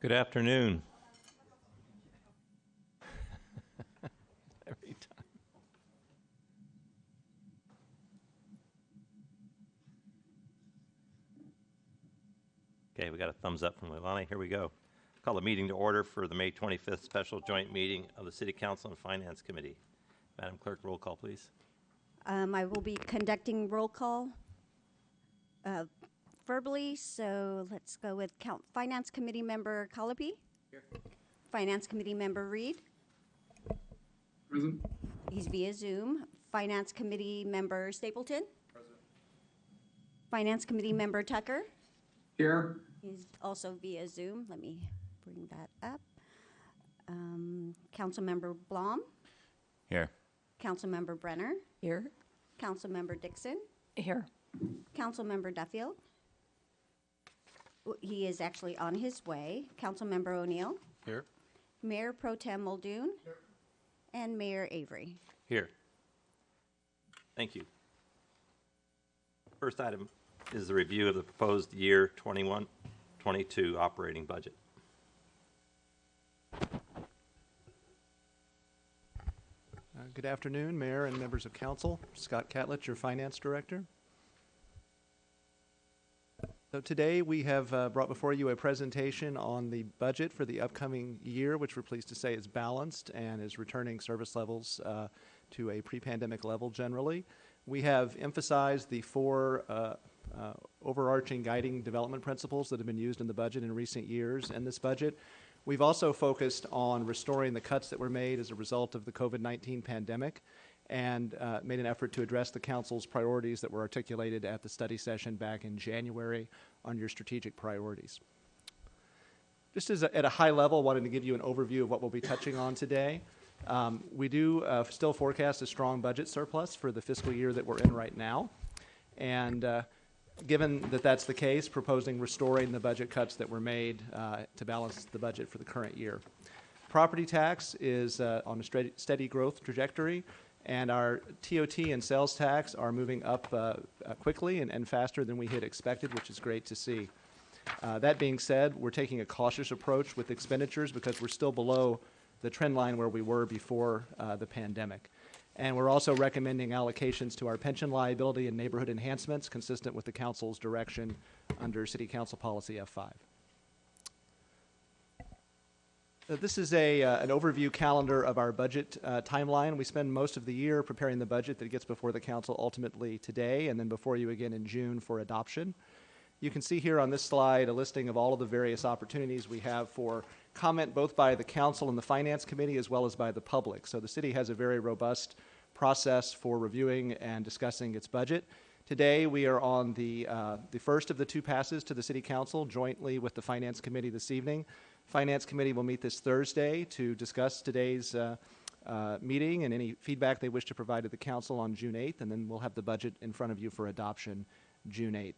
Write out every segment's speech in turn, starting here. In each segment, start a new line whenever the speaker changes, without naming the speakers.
Good afternoon. Every time. Okay, we got a thumbs up from Leilani. Here we go. Call the meeting to order for the May 25th special joint meeting of the City Council and Finance Committee. Madam Clerk, roll call, please.
I will be conducting roll call verbally, so let's go with Finance Committee Member Colopy. Here. Finance Committee Member Reed.
Present.
He's via Zoom. Finance Committee Member Stapleton.
Present.
Finance Committee Member Tucker.
Here.
He's also via Zoom. Let me bring that up. Councilmember Blom.
Here.
Councilmember Brenner.
Here.
Councilmember Dixon.
Here.
Councilmember Duffield. He is actually on his way. Councilmember O'Neill.
Here.
Mayor Pro Tem Muldoon.
Here.
And Mayor Avery.
Here. Thank you. First item is the review of the proposed year 21-22 operating budget.
Good afternoon, Mayor and members of Council. Scott Catlett, your Finance Director. So today we have brought before you a presentation on the budget for the upcoming year, which we're pleased to say is balanced and is returning service levels to a pre-pandemic level generally. We have emphasized the four overarching guiding development principles that have been used in the budget in recent years. In this budget, we've also focused on restoring the cuts that were made as a result of the COVID-19 pandemic and made an effort to address the Council's priorities that were articulated at the study session back in January on your strategic priorities. Just as at a high level, wanted to give you an overview of what we'll be touching on today. We do still forecast a strong budget surplus for the fiscal year that we're in right now. And given that that's the case, proposing restoring the budget cuts that were made to balance the budget for the current year. Property tax is on a steady growth trajectory, and our TOT and sales tax are moving up quickly and faster than we had expected, which is great to see. That being said, we're taking a cautious approach with expenditures because we're still below the trend line where we were before the pandemic. And we're also recommending allocations to our pension liability and neighborhood enhancements consistent with the Council's direction under City Council Policy F5. This is an overview calendar of our budget timeline. We spend most of the year preparing the budget that gets before the Council ultimately today and then before you again in June for adoption. You can see here on this slide a listing of all of the various opportunities we have for comment both by the Council and the Finance Committee as well as by the public. So the City has a very robust process for reviewing and discussing its budget. Today we are on the first of the two passes to the City Council jointly with the Finance Committee this evening. Finance Committee will meet this Thursday to discuss today's meeting and any feedback they wish to provide to the Council on June 8th, and then we'll have the budget in front of you for adoption June 8th.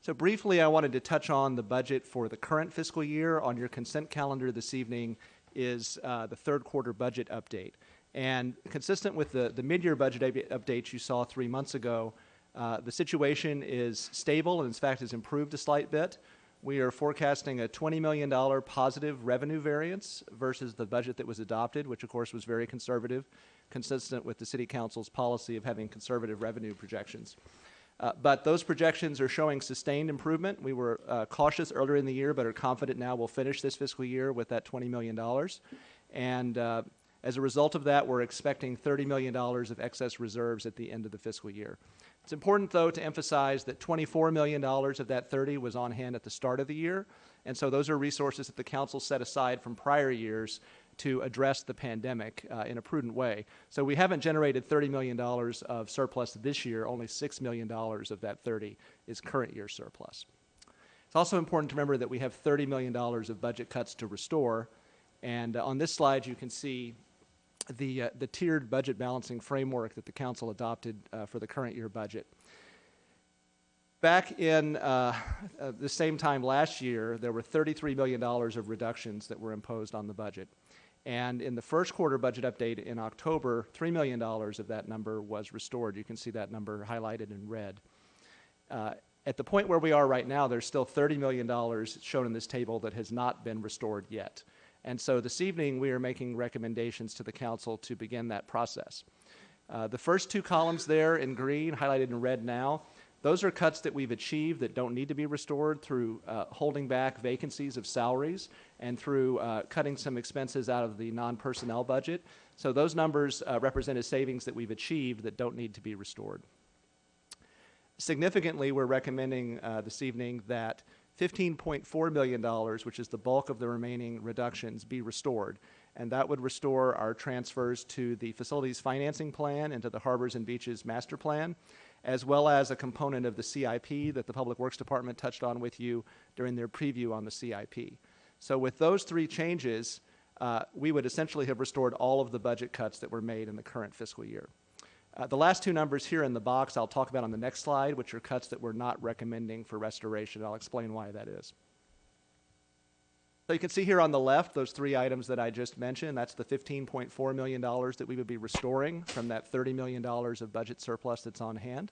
So briefly, I wanted to touch on the budget for the current fiscal year. On your consent calendar this evening is the third quarter budget update. And consistent with the mid-year budget updates you saw 3 months ago, the situation is stable and in fact has improved a slight bit. We are forecasting a $20 million positive revenue variance versus the budget that was adopted, which of course was very conservative, consistent with the City Council's policy of having conservative revenue projections. But those projections are showing sustained improvement. We were cautious earlier in the year, but are confident now we'll finish this fiscal year with that $20 million. And as a result of that, we're expecting $30 million of excess reserves at the end of the fiscal year. It's important, though, to emphasize that $24 million of that 30 was on hand at the start of the year. And so those are resources that the Council set aside from prior years to address the pandemic in a prudent way. So we haven't generated $30 million of surplus this year. Only $6 million of that 30 is current year surplus. It's also important to remember that we have $30 million of budget cuts to restore. And on this slide, you can see the tiered budget balancing framework that the Council adopted for the current year budget. Back in the same time last year, there were $33 million of reductions that were imposed on the budget. And in the first quarter budget update in October, $3 million of that number was restored. You can see that number highlighted in red. At the point where we are right now, there's still $30 million shown in this table that has not been restored yet. And so this evening, we are making recommendations to the council to begin that process. The first two columns there in green, highlighted in red now, those are cuts that we've achieved that don't need to be restored through holding back vacancies of salaries and through cutting some expenses out of the non-personnel budget. So those numbers represent a savings that we've achieved that don't need to be restored. Significantly, we're recommending this evening that $15.4 million, which is the bulk of the remaining reductions, be restored. And that would restore our transfers to the facilities financing plan and to the harbors and beaches master plan, as well as a component of the CIP that the Public Works Department touched on with you during their preview on the CIP. So with those three changes, we would essentially have restored all of the budget cuts that were made in the current fiscal year. The last two numbers here in the box I'll talk about on the next slide, which are cuts that we're not recommending for restoration. I'll explain why that is. So you can see here on the left those three items that I just mentioned. That's the $15.4 million that we would be restoring from that $30 million of budget surplus that's on hand.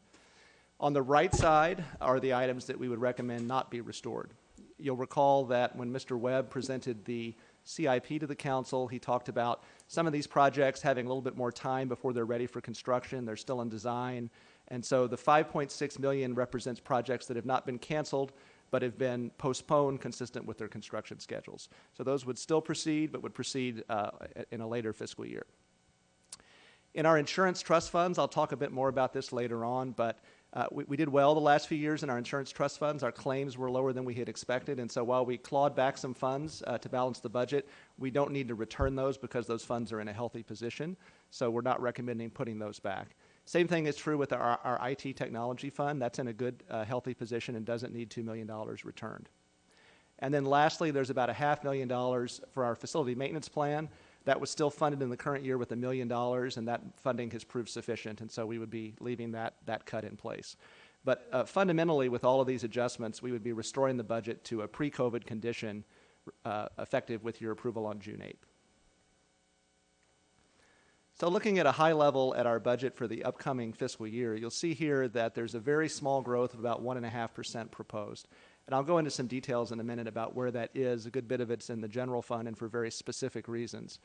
On the right side are the items that we would recommend not be restored. You'll recall that when Mr. Webb presented the CIP to the council, he talked about some of these projects having a little bit more time before they're ready for construction. They're still in design. And so the $5.6 million represents projects that have not been canceled, but have been postponed consistent with their construction schedules. So those would still proceed, but would proceed in a later fiscal year. In our insurance trust funds, I'll talk a bit more about this later on, but we did well the last few years in our insurance trust funds. Our claims were lower than we had expected, and so while we clawed back some funds to balance the budget, we don't need to return those because those funds are in a healthy position, so we're not recommending putting those back. Same thing is true with our IT technology fund. That's in a good, healthy position and doesn't need $2 million returned. And then lastly, there's about $500,000 for our facility maintenance plan. That was still funded in the current year with $1 million, and that funding has proved sufficient, and so we would be leaving that cut in place. But fundamentally, with all of these adjustments, we would be restoring the budget to a pre-COVID condition effective with your approval on June 8th. So looking at a high level at our budget for the upcoming fiscal year, you'll see here that there's a very small growth of about 1.5% proposed. And I'll go into some details in a minute about where that is. A good bit of it's in the general fund and for very specific reasons.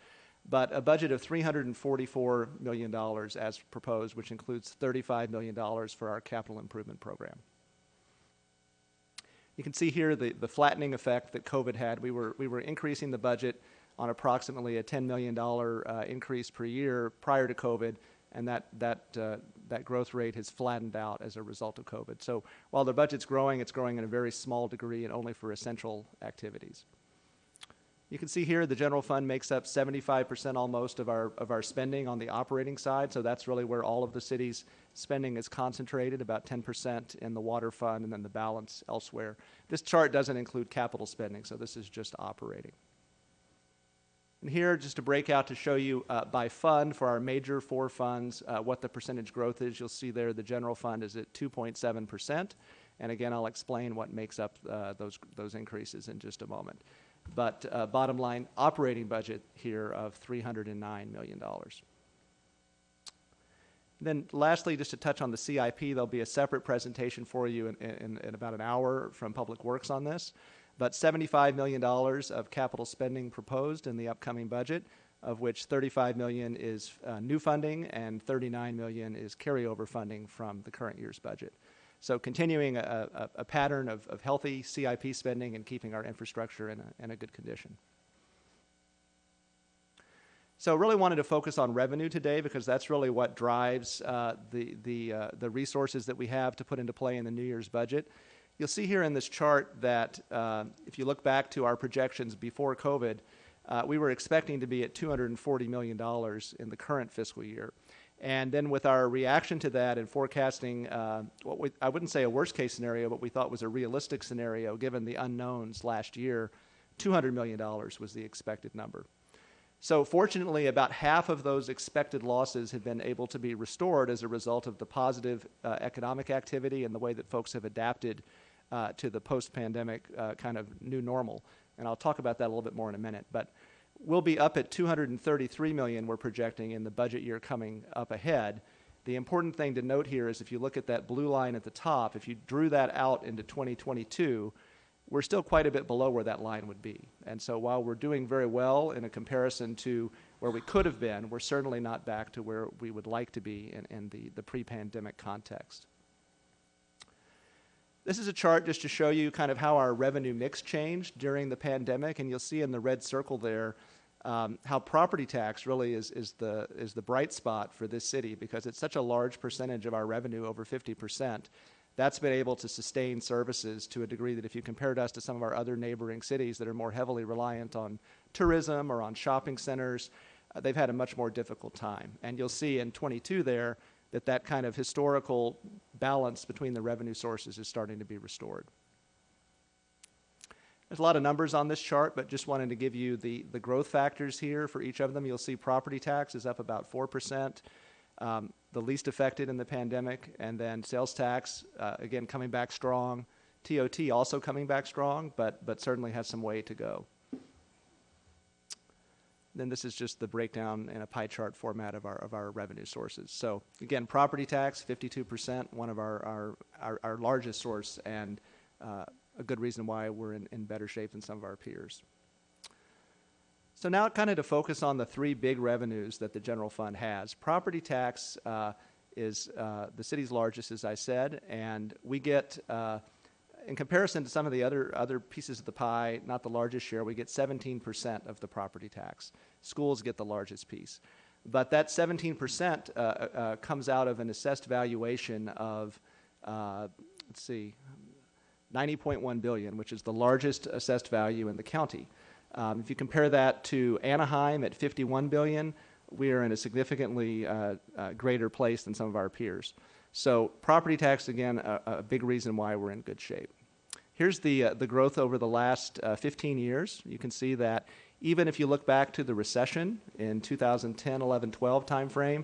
But a budget of $344 million as proposed, which includes $35 million for our capital improvement program. You can see here the flattening effect that COVID had. We were increasing the budget on approximately a $10 million increase per year prior to COVID, and that growth rate has flattened out as a result of COVID. So while the budget's growing, it's growing in a very small degree and only for essential activities. You can see here the general fund makes up 75% almost of our spending on the operating side, so that's really where all of the city's spending is concentrated, about 10% in the water fund and then the balance elsewhere. This chart doesn't include capital spending, so this is just operating. And here, just to break out to show you by fund for our major four funds what the percentage growth is. You'll see there the general fund is at 2.7%. And again, I'll explain what makes up those increases in just a moment. But bottom line, operating budget here of $309 million. Then lastly, just to touch on the CIP, there'll be a separate presentation for you in about an hour from Public Works on this. But $75 million of capital spending proposed in the upcoming budget, of which $35 million is new funding and $39 million is carryover funding from the current year's budget. So continuing a pattern of healthy CIP spending and keeping our infrastructure in a good condition. So really wanted to focus on revenue today because that's really what drives the resources that we have to put into play in the New Year's budget. You'll see here in this chart that if you look back to our projections before COVID, we were expecting to be at $240 million in the current fiscal year. And then with our reaction to that and forecasting I wouldn't say a worst case scenario, but we thought was a realistic scenario given the unknowns last year, $200 million was the expected number. So fortunately, about half of those expected losses have been able to be restored as a result of the positive economic activity and the way that folks have adapted to the post-pandemic kind of new normal. And I'll talk about that a little bit more in a minute. But we'll be up at $233 million we're projecting in the budget year coming up ahead. The important thing to note here is if you look at that blue line at the top, if you drew that out into 2022, we're still quite a bit below where that line would be. And so while we're doing very well in a comparison to where we could have been, we're certainly not back to where we would like to be in the pre-pandemic context. This is a chart just to show you kind of how our revenue mix changed during the pandemic, and you'll see in the red circle there how property tax really is the bright spot for this city because it's such a large percentage of our revenue, over 50%. That's been able to sustain services to a degree that if you compared us to some of our other neighboring cities that are more heavily reliant on tourism or on shopping centers, they've had a much more difficult time. And you'll see in 22 there that kind of historical balance between the revenue sources is starting to be restored. There's a lot of numbers on this chart, but just wanted to give you the growth factors here for each of them. You'll see property tax is up about 4%, the least affected in the pandemic, and then sales tax, again, coming back strong. TOT also coming back strong, but certainly has some way to go. Then this is just the breakdown in a pie chart format of our revenue sources. So again, property tax, 52%, one of our largest source, and a good reason why we're in better shape than some of our peers. So now kind of to focus on the three big revenues that the general fund has. Property tax is the city's largest, as I said, and we get, in comparison to some of the other pieces of the pie, not the largest share, we get 17% of the property tax. Schools get the largest piece. But that 17% comes out of an assessed valuation of, let's see, $90.1 billion, which is the largest assessed value in the county. If you compare that to Anaheim at $51 billion, we are in a significantly greater place than some of our peers. So property tax, again, a big reason why we're in good shape. Here's the growth over the last 15 years. You can see that even if you look back to the recession in 2010, 11, 12 timeframe,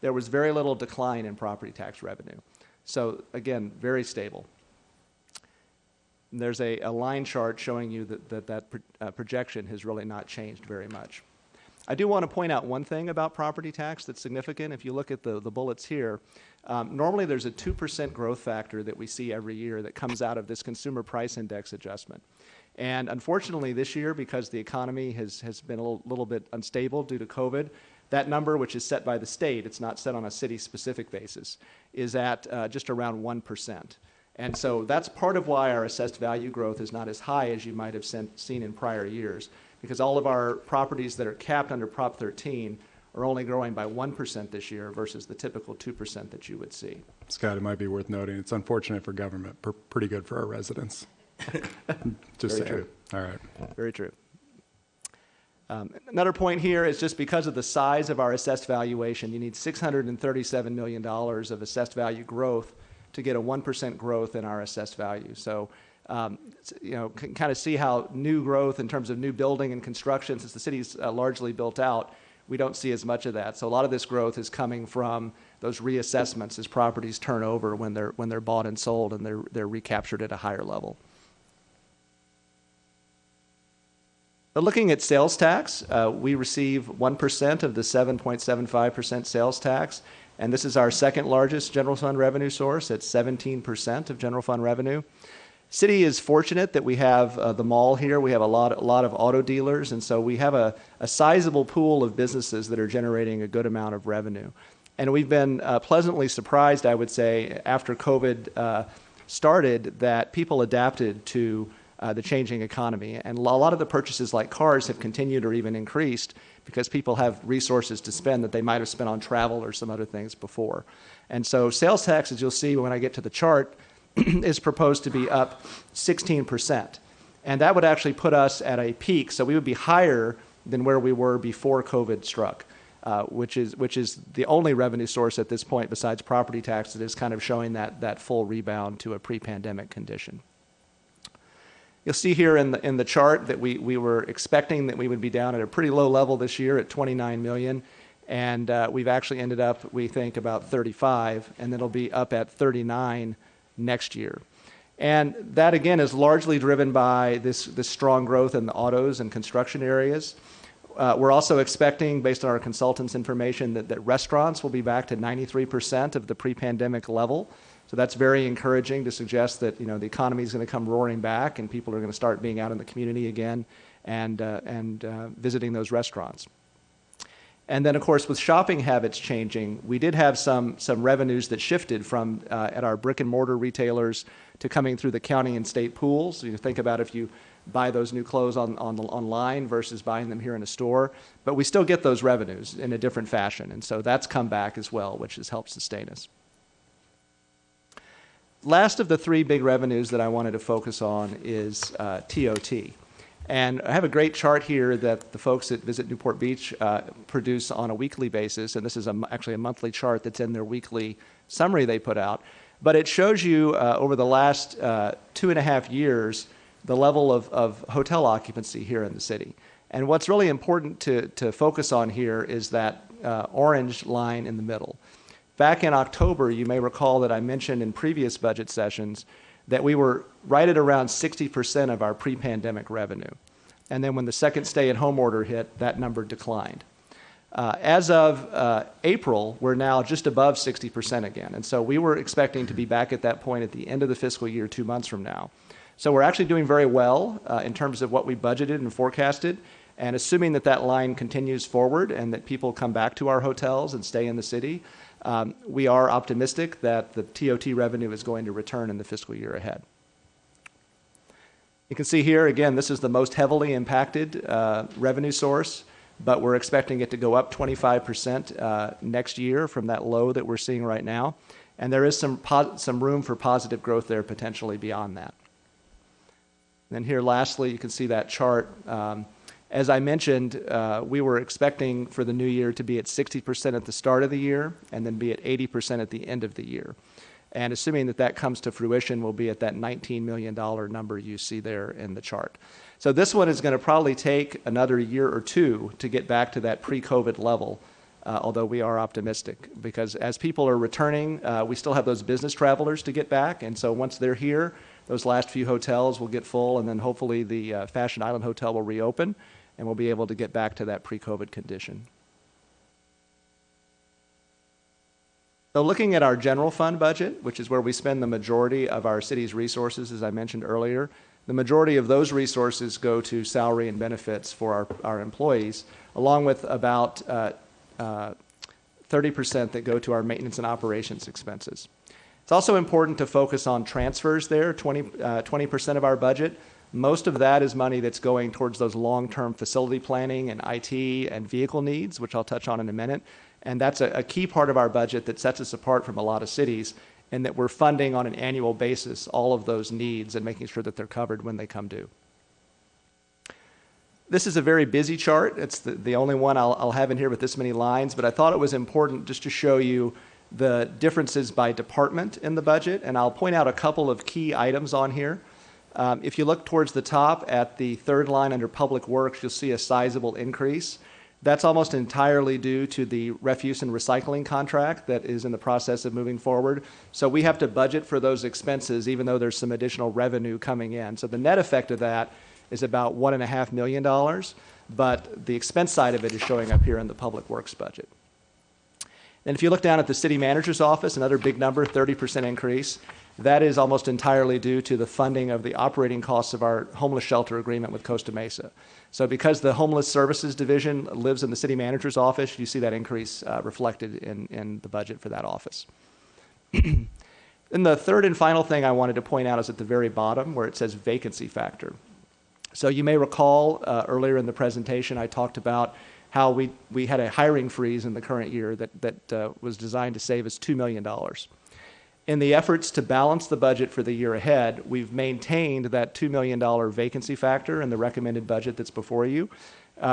there was very little decline in property tax revenue. So again, very stable. There's a line chart showing you that projection has really not changed very much. I do want to point out one thing about property tax that's significant. If you look at the bullets here, normally there's a 2% growth factor that we see every year that comes out of this consumer price index adjustment. And unfortunately this year, because the economy has been a little bit unstable due to COVID, that number, which is set by the state, it's not set on a city-specific basis, is at just around 1%. And so that's part of why our assessed value growth is not as high as you might have seen in prior years, because all of our properties that are capped under Prop 13 are only growing by 1% this year versus the typical 2% that you would see.
Scott, it might be worth noting, it's unfortunate for government, pretty good for our residents. Just
Very
saying.
true.
All right.
Very true. Another point here is just because of the size of our assessed valuation, you need $637 million of assessed value growth to get a 1% growth in our assessed value. So, you know, can kind of see how new growth in terms of new building and construction, since the city's largely built out, we don't see as much of that. So a lot of this growth is coming from those reassessments as properties turn over when they're bought and sold and they're recaptured at a higher level. But looking at sales tax, we receive 1% of the 7.75% sales tax. And this is our second largest general fund revenue source at 17% of general fund revenue. City is fortunate that we have the mall here. We have a lot of auto dealers, and so we have a sizable pool of businesses that are generating a good amount of revenue. And we've been pleasantly surprised, I would say, after COVID started, that people adapted to the changing economy. And a lot of the purchases like cars have continued or even increased because people have resources to spend that they might have spent on travel or some other things before. And so sales tax, as you'll see when I get to the chart, is proposed to be up 16%. And that would actually put us at a peak. So we would be higher than where we were before COVID struck, which is the only revenue source at this point besides property tax that is kind of showing that full rebound to a pre-pandemic condition. You'll see here in the chart that we were expecting that we would be down at a pretty low level this year at 29 million. And we've actually ended up, we think, about 35, and then it'll be up at 39 next year. And that, again, is largely driven by this strong growth in the autos and construction areas. We're also expecting, based on our consultants' information, that restaurants will be back to 93% of the pre-pandemic level. So that's very encouraging to suggest that, you know, the economy is going to come roaring back and people are going to start being out in the community again and visiting those restaurants. And then, of course, with shopping habits changing, we did have some revenues that shifted from at our brick and mortar retailers to coming through the county and state pools. So you think about if you buy those new clothes online versus buying them here in a store, but we still get those revenues in a different fashion. And so that's come back as well, which has helped sustain us. Last of the three big revenues that I wanted to focus on is TOT. And I have a great chart here that the folks at Visit Newport Beach produce on a weekly basis, and this is actually a monthly chart that's in their weekly summary they put out. But it shows you over the last 2.5 years the level of hotel occupancy here in the city. And what's really important to focus on here is that orange line in the middle. Back in October, you may recall that I mentioned in previous budget sessions that we were right at around 60% of our pre-pandemic revenue. And then when the second stay-at-home order hit, that number declined. As of April, we're now just above 60% again. And so we were expecting to be back at that point at the end of the fiscal year, 2 months from now. So we're actually doing very well in terms of what we budgeted and forecasted. And assuming that that line continues forward and that people come back to our hotels and stay in the city, we are optimistic that the TOT revenue is going to return in the fiscal year ahead. You can see here, again, this is the most heavily impacted revenue source, but we're expecting it to go up 25% next year from that low that we're seeing right now. And there is some room for positive growth there potentially beyond that. And then here, lastly, you can see that chart. As I mentioned, we were expecting for the new year to be at 60% at the start of the year and then be at 80% at the end of the year. And assuming that that comes to fruition, we'll be at that $19 million number you see there in the chart. So this one is going to probably take another year or two to get back to that pre-COVID level, although we are optimistic because as people are returning, we still have those business travelers to get back. And so once they're here, those last few hotels will get full, and then hopefully the Fashion Island Hotel will reopen, and we'll be able to get back to that pre-COVID condition. So looking at our general fund budget, which is where we spend the majority of our city's resources, as I mentioned earlier, the majority of those resources go to salary and benefits for our employees, along with about 30% that go to our maintenance and operations expenses. It's also important to focus on transfers there, 20% of our budget. Most of that is money that's going towards those long-term facility planning and IT and vehicle needs, which I'll touch on in a minute. And that's a key part of our budget that sets us apart from a lot of cities in that we're funding on an annual basis all of those needs and making sure that they're covered when they come due. This is a very busy chart. It's the only one I'll have in here with this many lines, but I thought it was important just to show you the differences by department in the budget, and I'll point out a couple of key items on here. If you look towards the top at the third line under Public Works, you'll see a sizable increase. That's almost entirely due to the refuse and recycling contract that is in the process of moving forward. So we have to budget for those expenses even though there's some additional revenue coming in. So the net effect of that is about $1.5 million, but the expense side of it is showing up here in the Public Works budget. And if you look down at the city manager's office, another big number, 30% increase. That is almost entirely due to the funding of the operating costs of our homeless shelter agreement with Costa Mesa. So because the homeless services division lives in the city manager's office, you see that increase reflected in the budget for that office. And the third and final thing I wanted to point out is at the very bottom where it says vacancy factor. So you may recall earlier in the presentation I talked about how we had a hiring freeze in the current year that was designed to save us $2 million. In the efforts to balance the budget for the year ahead, we've maintained that $2 million vacancy factor in the recommended budget that's before you,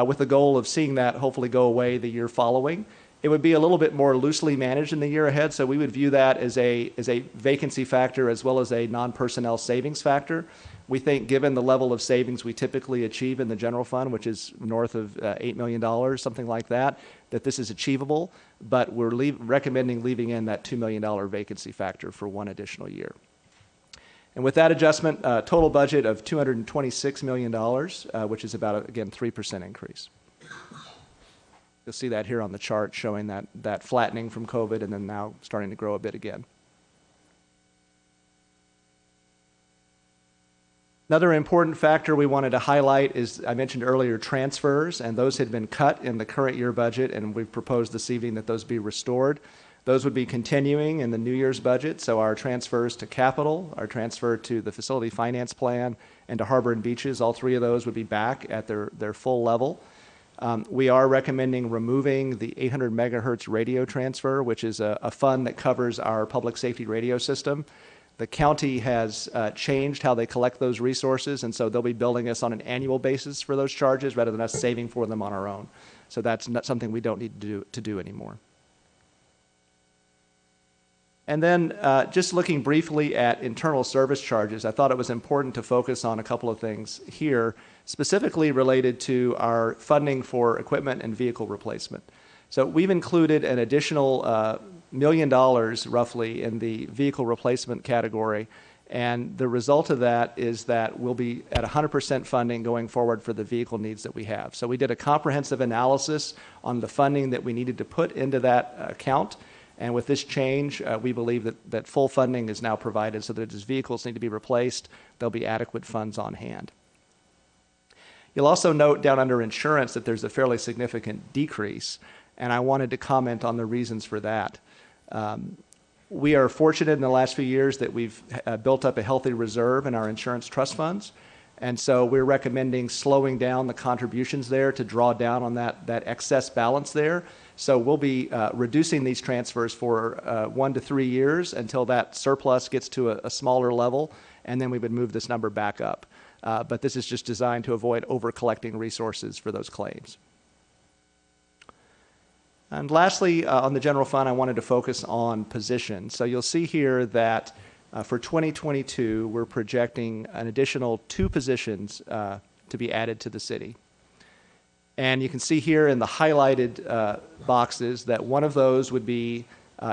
with the goal of seeing that hopefully go away the year following. It would be a little bit more loosely managed in the year ahead, so we would view that as a vacancy factor as well as a non-personnel savings factor. We think given the level of savings we typically achieve in the general fund, which is north of $8 million, something like that this is achievable, but we're recommending leaving in that $2 million vacancy factor for one additional year. And with that adjustment, total budget of $226 million, which is about, again, 3% increase. You'll see that here on the chart showing that flattening from COVID and then now starting to grow a bit again. Another important factor we wanted to highlight is, I mentioned earlier, transfers, and those had been cut in the current year budget, and we've proposed this evening that those be restored. Those would be continuing in the New Year's budget, so our transfers to capital, our transfer to the facility finance plan, and to harbor and beaches, all three of those would be back at their full level. We are recommending removing the 800 megahertz radio transfer, which is a fund that covers our public safety radio system. The county has changed how they collect those resources, and so they'll be billing us on an annual basis for those charges rather than us saving for them on our own. So that's not something we don't need to do anymore. And then just looking briefly at internal service charges, I thought it was important to focus on a couple of things here, specifically related to our funding for equipment and vehicle replacement. So we've included an additional $1 million roughly in the vehicle replacement category, and the result of that is that we'll be at 100% funding going forward for the vehicle needs that we have. So we did a comprehensive analysis on the funding that we needed to put into that account, and with this change, we believe that full funding is now provided so that as vehicles need to be replaced, there'll be adequate funds on hand. You'll also note down under insurance that there's a fairly significant decrease, and I wanted to comment on the reasons for that. We are fortunate in the last few years that we've built up a healthy reserve in our insurance trust funds, and so we're recommending slowing down the contributions there to draw down on that excess balance there. So we'll be reducing these transfers for 1 to 3 years until that surplus gets to a smaller level, and then we would move this number back up. But this is just designed to avoid over-collecting resources for those claims. And lastly, on the general fund, I wanted to focus on positions. So you'll see here that for 2022, we're projecting an additional 2 positions to be added to the city. And you can see here in the highlighted boxes that one of those would be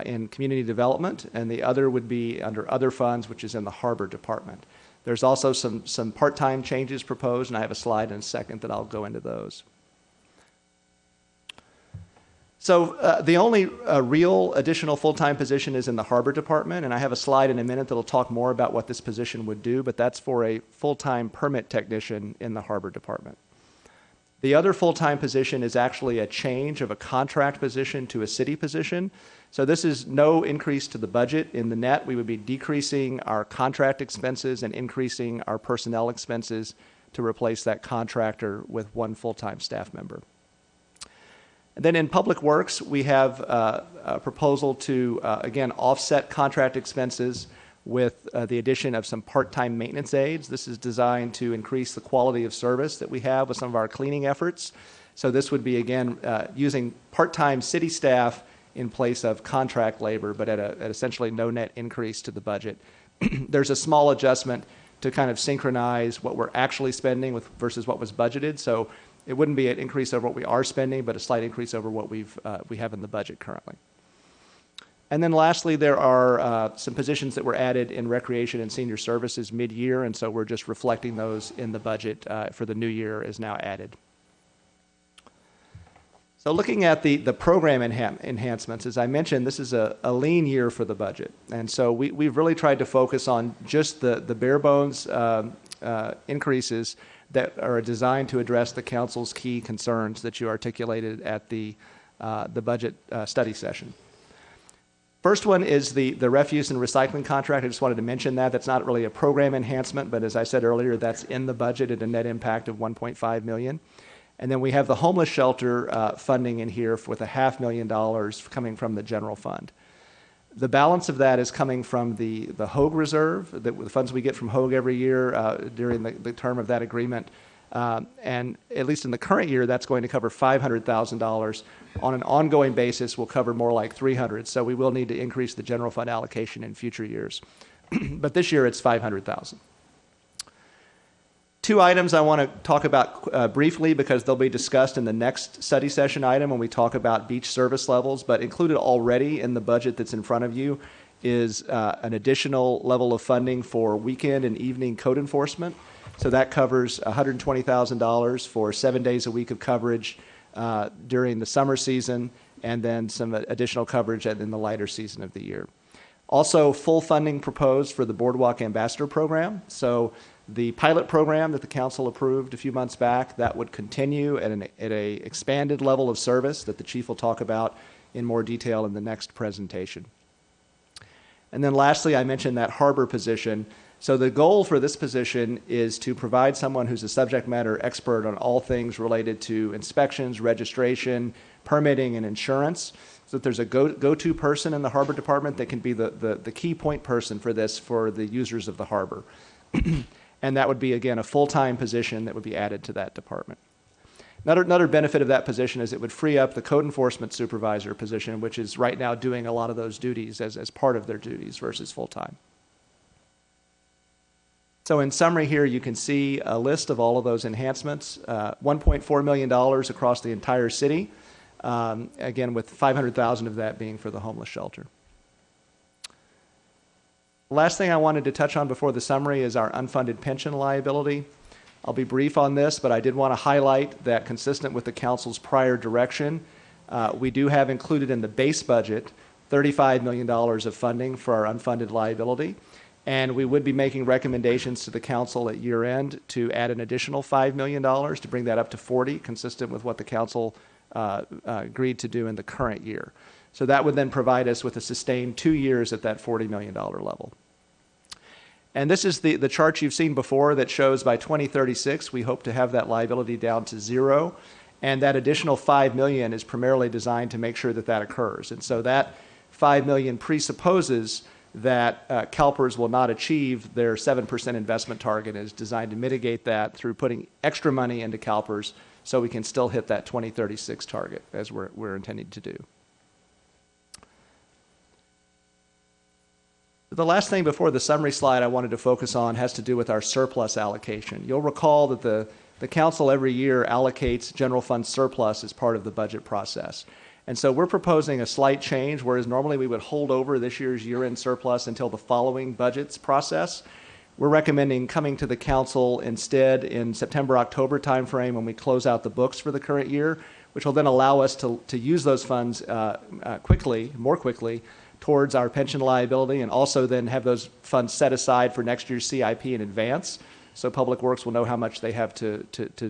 in community development, and the other would be under other funds, which is in the harbor department. There's also some part-time changes proposed, and I have a slide in a second that I'll go into those. So the only real additional full-time position is in the harbor department, and I have a slide in a minute that'll talk more about what this position would do, but that's for a full-time permit technician in the harbor department. The other full-time position is actually a change of a contract position to a city position. So this is no increase to the budget. In the net, we would be decreasing our contract expenses and increasing our personnel expenses to replace that contractor with 1 full-time staff member. And then in Public Works, we have a proposal to, again, offset contract expenses with the addition of some part-time maintenance aides. This is designed to increase the quality of service that we have with some of our cleaning efforts. So this would be, again, using part-time city staff in place of contract labor, but at essentially no net increase to the budget. There's a small adjustment to kind of synchronize what we're actually spending with versus what was budgeted. So it wouldn't be an increase over what we are spending, but a slight increase over what we have in the budget currently. And then lastly, there are some positions that were added in recreation and senior services mid-year, and so we're just reflecting those in the budget for the new year is now added. So looking at the program enhancements, as I mentioned, this is a lean year for the budget. And so we've really tried to focus on just the bare bones increases that are designed to address the council's key concerns that you articulated at the budget study session. First one is the refuse and recycling contract. I just wanted to mention that. That's not really a program enhancement, but as I said earlier, that's in the budget at a net impact of $1.5 million. And then we have the homeless shelter funding in here with $500,000 coming from the general fund. The balance of that is coming from the Hogue Reserve, the funds we get from Hogue every year during the term of that agreement. And at least in the current year, that's going to cover $500,000. On an ongoing basis, we'll cover more like $300,000. So we will need to increase the general fund allocation in future years. But this year, it's $500,000. 2 items I want to talk about briefly because they'll be discussed in the next study session item when we talk about beach service levels, but included already in the budget that's in front of you is an additional level of funding for weekend and evening code enforcement. So that covers $120,000 for 7 days a week of coverage during the summer season, and then some additional coverage in the lighter season of the year. Also, full funding proposed for the Boardwalk Ambassador Program. So the pilot program that the council approved a few months back, that would continue at a expanded level of service that the chief will talk about in more detail in the next presentation. And then lastly, I mentioned that harbor position. So the goal for this position is to provide someone who's a subject matter expert on all things related to inspections, registration, permitting, and insurance. So that there's a go-to person in the harbor department that can be the key point person for this for the users of the harbor. And that would be, again, a full-time position that would be added to that department. Another benefit of that position is it would free up the code enforcement supervisor position, which is right now doing a lot of those duties as part of their duties versus full-time. So in summary here, you can see a list of all of those enhancements, $1.4 million across the entire city, again, with $500,000 of that being for the homeless shelter. The last thing I wanted to touch on before the summary is our unfunded pension liability. I'll be brief on this, but I did want to highlight that consistent with the council's prior direction, we do have included in the base budget $35 million of funding for our unfunded liability. And we would be making recommendations to the council at year end to add an additional $5 million to bring that up to 40, consistent with what the council agreed to do in the current year. So that would then provide us with a sustained 2 years at that $40 million level. And this is the chart you've seen before that shows by 2036, we hope to have that liability down to zero. And that additional $5 million is primarily designed to make sure that that occurs. And so that $5 million presupposes that CalPERS will not achieve their 7% investment target, and is designed to mitigate that through putting extra money into CalPERS so we can still hit that 2036 target as we're intending to do. The last thing before the summary slide I wanted to focus on has to do with our surplus allocation. You'll recall that the council every year allocates general fund surplus as part of the budget process. And so we're proposing a slight change, whereas normally we would hold over this year's year-end surplus until the following budget's process. We're recommending coming to the council instead in September, October timeframe when we close out the books for the current year, which will then allow us to use those funds more quickly towards our pension liability, and also then have those funds set aside for next year's CIP in advance. So Public Works will know how much they have to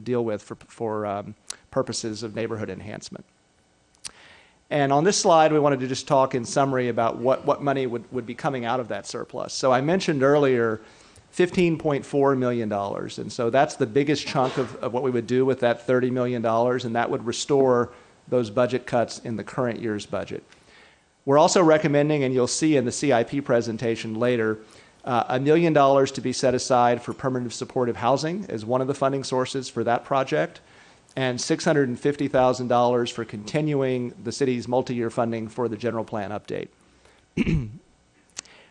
deal with for purposes of neighborhood enhancement. And on this slide, we wanted to just talk in summary about what money would be coming out of that surplus. So I mentioned earlier $15.4 million. And so that's the biggest chunk of what we would do with that $30 million, and that would restore those budget cuts in the current year's budget. We're also recommending, and you'll see in the CIP presentation later, $1 million to be set aside for permanent supportive housing as one of the funding sources for that project, and $650,000 for continuing the city's multi-year funding for the general plan update.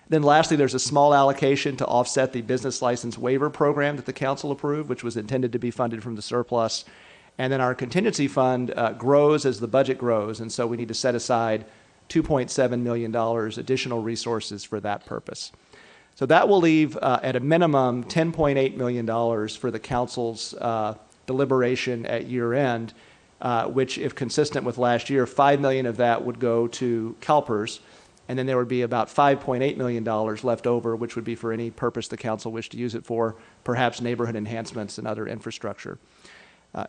Then lastly, there's a small allocation to offset the business license waiver program that the council approved, which was intended to be funded from the surplus. And then our contingency fund grows as the budget grows, and so we need to set aside $2.7 million additional resources for that purpose. So that will leave, at a minimum, $10.8 million for the council's deliberation at year end, which, if consistent with last year, $5 million of that would go to CalPERS, and then there would be about $5.8 million left over, which would be for any purpose the council wished to use it for, perhaps neighborhood enhancements and other infrastructure.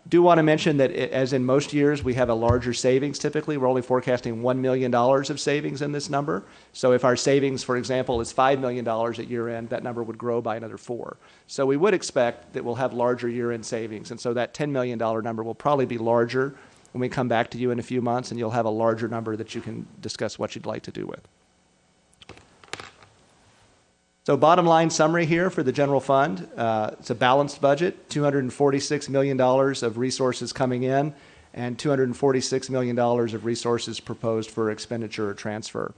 Do want to mention that, as in most years, we have a larger savings typically. We're only forecasting $1 million of savings in this number. So if our savings, for example, is $5 million at year end, that number would grow by another 4. So we would expect that we'll have larger year end savings. And so that $10 million number will probably be larger when we come back to you in a few months, and you'll have a larger number that you can discuss what you'd like to do with. So bottom line summary here for the general fund, it's a balanced budget, $246 million of resources coming in, and $246 million of resources proposed for expenditure or transfer.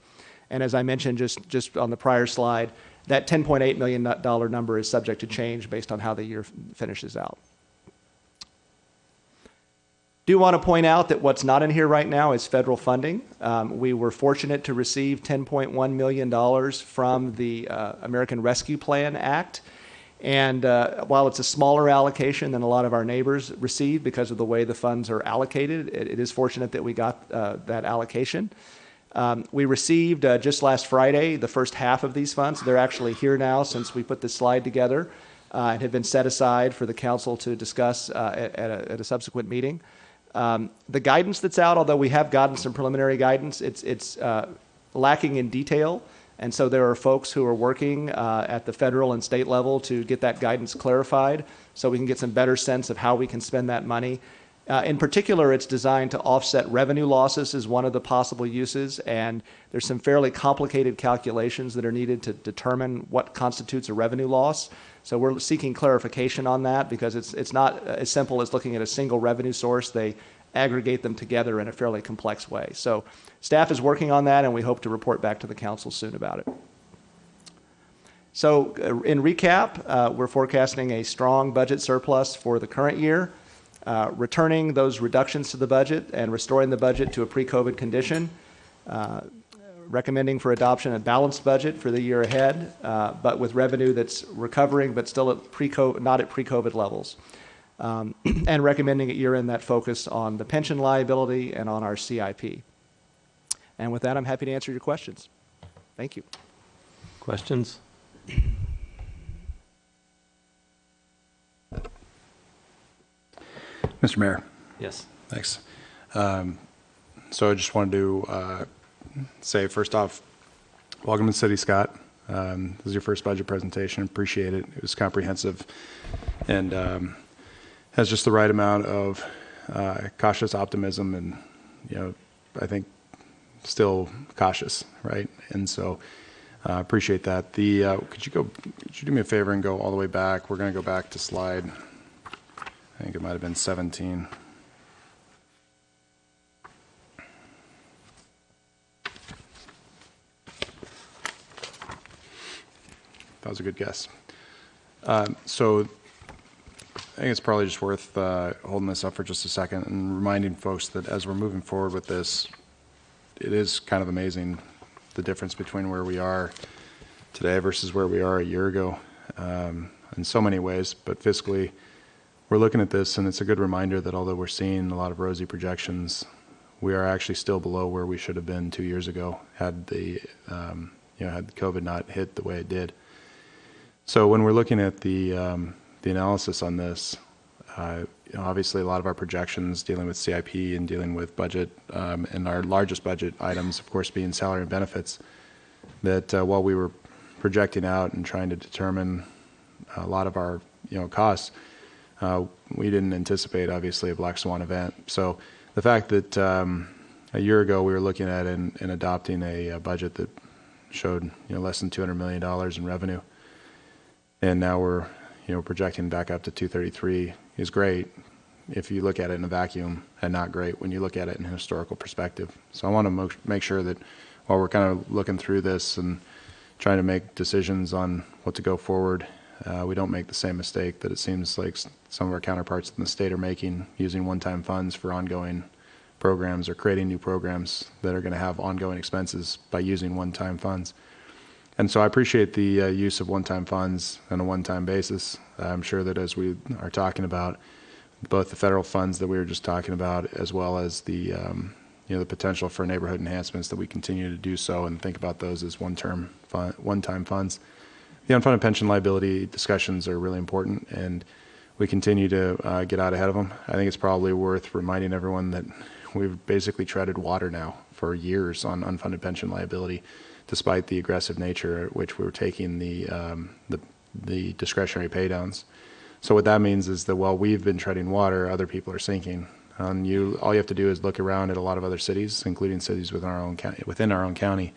And as I mentioned just on the prior slide, that $10.8 million number is subject to change based on how the year finishes out. Do want to point out that what's not in here right now is federal funding. We were fortunate to receive $10.1 million from the American Rescue Plan Act. And while it's a smaller allocation than a lot of our neighbors receive because of the way the funds are allocated, it is fortunate that we got that allocation. We received just last Friday the first half of these funds. They're actually here now since we put this slide together and have been set aside for the council to discuss at a subsequent meeting. The guidance that's out, although we have gotten some preliminary guidance, it's lacking in detail. And so there are folks who are working at the federal and state level to get that guidance clarified so we can get some better sense of how we can spend that money. In particular, it's designed to offset revenue losses as one of the possible uses, and there's some fairly complicated calculations that are needed to determine what constitutes a revenue loss. So we're seeking clarification on that because it's not as simple as looking at a single revenue source. They aggregate them together in a fairly complex way. So staff is working on that, and we hope to report back to the council soon about it. So in recap, we're forecasting a strong budget surplus for the current year. Returning those reductions to the budget and restoring the budget to a pre-COVID condition, recommending for adoption a balanced budget for the year ahead, but with revenue that's recovering but still at not at pre-COVID levels, and recommending at year-end that focus on the pension liability and on our CIP. And with that, I'm happy to answer your questions. Thank you.
Questions?
Mr. Mayor,
Yes.
thanks. So I just wanted to say, first off, welcome to the city, Scott. This is your first budget presentation. Appreciate it. It was comprehensive and has just the right amount of cautious optimism and, I think still cautious, right? And so appreciate that. Could you do me a favor and go all the way back? We're going to go back to slide, I think it might have been 17. That was a good guess. So I think it's probably just worth holding this up for just a second and reminding folks that as we're moving forward with this, it is kind of amazing the difference between where we are today versus where we are a year ago in so many ways, but fiscally, we're looking at this, and it's a good reminder that although we're seeing a lot of rosy projections, we are actually still below where we should have been 2 years ago had had COVID not hit the way it did. So when we're looking at the analysis on this, obviously a lot of our projections dealing with CIP and dealing with budget, and our largest budget items, of course, being salary and benefits, that while we were projecting out and trying to determine a lot of our costs, we didn't anticipate, obviously, a black swan event. So the fact that a year ago we were looking at and adopting a budget that showed less than $200 million in revenue, and now we're projecting back up to 233 is great if you look at it in a vacuum, and not great when you look at it in a historical perspective. So I want to make sure that while we're kind of looking through this and trying to make decisions on what to go forward, we don't make the same mistake that it seems like some of our counterparts in the state are making, using one-time funds for ongoing programs or creating new programs that are going to have ongoing expenses by using one-time funds. And so I appreciate the use of one-time funds on a one-time basis. I'm sure that as we are talking about both the federal funds that we were just talking about, as well as the the potential for neighborhood enhancements, that we continue to do so and think about those as one-time funds. The unfunded pension liability discussions are really important, and we continue to get out ahead of them. I think it's probably worth reminding everyone that we've basically treaded water now for years on unfunded pension liability, despite the aggressive nature at which we were taking the discretionary pay downs. So what that means is that while we've been treading water, other people are sinking. All you have to do is look around at a lot of other cities, including cities within our own county,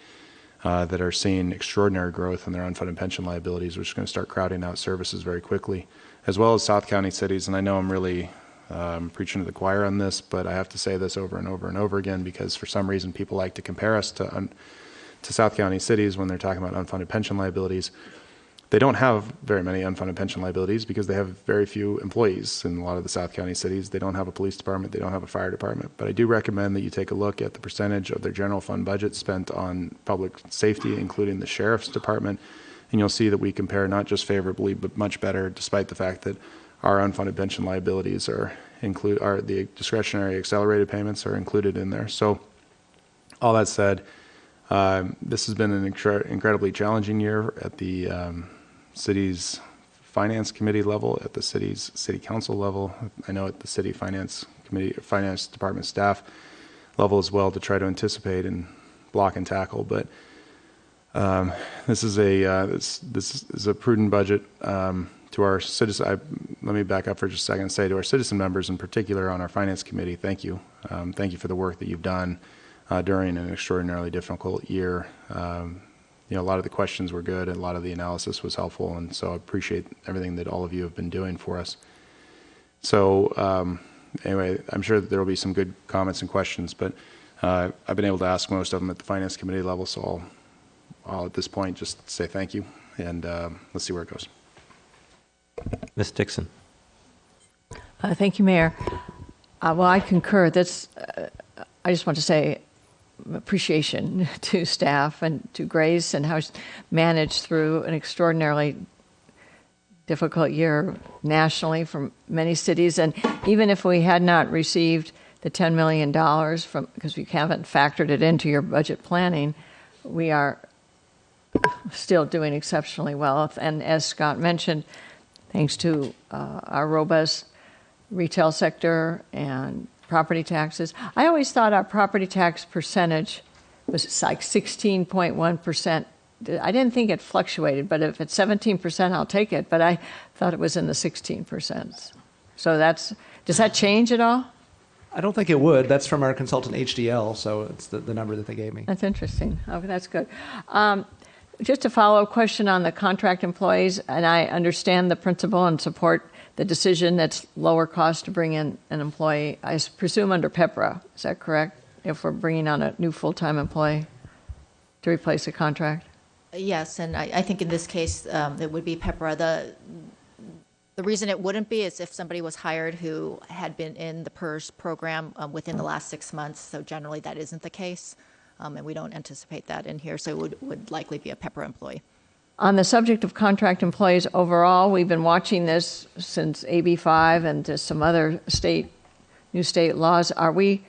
that are seeing extraordinary growth in their unfunded pension liabilities, which is going to start crowding out services very quickly, as well as South County cities. And I know I'm really preaching to the choir on this, but I have to say this over and over and over again, because for some reason people like to compare us to South County cities when they're talking about unfunded pension liabilities. They don't have very many unfunded pension liabilities because they have very few employees in a lot of the South County cities. They don't have a police department. They don't have a fire department. But I do recommend that you take a look at the percentage of their general fund budget spent on public safety, including the sheriff's department And you'll see that we compare not just favorably, but much better, despite the fact that our unfunded pension liabilities are the discretionary accelerated payments are included in there. So all that said, this has been an incredibly challenging year at the city's finance committee level, at the city's city council level. I know at the city finance committee, finance department staff level as well, to try to anticipate and block and tackle. But this is a prudent budget. To our citizen, let me back up for just a second and say to our citizen members in particular on our finance committee, thank you. Thank you for the work that you've done during an extraordinarily difficult year. A lot of the questions were good and a lot of the analysis was helpful, and so I appreciate everything that all of you have been doing for us. So anyway, I'm sure that there will be some good comments and questions, but I've been able to ask most of them at the finance committee level, so I'll at this point just say thank you, and let's see where it goes.
Ms. Dixon.
Thank you, Mayor. Well, I concur. I just want to say appreciation to staff and to Grace and how she managed through an extraordinarily difficult year nationally from many cities. And even if we had not received the $10 million because we haven't factored it into your budget planning, we are still doing exceptionally well. And as Scott mentioned, thanks to our robust retail sector and property taxes. I always thought our property tax percentage was like 16.1%. I didn't think it fluctuated, but if it's 17%, I'll take it. But I thought it was in the 16%. So does that change at all?
I don't think it would. That's from our consultant HDL, so it's the number that they gave me.
That's interesting. Oh, that's good. Just a follow-up question on the contract employees, and I understand the principle and support the decision that's lower cost to bring in an employee, I presume under PEPRA. Is that correct? If we're bringing on a new full-time employee to replace a contract?
Yes, and I think in this case, it would be PEPRA. The reason it wouldn't be is if somebody was hired who had been in the PERS program within the last 6 months, so generally that isn't the case. And we don't anticipate that in here, so it would likely be a PEPRA employee.
On the subject of contract employees overall, we've been watching this since AB 5 and to some other new state laws. Are we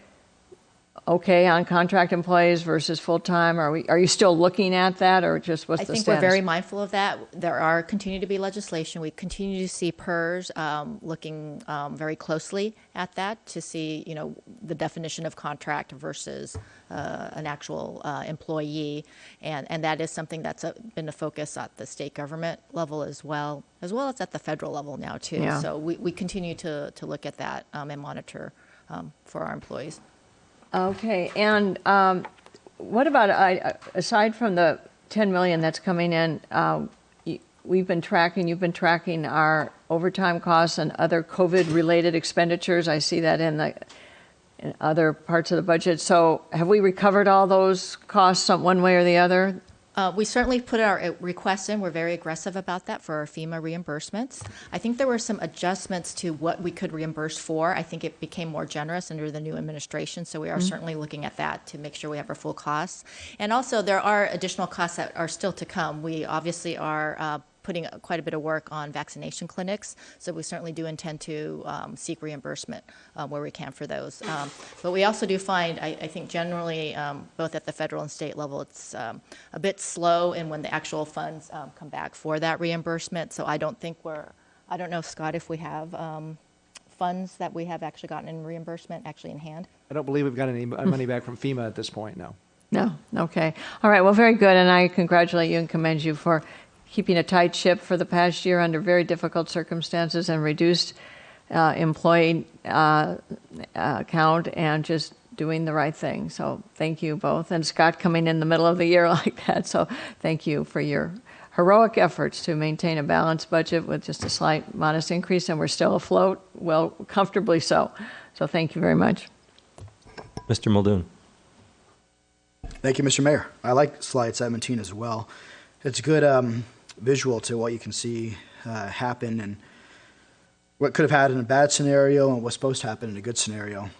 okay on contract employees versus full-time? Are you still looking at that, or just what's the status?
I think we're very mindful of that. There continue to be legislation. We continue to see PERS looking very closely at that to see, the definition of contract versus an actual employee, and that is something that's been a focus at the state government level as well as at the federal level now too.
Yeah.
So we continue to look at that and monitor for our employees.
Okay, and what about, aside from the $10 million that's coming in, you've been tracking our overtime costs and other COVID-related expenditures. I see that in other parts of the budget. So have we recovered all those costs one way or the other?
We certainly put our requests in. We're very aggressive about that for our FEMA reimbursements. I think there were some adjustments to what we could reimburse for. I think it became more generous under the new administration, so we are certainly looking at that to make sure we have our full costs. And also, there are additional costs that are still to come. We obviously are putting quite a bit of work on vaccination clinics, so we certainly do intend to seek reimbursement where we can for those. But we also do find, I think generally, both at the federal and state level, it's a bit slow in when the actual funds come back for that reimbursement. So I don't know, Scott, if we have funds that we have actually gotten in reimbursement actually in hand.
I don't believe we've got any money back from FEMA at this point, no.
No? Okay. All right, well, very good, and I congratulate you and commend you for keeping a tight ship for the past year under very difficult circumstances and reduced employee count and just doing the right thing. So thank you both. And Scott coming in the middle of the year like that. So thank you for your heroic efforts to maintain a balanced budget with just a slight modest increase, and we're still afloat, well, comfortably so. So thank you very much.
Mr. Muldoon.
Thank you, Mr. Mayor. I like slide 17 as well. It's a good visual to what you can see happen and what could have happened in a bad scenario and what's supposed to happen in a good scenario.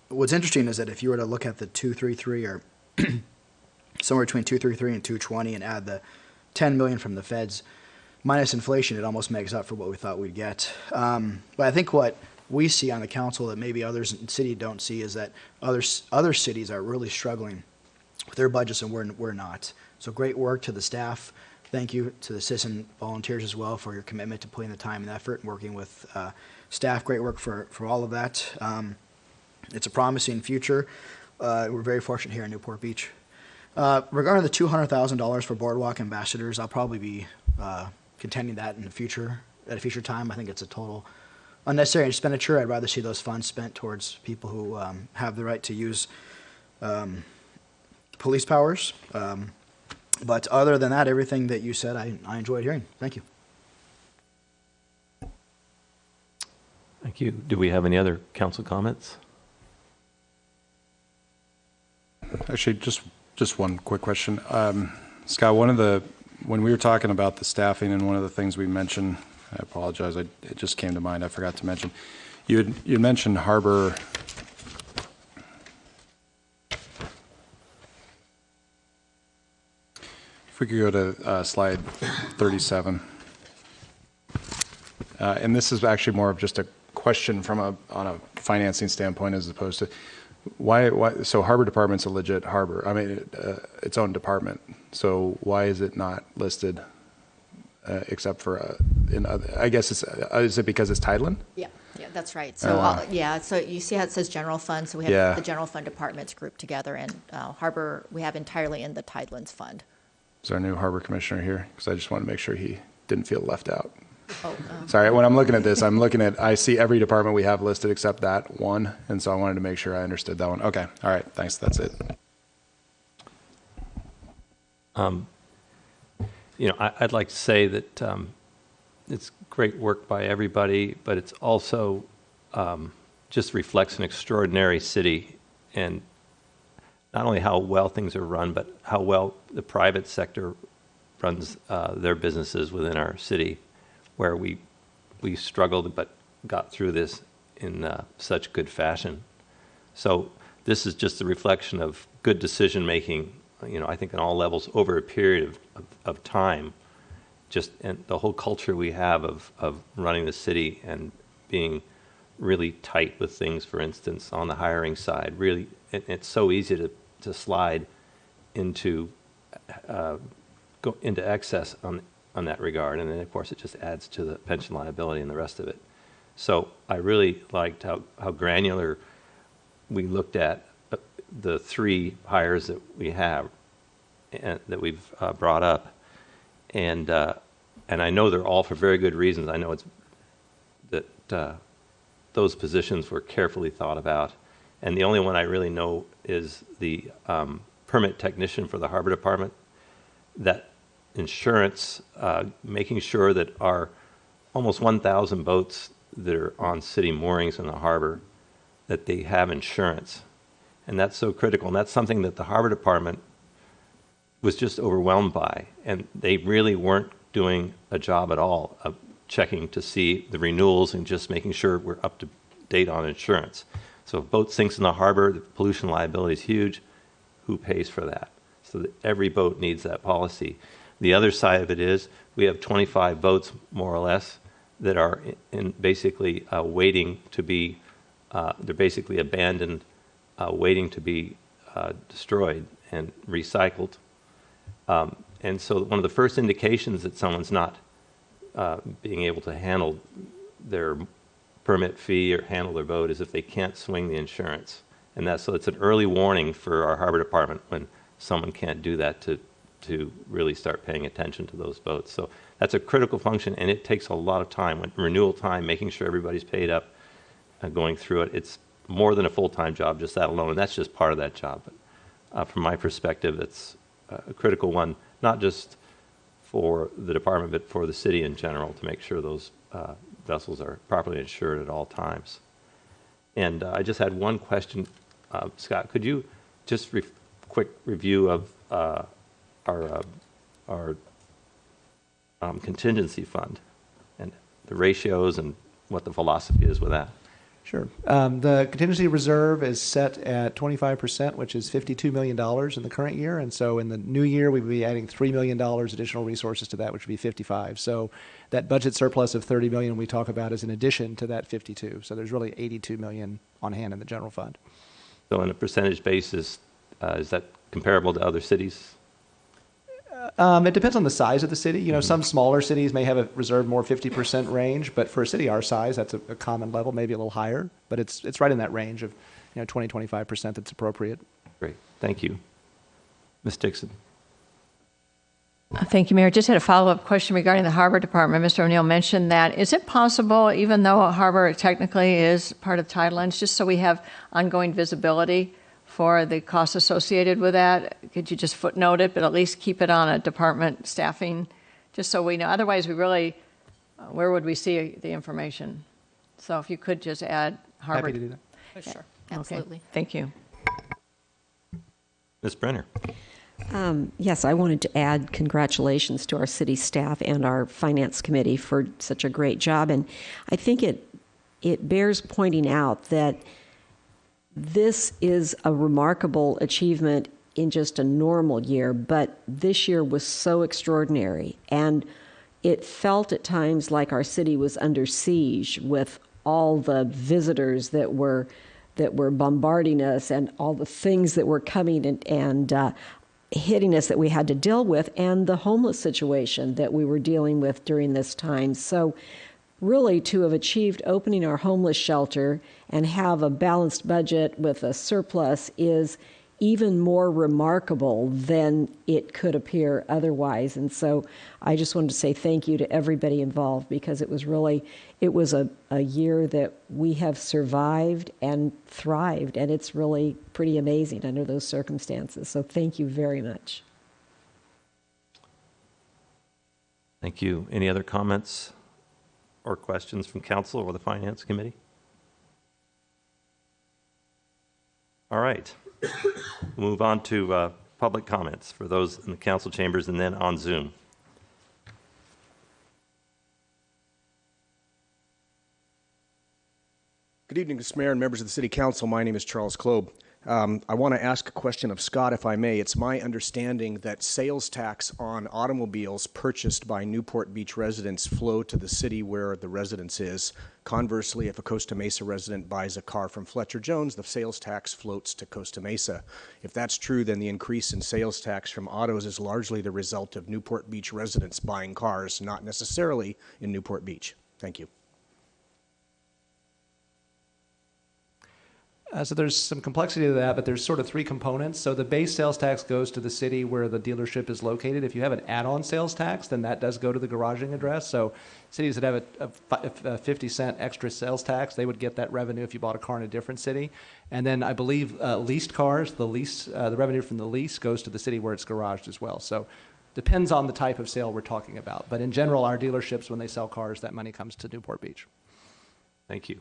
What's interesting is that if you were to look at the 233 or somewhere between 233 and 220, and add the 10 million from the feds, minus inflation, it almost makes up for what we thought we'd get. But I think what we see on the council that maybe others in the city don't see is that other cities are really struggling with their budgets, and we're not. So great work to the staff. Thank you to the citizen volunteers as well for your commitment to putting the time and effort and working with staff. Great work for all of that. It's a promising future. We're very fortunate here in Newport Beach. Regarding the $200,000 for boardwalk ambassadors, I'll probably be contending that in the future, at a future time. I think it's a total unnecessary expenditure. I'd rather see those funds spent towards people who have the right to use police powers. But other than that, everything that you said, I enjoyed hearing. Thank you.
Thank you. Do we have any other council comments?
Actually, just one quick question. Scott, when we were talking about the staffing, and one of the things we mentioned, I apologize, it just came to mind, I forgot to mention. You mentioned harbor. If we could go to slide 37. And this is actually more of just a question on a financing standpoint as opposed to why so harbor department's a legit harbor. I mean, its own department. So why is it not listed except for in other, I guess is it because it's Tideland?
Yeah, that's right. So, so you see how it says general fund? So we have
Yeah.
the general fund departments grouped together, and harbor, we have entirely in the Tidelands Fund.
Is our new harbor commissioner here? Because I just want to make sure he didn't feel left out.
Oh,
Sorry, when I'm looking at this, I see every department we have listed except that one, and so I wanted to make sure I understood that one. Okay, all right, thanks, that's it.
I'd like to say that it's great work by everybody, but it's also just reflects an extraordinary city, and not only how well things are run, but how well the private sector runs their businesses within our city, where we struggled but got through this in such good fashion. So this is just a reflection of good decision-making, I think on all levels over a period of time, and the whole culture we have of running the city and being really tight with things, for instance, on the hiring side. Really, it's so easy to slide into go into excess on that regard, and then of course it just adds to the pension liability and the rest of it. So I really liked how granular we looked at the three hires that we have and that we've brought up, and I know they're all for very good reasons. I know it's that those positions were carefully thought about, and the only one I really know is the permit technician for the harbor department. That insurance, making sure that our almost 1,000 boats that are on city moorings in the harbor, that they have insurance. And that's so critical. And that's something that the harbor department was just overwhelmed by. And they really weren't doing a job at all of checking to see the renewals and just making sure we're up to date on insurance. So if a boat sinks in the harbor, the pollution liability is huge. Who pays for that? So that every boat needs that policy. The other side of it is we have 25 boats, more or less, that are in basically waiting to be, they're basically abandoned, waiting to be destroyed and recycled. And so one of the first indications that someone's not being able to handle their permit fee or handle their boat is if they can't swing the insurance. And so it's an early warning for our harbor department when someone can't do that to really start paying attention to those boats. So that's a critical function, and it takes a lot of time, renewal time, making sure everybody's paid up, going through it. It's more than a full-time job, just that alone, and that's just part of that job. But from my perspective, it's a critical one, not just for the department, but for the city in general, to make sure those vessels are properly insured at all times. And I just had one question. Scott, could you just quick review of our contingency fund and the ratios and what the philosophy is with that?
Sure. The contingency reserve is set at 25%, which is $52 million in the current year. And so in the new year, we would be adding $3 million additional resources to that, which would be 55. So that budget surplus of 30 million we talk about is in addition to that 52. So there's really 82 million on hand in the general fund.
So on a percentage basis, is that comparable to other cities?
It depends on the size of the city. You know, some smaller cities may have a reserve more 50% range, but for a city our size, that's a common level, maybe a little higher. But it's right in that range of 20-25% that's appropriate.
Great, thank you. Ms. Dixon?
Thank you, Mayor. Just had a follow-up question regarding the Harbor Department. Mr. O'Neill mentioned that. Is it possible, even though a harbor technically is part of Tidelands, just so we have ongoing visibility for the costs associated with that, could you just footnote it, but at least keep it on a department staffing, just so we know? Otherwise, we really, where would we see the information? So if you could just add harbor.
Happy to do that.
Oh, sure,
Okay,
absolutely.
thank you.
Ms. Brenner?
Yes, I wanted to add congratulations to our city staff and our finance committee for such a great job. And I think it bears pointing out that this is a remarkable achievement in just a normal year, but this year was so extraordinary. And it felt at times like our city was under siege with all the visitors that were bombarding us and all the things that were coming and hitting us that we had to deal with, and the homeless situation that we were dealing with during this time. So really, to have achieved opening our homeless shelter and have a balanced budget with a surplus is even more remarkable than it could appear otherwise. And so I just wanted to say thank you to everybody involved, because it was a year that we have survived and thrived, and it's really pretty amazing under those circumstances. So thank you very much.
Thank you. Any other comments or questions from council or the finance committee? All right. We'll move on to public comments for those in the council chambers and then on Zoom.
Good evening, Mr. Mayor and members of the City Council. My name is Charles Klob. I want to ask a question of Scott, if I may. It's my understanding that sales tax on automobiles purchased by Newport Beach residents flow to the city where the residence is. Conversely, if a Costa Mesa resident buys a car from Fletcher Jones, the sales tax floats to Costa Mesa. If that's true, then the increase in sales tax from autos is largely the result of Newport Beach residents buying cars, not necessarily in Newport Beach. Thank you.
So there's some complexity to that, but there's sort of three components. So the base sales tax goes to the city where the dealership is located. If you have an add-on sales tax, then that does go to the garaging address. So cities that have a 50-cent extra sales tax, they would get that revenue if you bought a car in a different city. And then I believe leased cars, the revenue from the lease goes to the city where it's garaged as well. So depends on the type of sale we're talking about. But in general, our dealerships, when they sell cars, that money comes to Newport Beach.
Thank you.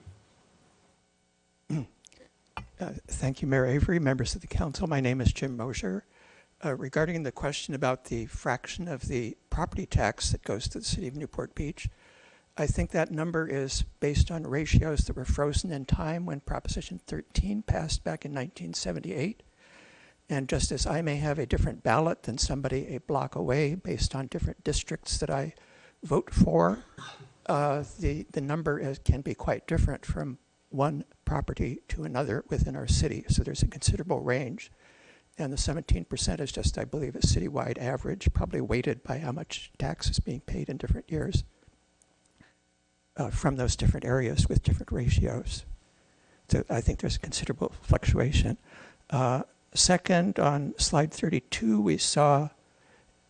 Thank you, Mayor Avery, members of the council. My name is Jim Mosher. Regarding the question about the fraction of the property tax that goes to the city of Newport Beach, I think that number is based on ratios that were frozen in time when Proposition 13 passed back in 1978. And just as I may have a different ballot than somebody a block away based on different districts that I vote for, the number can be quite different from one property to another within our city. So there's a considerable range. And the 17% is just, I believe, a citywide average, probably weighted by how much tax is being paid in different years from those different areas with different ratios. So I think there's a considerable fluctuation. Second, on slide 32, we saw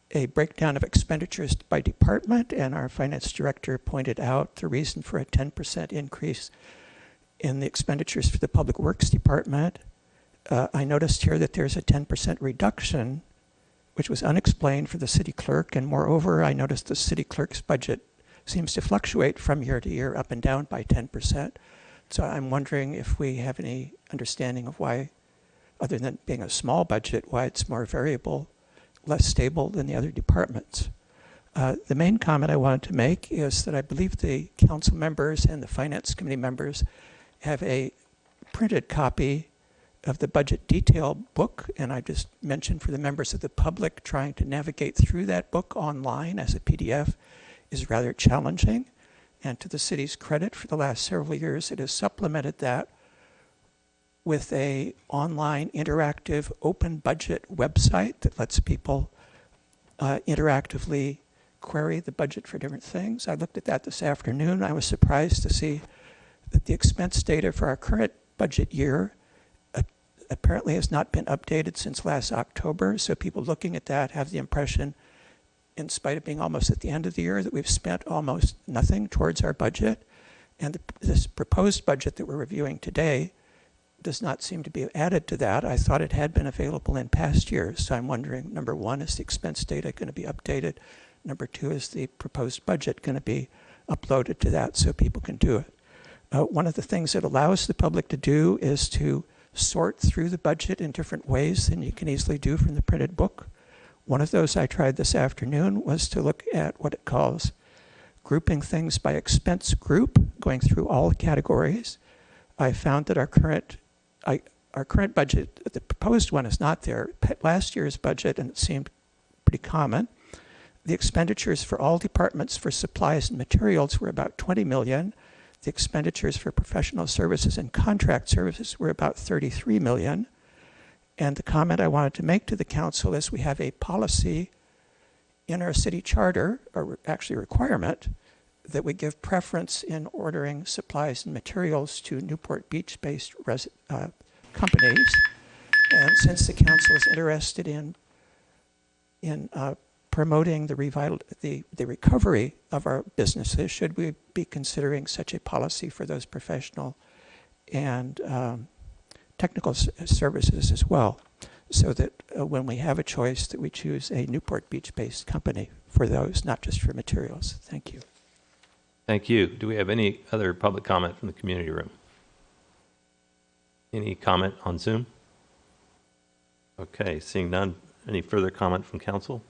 a breakdown of expenditures by department, and our finance director pointed out the reason for a 10% increase in the expenditures for the Public Works Department. I noticed here that there's a 10% reduction, which was unexplained for the city clerk, and moreover, I noticed the city clerk's budget seems to fluctuate from year to year, up and down by 10%. So I'm wondering if we have any understanding of why, other than being a small budget, why it's more variable, less stable than the other departments. The main comment I wanted to make is that I believe the council members and the finance committee members have a printed copy of the budget detail book, and I just mentioned for the members of the public, trying to navigate through that book online as a PDF is rather challenging. And to the city's credit, for the last several years, it has supplemented that with a online interactive open budget website that lets people interactively query the budget for different things. I looked at that this afternoon. I was surprised to see that the expense data for our current budget year apparently has not been updated since last October. So people looking at that have the impression, in spite of being almost at the end of the year, that we've spent almost nothing towards our budget. And this proposed budget that we're reviewing today does not seem to be added to that. I thought it had been available in past years. So I'm wondering, number one, is the expense data going to be updated? Number two, is the proposed budget going to be uploaded to that so people can do it? One of the things it allows the public to do is to sort through the budget in different ways than you can easily do from the printed book. One of those I tried this afternoon was to look at what it calls grouping things by expense group, going through all the categories. I found that our current budget, the proposed one, is not there. Last year's budget, and it seemed pretty common, the expenditures for all departments for supplies and materials were about 20 million. The expenditures for professional services and contract services were about 33 million. And the comment I wanted to make to the council is we have a policy in our city charter, or actually a requirement, that we give preference in ordering supplies and materials to Newport Beach-based companies. And since the council is interested in promoting the recovery of our businesses, should we be considering such a policy for those professional and technical services as well, so that when we have a choice, that we choose a Newport Beach-based company for those, not just for materials. Thank you.
Thank you. Do we have any other public comment from the community room? Any comment on Zoom? Okay, seeing none. Any further comment from council?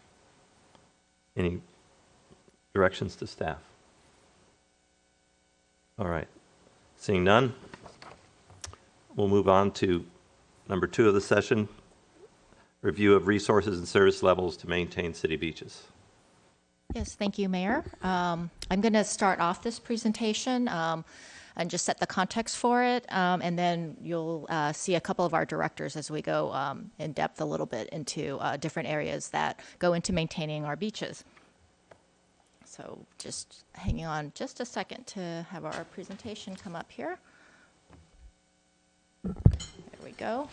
Any directions to staff? All right. Seeing none, we'll move on to number 2 of the session, review of resources and service levels to maintain city beaches.
Yes, thank you, Mayor. I'm going to start off this presentation and just set the context for it, and then you'll see a couple of our directors as we go in depth a little bit into different areas that go into maintaining our beaches. So just hanging on just a second to have our presentation come up here. There we go.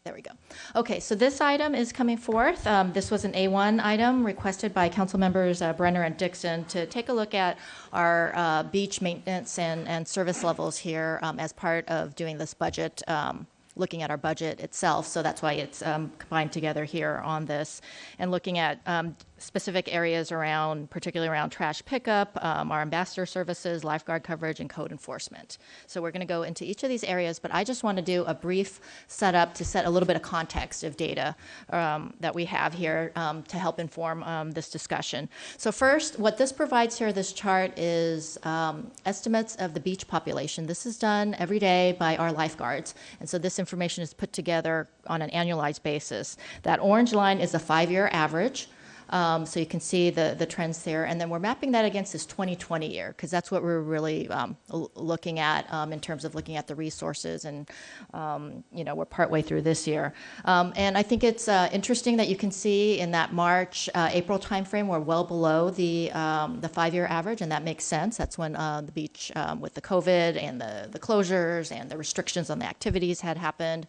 There we go. Okay, so this item is coming forth. This was an A1 item requested by council members Brenner and Dixon to take a look at our beach maintenance and service levels here as part of doing this budget, looking at our budget itself. So that's why it's combined together here on this, and looking at specific areas around, particularly around trash pickup, our ambassador services, lifeguard coverage, and code enforcement. So we're going to go into each of these areas, but I just want to do a brief setup to set a little bit of context of data that we have here to help inform this discussion. So first, what this provides here, this chart, is estimates of the beach population. This is done every day by our lifeguards, and so this information is put together on an annualized basis. That orange line is a 5-year average. So you can see the trends there. And then we're mapping that against this 2020 year, because that's what we're really looking at in terms of looking at the resources. And, we're partway through this year. And I think it's interesting that you can see in that March, April timeframe, we're well below the 5-year average, and that makes sense. That's when the beach, with the COVID and the closures and the restrictions on the activities had happened.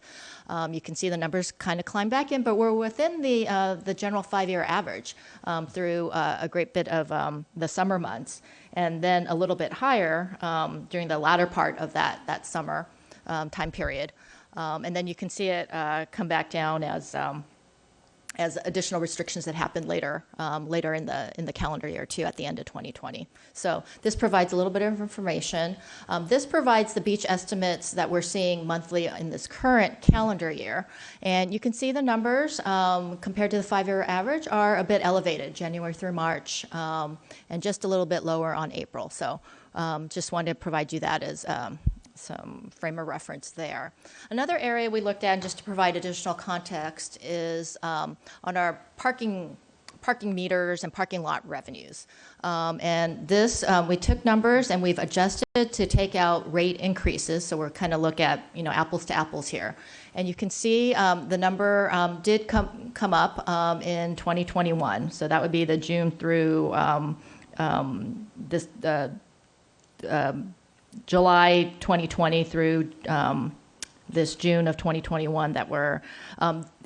You can see the numbers kind of climb back in, but we're within the general 5-year average through a great bit of the summer months, and then a little bit higher during the latter part of that summer time period. And then you can see it come back down as as additional restrictions that happened later in the calendar year too, at the end of 2020. So this provides a little bit of information. This provides the beach estimates that we're seeing monthly in this current calendar year, and you can see the numbers compared to the 5-year average are a bit elevated, January through March, and just a little bit lower on April. So just wanted to provide you that as some frame of reference there. Another area we looked at, just to provide additional context, is on our parking meters and parking lot revenues. And this, we took numbers and we've adjusted to take out rate increases. So we're kind of look at, apples to apples here. And you can see the number did come up in 2021. So that would be the June through July 2020 through this June of 2021 that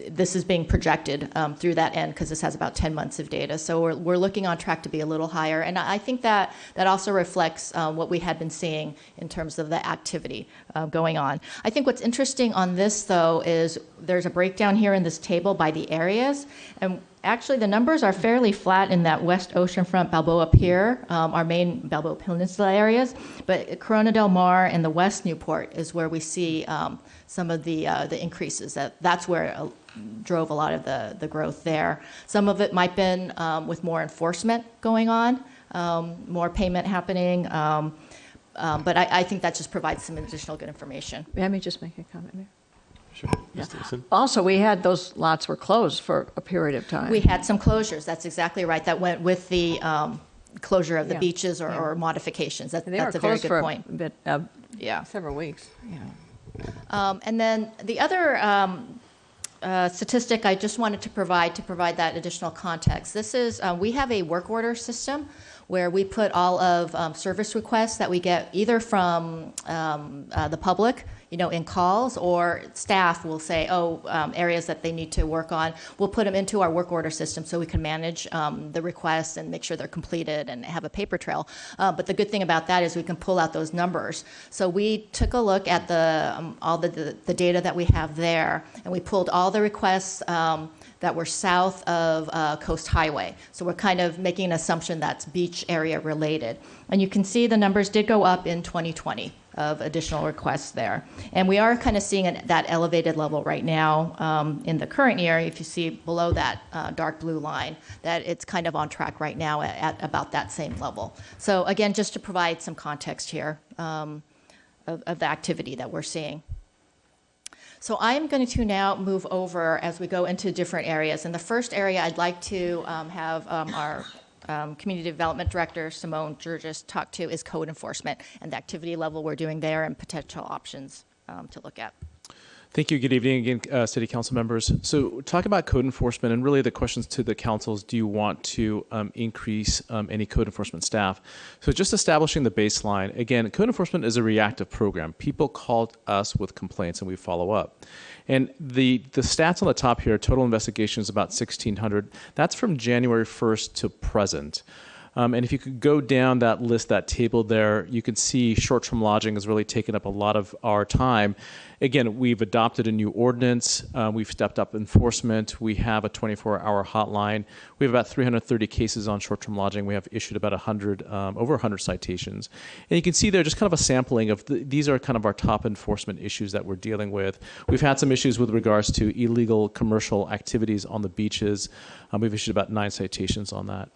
this is being projected through that end, because this has about 10 months of data. So we're looking on track to be a little higher. And I think that also reflects what we had been seeing in terms of the activity going on. I think what's interesting on this, though, is there's a breakdown here in this table by the areas. And actually, the numbers are fairly flat in that West Oceanfront Balboa Pier, our main Balboa Peninsula areas. But Corona del Mar and the West Newport is where we see some of the increases. That's where drove a lot of the growth there. Some of it might have been with more enforcement going on, more payment happening. But I think that just provides some additional good information.
Let me just make a comment there.
Sure. Mr. Eason?
Also, we had those lots were closed for a period of time.
We had some closures. That's exactly right. That went with the closure of the
Yeah.
beaches or,
Yeah.
or modifications.
They were
That's a very
closed
good
for
point.
a bit,
Yeah.
several weeks.
And then the other statistic I just wanted to provide that additional context. This is, we have a work order system where we put all of service requests that we get either from the public, in calls, or staff will say, areas that they need to work on. We'll put them into our work order system so we can manage the requests and make sure they're completed and have a paper trail. But the good thing about that is we can pull out those numbers. So we took a look at all the data that we have there, and we pulled all the requests that were south of Coast Highway. So we're kind of making an assumption that's beach area related. And you can see the numbers did go up in 2020 of additional requests there. And we are kind of seeing that elevated level right now in the current year. If you see below that dark blue line, that it's kind of on track right now at about that same level. So again, just to provide some context here of the activity that we're seeing. So I'm going to now move over as we go into different areas. And the first area I'd like to have our Community Development Director, Simone Jurgis, talk to is code enforcement and the activity level we're doing there and potential options to look at.
Thank you. Good evening again, City Council members. So talk about code enforcement, and really the questions to the council is, do you want to increase any code enforcement staff? So just establishing the baseline. Again, code enforcement is a reactive program. People call us with complaints and we follow up. And the stats on the top here, total investigations about 1,600. That's from January 1st to present. And if you could go down that list, that table there, you can see short-term lodging has really taken up a lot of our time. Again, we've adopted a new ordinance. We've stepped up enforcement. We have a 24-hour hotline. We have about 330 cases on short-term lodging. We have issued about over 100 citations. And you can see there just kind of a sampling of these are kind of our top enforcement issues that we're dealing with. We've had some issues with regards to illegal commercial activities on the beaches. We've issued about 9 citations on that.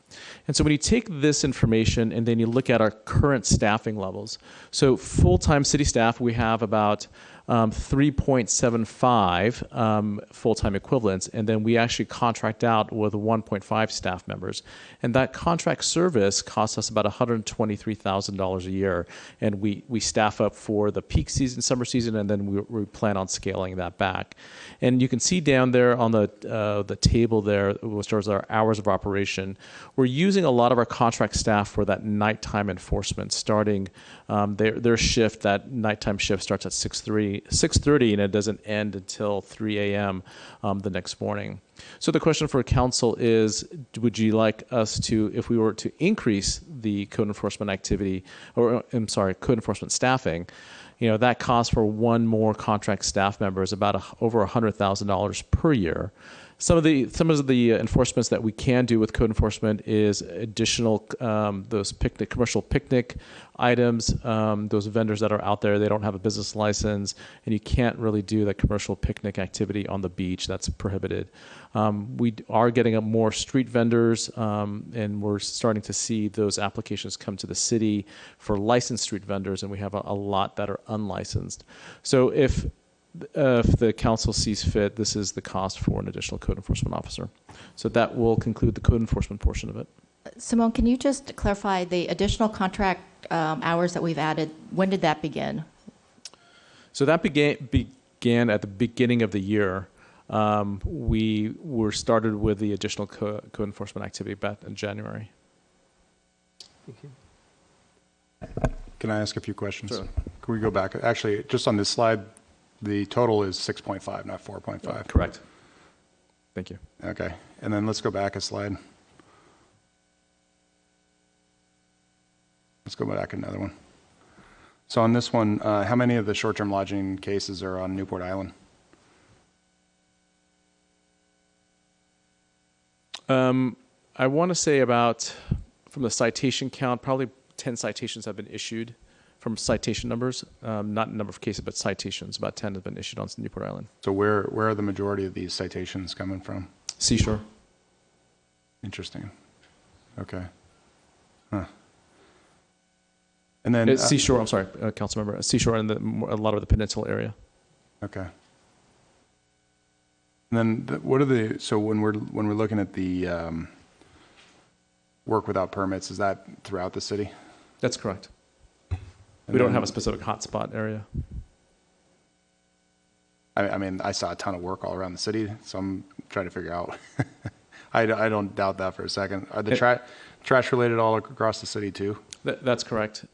And so when you take this information and then you look at our current staffing levels, so full-time city staff, we have about 3.75 full-time equivalents, and then we actually contract out with 1.5 staff members. And that contract service costs us about $123,000 a year, and we staff up for the peak season, summer season, and then we plan on scaling that back. And you can see down there on the table there, which shows our hours of operation, we're using a lot of our contract staff for that nighttime enforcement, starting their shift, that nighttime shift starts at 6:30 and it doesn't end until 3 a.m. The next morning. So the question for council is, would you like us to, if we were to increase the code enforcement activity, code enforcement staffing, that cost for one more contract staff member is about over $100,000 per year. Some of the enforcements that we can do with code enforcement is additional those commercial picnic items. Those vendors that are out there, they don't have a business license, and you can't really do that commercial picnic activity on the beach. That's prohibited. We are getting up more street vendors, and we're starting to see those applications come to the city for licensed street vendors, and we have a lot that are unlicensed. So if the council sees fit, this is the cost for an additional code enforcement officer. So that will conclude the code enforcement portion of it.
Simone, can you just clarify the additional contract hours that we've added? When did that begin?
So that began at the beginning of the year. We were started with the additional code enforcement activity back in January.
Can I ask a few questions?
Sure.
Can we go back? Actually, just on this slide, the total is 6.5, not 4.5.
Correct. Thank you.
Okay. And then let's go back a slide. Let's go back another one. So on this one, how many of the short-term lodging cases are on Newport Island?
I want to say about, from the citation count, probably 10 citations have been issued from citation numbers, not number of cases, but citations. About 10 have been issued on Newport Island.
So where are the majority of these citations coming from?
Seashore.
Interesting. Okay. Huh. And then
Seashore, I'm sorry, council member. Seashore and a lot of the peninsula area.
Okay. And then so when we're looking at the work without permits, is that throughout the city?
That's correct.
And
We don't
then-
have a specific hotspot area.
I mean, I saw a ton of work all around the city, so I'm trying to figure out. I don't doubt that for a second. Are the trash related all across the city too?
That's correct.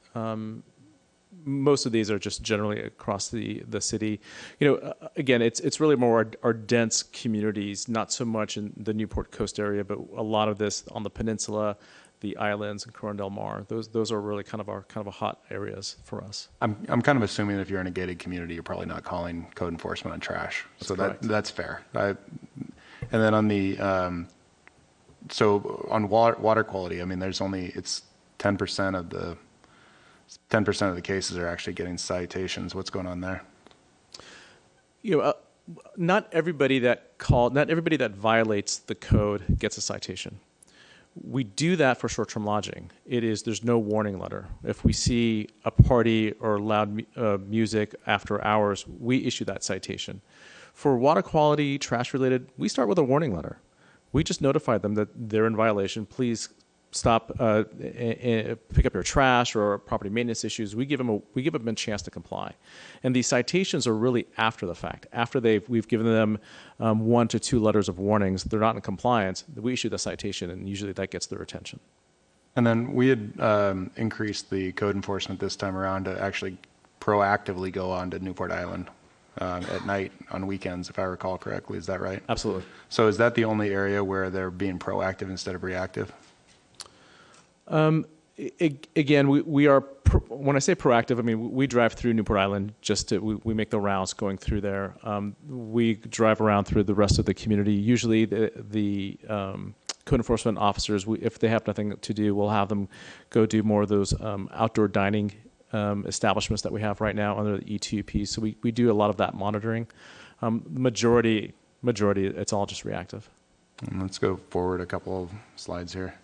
Most of these are just generally across the city. Again, it's really more our dense communities, not so much in the Newport Coast area, but a lot of this on the peninsula, the islands, and Corona del Mar. Those are really kind of hot areas for us.
I'm kind of assuming that if you're in a gated community, you're probably not calling code enforcement on trash. So that's fair. And then on the so on water quality, I mean, it's 10% of the cases are actually getting citations. What's going on there?
Not everybody that violates the code gets a citation. We do that for short-term lodging. There's no warning letter. If we see a party or loud music after hours, we issue that citation. For water quality, trash-related, we start with a warning letter. We just notify them that they're in violation. Please stop, pick up your trash or property maintenance issues. We give them a chance to comply, and these citations are really after the fact. After we've given them 1 to 2 letters of warnings, they're not in compliance. We issue the citation, and usually that gets their attention.
And then we had increased the code enforcement this time around to actually proactively go on to Newport Island at night on weekends, if I recall correctly. Is that right?
Absolutely.
So is that the only area where they're being proactive instead of reactive?
Again, we are, when I say proactive, I mean, we drive through Newport Island we make the rounds going through there. We drive around through the rest of the community. Usually the code enforcement officers, if they have nothing to do, we'll have them go do more of those outdoor dining establishments that we have right now under the E2P. So we do a lot of that monitoring. Majority, it's all just reactive.
And let's go forward a couple of slides here.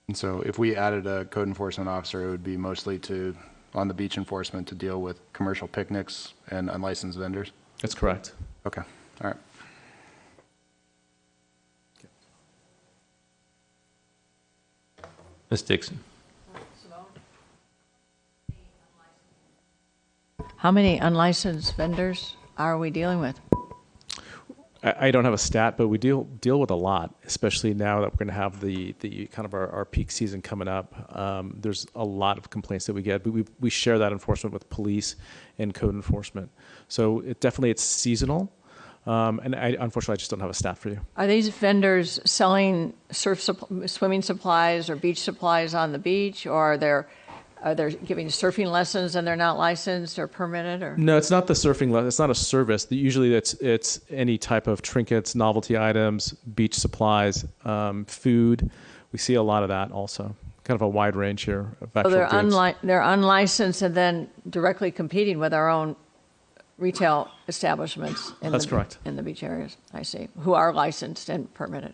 And so if we added a code enforcement officer, it would be mostly on the beach enforcement to deal with commercial picnics and unlicensed vendors?
That's correct.
Okay, all right.
Ms. Dixon.
How many unlicensed vendors are we dealing with?
I don't have a stat, but we deal with a lot, especially now that we're going to have the kind of our peak season coming up. There's a lot of complaints that we get, but we share that enforcement with police and code enforcement. So it's seasonal, and unfortunately I just don't have a stat for you.
Are these vendors selling swimming supplies or beach supplies on the beach, or are there are they giving surfing lessons and they're not licensed or permitted, or?
No, it's not the surfing. It's not a service. Usually, it's any type of trinkets, novelty items, beach supplies, food. We see a lot of that also. Kind of a wide range here of
So
actual goods.
they're unlicensed and then directly competing with our own retail establishments in
That's correct.
in the beach areas, I see, who are licensed and permitted.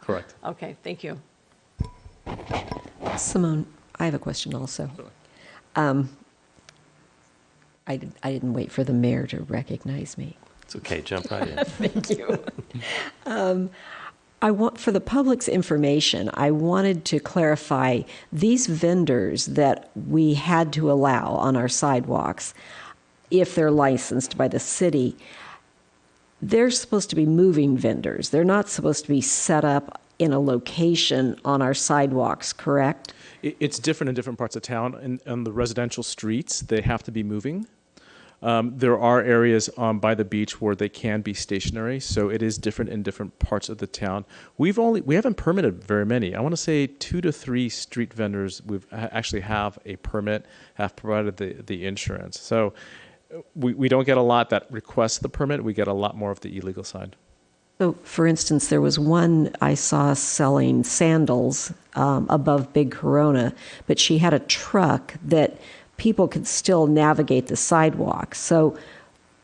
Correct.
Okay, thank you.
Simone, I have a question also. I didn't wait for the mayor to recognize me.
It's okay, jump right in.
Thank you. I want, for the public's information, I wanted to clarify these vendors that we had to allow on our sidewalks, if they're licensed by the city, they're supposed to be moving vendors. They're not supposed to be set up in a location on our sidewalks, correct?
It's different in different parts of town. On the residential streets, they have to be moving. There are areas by the beach where they can be stationary, so it is different in different parts of the town. We haven't permitted very many. I want to say 2 to 3 street vendors actually have a permit, have provided the insurance. So we don't get a lot that request the permit. We get a lot more of the illegal side.
So, for instance, there was one I saw selling sandals above Big Corona, but she had a truck that people could still navigate the sidewalk. So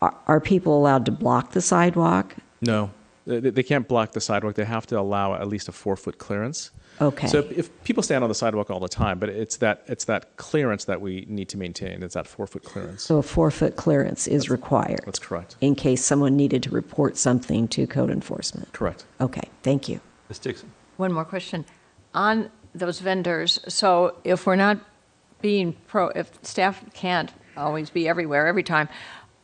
are people allowed to block the sidewalk?
No, they can't block the sidewalk. They have to allow at least a 4-foot clearance.
Okay.
So if people stand on the sidewalk all the time, but it's that clearance that we need to maintain. It's that 4-foot clearance.
So a 4-foot clearance is required
That's correct.
in case someone needed to report something to code enforcement?
Correct.
Okay, thank you.
Ms. Dixon?
One more question. On those vendors, so if we're not being if staff can't always be everywhere, every time,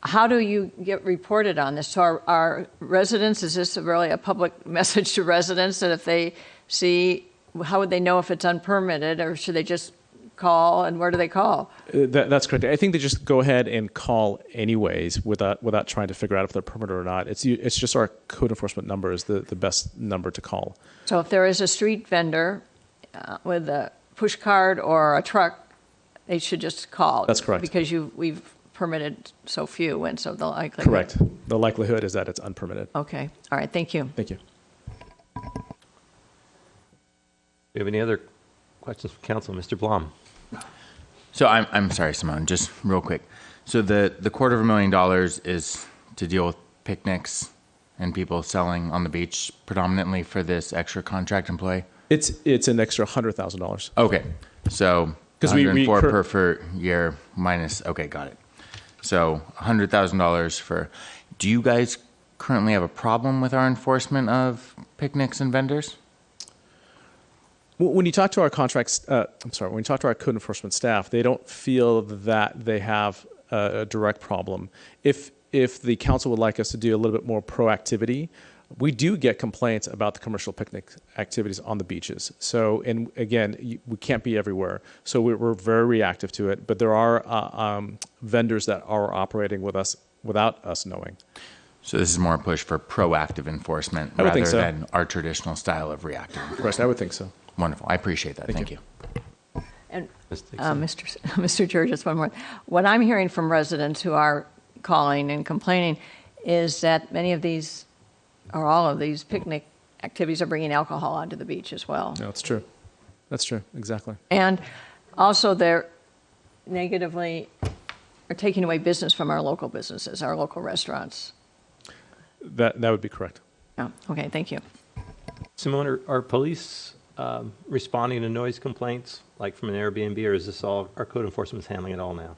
how do you get reported on this? So our residents, is this really a public message to residents that if they see, how would they know if it's unpermitted, or should they just call, and where do they call?
That's correct. I think they just go ahead and call anyways without trying to figure out if they're permitted or not. It's just our code enforcement number is the best number to call.
So if there is a street vendor with a push cart or a truck, they should just call.
That's correct.
Because we've permitted so few, and so the likelihood.
Correct. The likelihood is that it's unpermitted.
Okay. All right. Thank you.
Thank you.
Do you have any other questions from council? Mr. Blom?
So I'm sorry, Simone, just real quick. So the $250,000 is to deal with picnics and people selling on the beach predominantly for this extra contract employee?
It's an extra $100,000.
Okay. So
'Cause we
104 per year minus, okay, got it. So $100,000 for, do you guys currently have a problem with our enforcement of picnics and vendors?
When you talk to our when you talk to our code enforcement staff, they don't feel that they have a direct problem. If the council would like us to do a little bit more proactivity, we do get complaints about the commercial picnic activities on the beaches. So, and again, we can't be everywhere. So we're very reactive to it, but there are vendors that are operating with us without us knowing.
So this is more a push for proactive enforcement
I would
rather
think so.
than our traditional style of reactive enforcement.
Correct, I would think so.
Wonderful. I appreciate that. Thank you.
And
Ms. Dixon?
Mr. George, just one more. What I'm hearing from residents who are calling and complaining is that many of these, or all of these picnic activities are bringing alcohol onto the beach as well.
No, it's true. That's true, exactly.
And also they're negatively are taking away business from our local businesses, our local restaurants.
That would be correct.
Oh, okay, thank you.
Simone, are police responding to noise complaints, like from an Airbnb, or is this all, our code enforcement is handling it all now?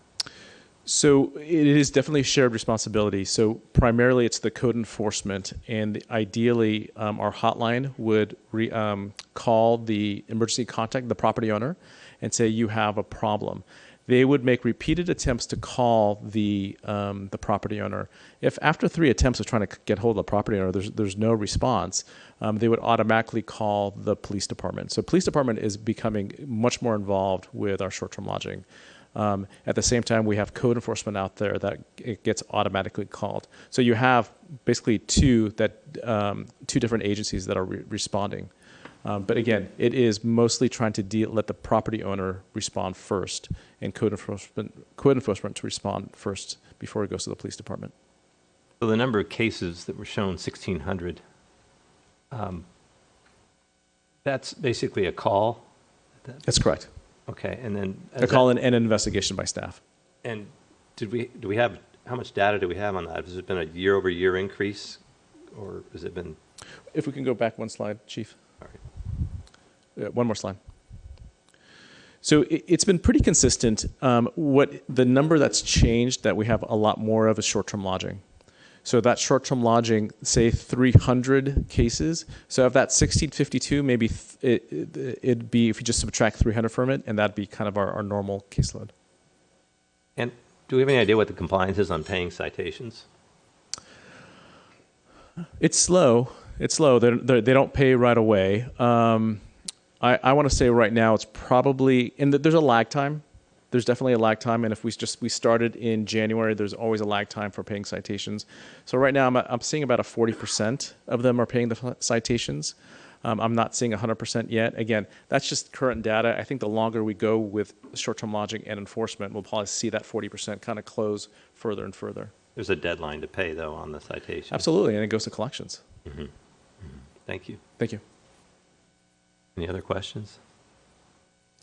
So it is definitely shared responsibility. So primarily it's the code enforcement, and ideally our hotline would call the emergency contact, the property owner, and say you have a problem. They would make repeated attempts to call the property owner. If after 3 attempts of trying to get hold of the property owner, there's no response, they would automatically call the police department. So police department is becoming much more involved with our short-term lodging. At the same time, we have code enforcement out there that it gets automatically called. So you have basically two different agencies that are responding. But again, it is mostly trying to let the property owner respond first and code enforcement to respond first before it goes to the police department.
So the number of cases that were shown, 1,600, that's basically a call?
That's correct.
Okay, and then...
A call and an investigation by staff.
And do we have, how much data do we have on that? Has it been a year-over-year increase, or has it been...
If we can go back one slide, Chief.
All right.
One more slide. So it's been pretty consistent. What the number that's changed that we have a lot more of is short-term lodging. So that short-term lodging, say 300 cases. So of that 1652, maybe it'd be if you just subtract 300 from it, and that'd be kind of our normal caseload.
And do we have any idea what the compliance is on paying citations?
It's slow. It's slow. They don't pay right away. I want to say right now it's probably, and there's a lag time. There's definitely a lag time, and if we started in January, there's always a lag time for paying citations. So right now, I'm seeing about a 40% of them are paying the citations. I'm not seeing 100% yet. Again, that's just current data. I think the longer we go with short-term lodging and enforcement, we'll probably see that 40% kind of close further and further.
There's a deadline to pay, though, on the citation.
Absolutely, and it goes to collections.
Mm-hmm. Thank you.
Thank you.
Any other questions?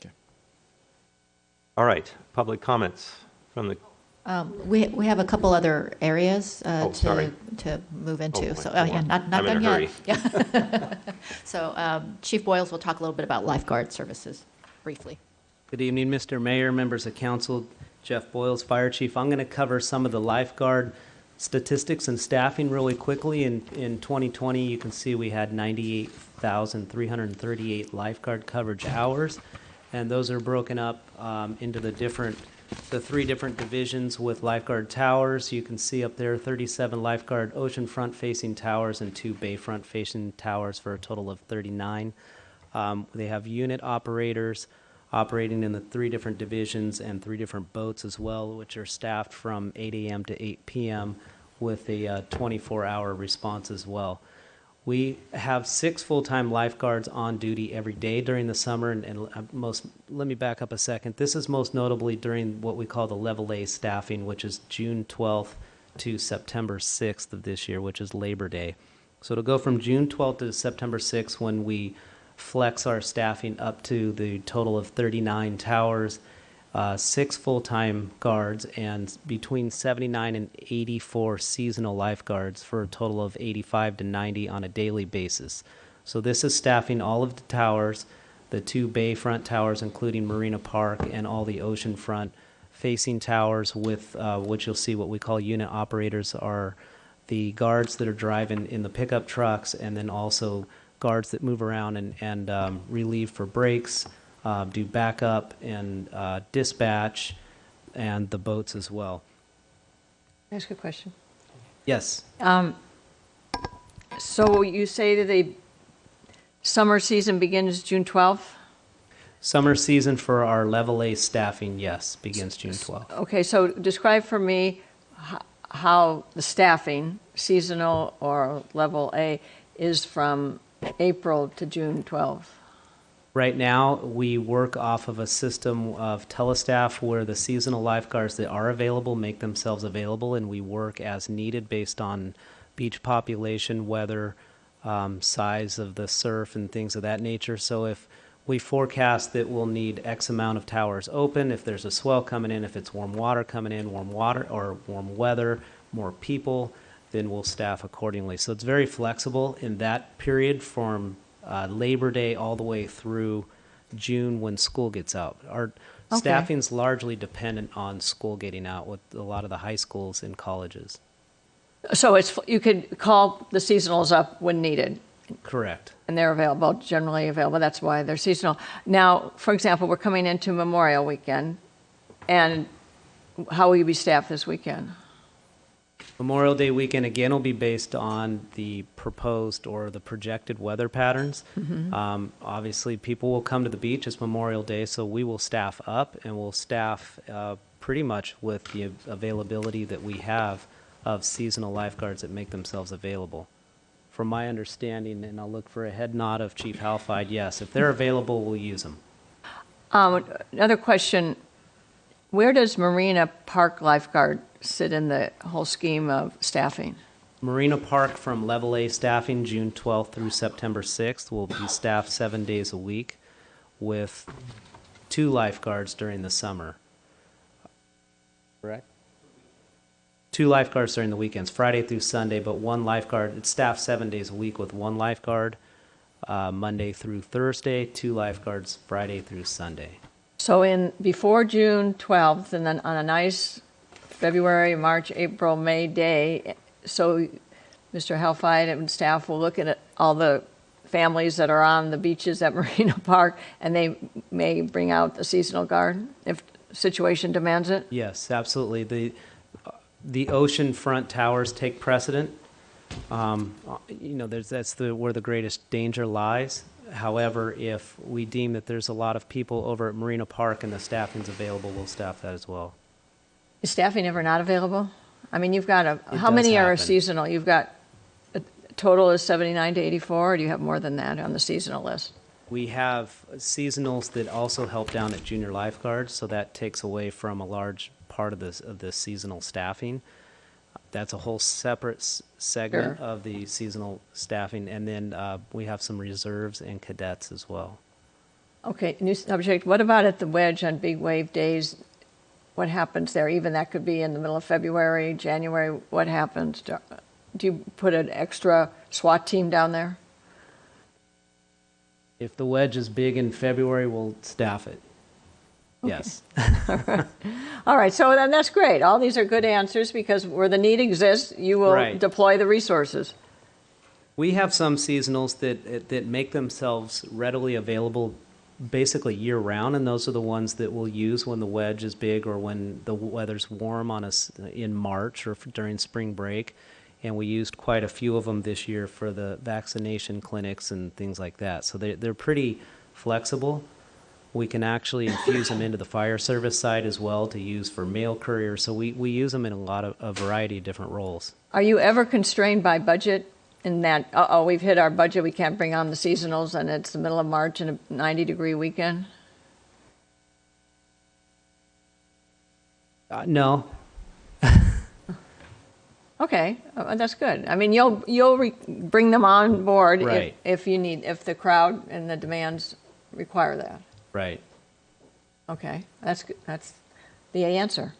Okay.
All right, public comments from the...
We have a couple other areas
sorry.
to move into.
Oh,
So
go
yeah,
on.
not
I'm in
done
a
yet.
hurry.
Yeah. So Chief Boyles will talk a little bit about lifeguard services briefly.
Good evening, Mr. Mayor, members of council. Jeff Boyles, Fire Chief. I'm going to cover some of the lifeguard statistics and staffing really quickly. In 2020, you can see we had 98,338 lifeguard coverage hours, and those are broken up into the three different divisions with lifeguard towers. You can see up there 37 lifeguard oceanfront facing towers and 2 bayfront facing towers for a total of 39. They have unit operators operating in the 3 different divisions and 3 different boats as well, which are staffed from 8 a.m. to 8 p.m. with a 24-hour response as well. We have 6 full-time lifeguards on duty every day during the summer, and let me back up a second. This is most notably during what we call the Level A staffing, which is June 12th to September 6th of this year, which is Labor Day. So it'll go from June 12th to September 6th when we flex our staffing up to the total of 39 towers, 6 full-time guards, and between 79 and 84 seasonal lifeguards for a total of 85 to 90 on a daily basis. So this is staffing all of the towers, the 2 bayfront towers, including Marina Park, and all the oceanfront facing towers with which you'll see what we call unit operators are the guards that are driving in the pickup trucks, and then also guards that move around and relieve for breaks, do backup and dispatch, and the boats as well.
Can I ask a question?
Yes.
So you say that the summer season begins June 12th?
Summer season for our Level A staffing, yes, begins June 12th.
Okay, so describe for me how the staffing, seasonal or Level A, is from April to June 12th.
Right now, we work off of a system of telestaff where the seasonal lifeguards that are available make themselves available, and we work as needed based on beach population, weather, size of the surf, and things of that nature. So if we forecast that we'll need X amount of towers open, if there's a swell coming in, if it's warm water coming in, warm water or warm weather, more people, then we'll staff accordingly. So it's very flexible in that period from Labor Day all the way through June when school gets out. Our staffing's largely dependent on school getting out with a lot of the high schools and colleges.
So you could call the seasonals up when needed.
Correct.
And they're available, generally available. That's why they're seasonal. Now, for example, we're coming into Memorial Weekend, and how will you be staffed this weekend?
Memorial Day weekend, again, will be based on the proposed or the projected weather patterns. Obviously, people will come to the beach. It's Memorial Day, so we will staff up, and we'll staff pretty much with the availability that we have of seasonal lifeguards that make themselves available from my understanding, and I'll look for a head nod of Chief Halfide, yes, if they're available, we'll use them.
Another question, where does Marina Park lifeguard sit in the whole scheme of staffing?
Marina Park from Level A staffing, June 12th through September 6th, will be staffed 7 days a week with 2 lifeguards during the summer. Correct? 2 lifeguards during the weekends, Friday through Sunday, but 1 lifeguard. It's staffed 7 days a week with 1 lifeguard, Monday through Thursday, 2 lifeguards Friday through Sunday.
So before June 12th, and then on a nice February, March, April, May day, so Mr. Halfide and staff will look at all the families that are on the beaches at Marina Park, and they may bring out the seasonal guard if situation demands it?
Yes, absolutely. The oceanfront towers take precedent. That's where the greatest danger lies. However, if we deem that there's a lot of people over at Marina Park and the staffing's available, we'll staff that as well.
Is staffing ever not available? I mean, you've got how
does
many are
happen.
seasonal? You've got a total is 79 to 84, or do you have more than that on the seasonal list?
We have seasonals that also help down at junior lifeguards, so that takes away from a large part of the seasonal staffing. That's a whole separate segment
Sure.
of the seasonal staffing, and then we have some reserves and cadets as well.
Okay, new subject. What about at the Wedge on big wave days? What happens there? Even that could be in the middle of February, January. What happens? Do you put an extra SWAT team down there?
If the wedge is big in February, we'll staff it. Yes.
All right, so then that's great. All these are good answers because where the need exists, you will
Right.
deploy the resources.
We have some seasonals that make themselves readily available basically year-round, and those are the ones that we'll use when the wedge is big or when the weather's warm on us in March or during spring break. And we used quite a few of them this year for the vaccination clinics and things like that. So they're pretty flexible. We can actually infuse them into the fire service side as well to use for mail couriers. So we use them in a variety of different roles.
Are you ever constrained by budget in that, we've hit our budget, we can't bring on the seasonals, and it's the middle of March and a 90-degree weekend?
No.
Okay, that's good. I mean, you'll bring them on board
Right.
if if the crowd and the demands require that.
Right.
Okay, that's good. That's the answer.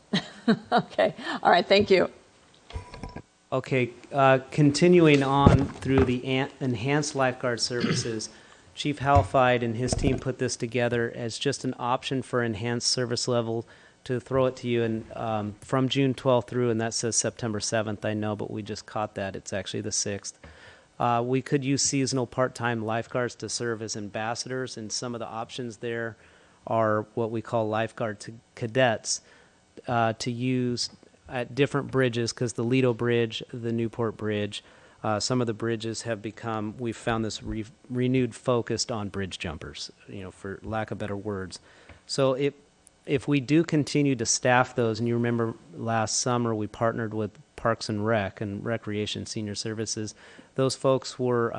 Okay, all right, thank you.
Okay, continuing on through the enhanced lifeguard services, Chief Halfide and his team put this together as just an option for enhanced service level to throw it to you. And from June 12th through, and that says September 7th, I know, but we just caught that. It's actually the 6th. We could use seasonal part-time lifeguards to serve as ambassadors, and some of the options there are what we call lifeguard cadets to use at different bridges, because the Lido Bridge, the Newport Bridge, some of the bridges have become, we've found this renewed focus on bridge jumpers, for lack of better words. So if we do continue to staff those, and you remember last summer we partnered with Parks and Rec and Recreation Senior Services, those folks were,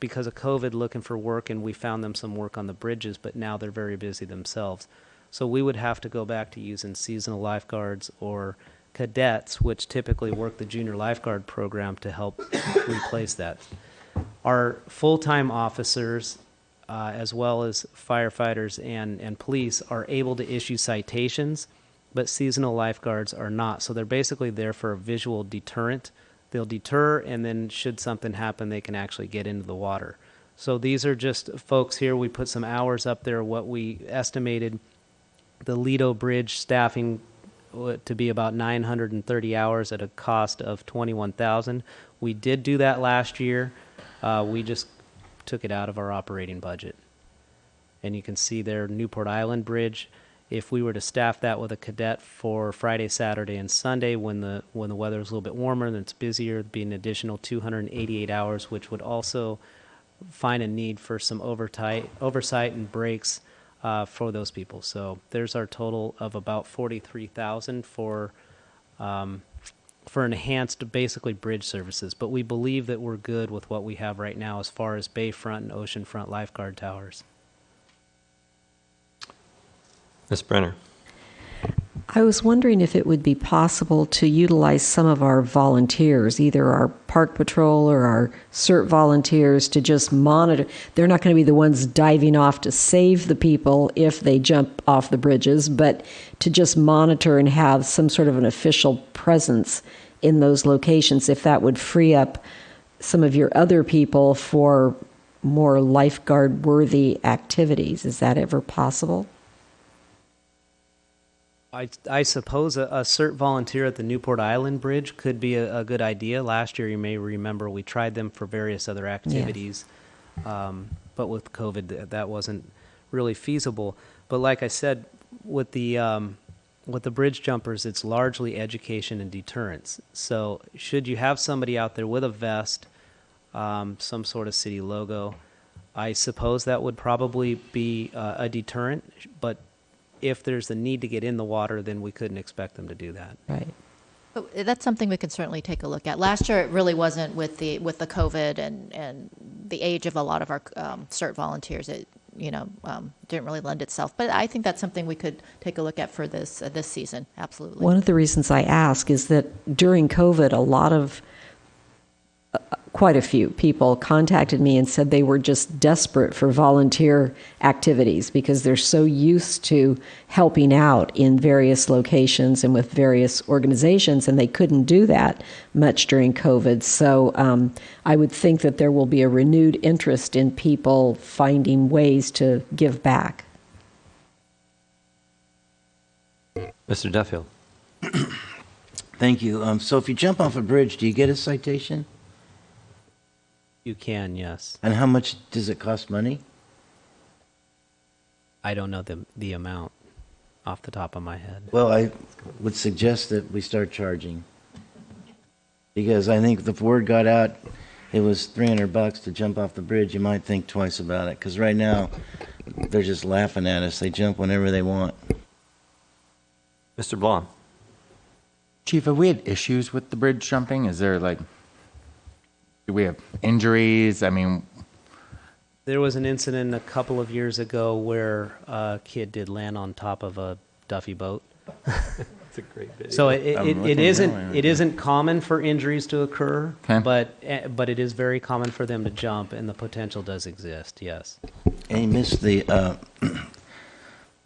because of COVID, looking for work, and we found them some work on the bridges, but now they're very busy themselves. So we would have to go back to using seasonal lifeguards or cadets, which typically work the junior lifeguard program, to help replace that. Our full-time officers, as well as firefighters and police, are able to issue citations, but seasonal lifeguards are not. So they're basically there for a visual deterrent. They'll deter, and then should something happen, they can actually get into the water. So these are just folks here. We put some hours up there, what we estimated the Lido Bridge staffing to be about 930 hours at a cost of $21,000. We did do that last year. We just took it out of our operating budget. And you can see there, Newport Island Bridge. If we were to staff that with a cadet for Friday, Saturday, and Sunday, when the weather is a little bit warmer and it's busier, it'd be an additional 288 hours, which would also find a need for some oversight and breaks for those people. So there's our total of about $43,000 for for enhanced, basically bridge services. But we believe that we're good with what we have right now as far as bayfront and oceanfront lifeguard towers.
Ms. Brenner.
I was wondering if it would be possible to utilize some of our volunteers, either our park patrol or our CERT volunteers, to just monitor. They're not going to be the ones diving off to save the people if they jump off the bridges, but to just monitor and have some sort of an official presence in those locations, if that would free up some of your other people for more lifeguard-worthy activities. Is that ever possible?
I suppose a CERT volunteer at the Newport Island Bridge could be a good idea. Last year, you may remember, we tried them for various other activities, but with COVID, that wasn't really feasible. But like I said, with the bridge jumpers, it's largely education and deterrence. So should you have somebody out there with a vest, some sort of city logo, I suppose that would probably be a deterrent, but if there's the need to get in the water, then we couldn't expect them to do that.
Right.
But that's something we can certainly take a look at. Last year, it really wasn't with the COVID and the age of a lot of our CERT volunteers. It didn't really lend itself. But I think that's something we could take a look at for this season. Absolutely.
One of the reasons I ask is that during COVID, quite a few people contacted me and said they were just desperate for volunteer activities because they're so used to helping out in various locations and with various organizations, and they couldn't do that much during COVID. So I would think that there will be a renewed interest in people finding ways to give back.
Mr. Duffield.
Thank you. So if you jump off a bridge, do you get a citation?
You can, yes.
And how much does it cost money?
I don't know the amount off the top of my head.
Well, I would suggest that we start charging. Because I think if the word got out, it was $300 to jump off the bridge, you might think twice about it. Because right now, they're just laughing at us. They jump whenever they want.
Mr. Blom.
Chief, have we had issues with the bridge jumping? Is there do we have injuries? I mean,
There was an incident a couple of years ago where a kid did land on top of a Duffy boat.
It's a great video.
So it isn't common for injuries to occur,
Okay.
but it is very common for them to jump, and the potential does exist. Yes.
And he missed the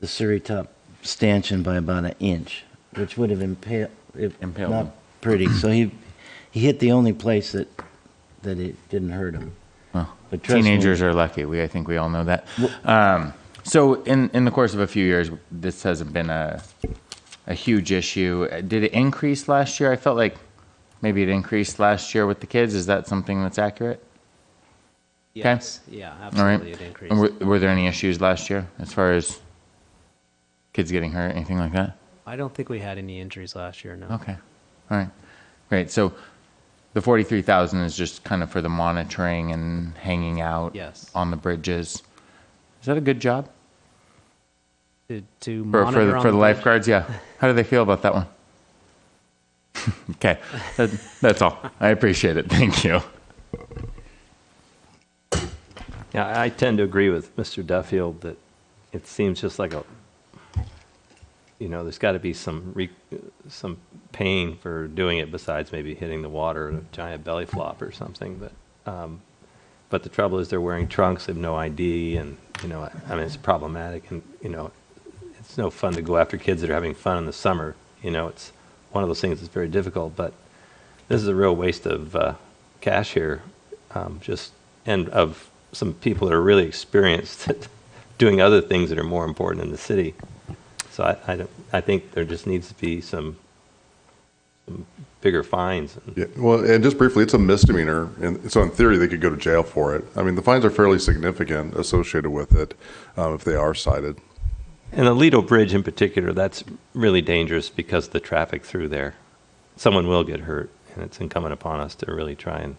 Surrey top stanchion by about an inch, which would have impaled
Impaled
not
him.
pretty. So he hit the only place that it didn't hurt him.
well,
But trust me-
teenagers are lucky. I think we all know that. So in the course of a few years, this hasn't been a huge issue. Did it increase last year? I felt like maybe it increased last year with the kids. Is that something that's accurate?
Yes. Yeah,
All right.
absolutely. It increased.
And were there any issues last year as far as kids getting hurt, anything like that?
I don't think we had any injuries last year. No.
Okay. All right. Great. So the 43,000 is just kind of for the monitoring and hanging out
Yes.
on the bridges. Is that a good job
To
for
monitor
the
on
for the
bridge.
lifeguards? Yeah. How do they feel about that one? Okay. That's all. I appreciate it. Thank you.
Yeah, I tend to agree with Mr. Duffield that it seems just like there's got to be some pain for doing it besides maybe hitting the water at a giant belly flop or something. But the trouble is they're wearing trunks, they have no ID, and I mean it's problematic, and it's no fun to go after kids that are having fun in the summer. It's one of those things that's very difficult. But this is a real waste of cash here, and of some people that are really experienced at doing other things that are more important in the city. So I think there just needs to be some bigger fines.
Yeah, well, and just briefly, it's a misdemeanor, and so in theory, they could go to jail for it. I mean, the fines are fairly significant associated with it if they are cited.
And the Lido Bridge in particular, that's really dangerous because of the traffic through there. Someone will get hurt, and it's incumbent upon us to really try and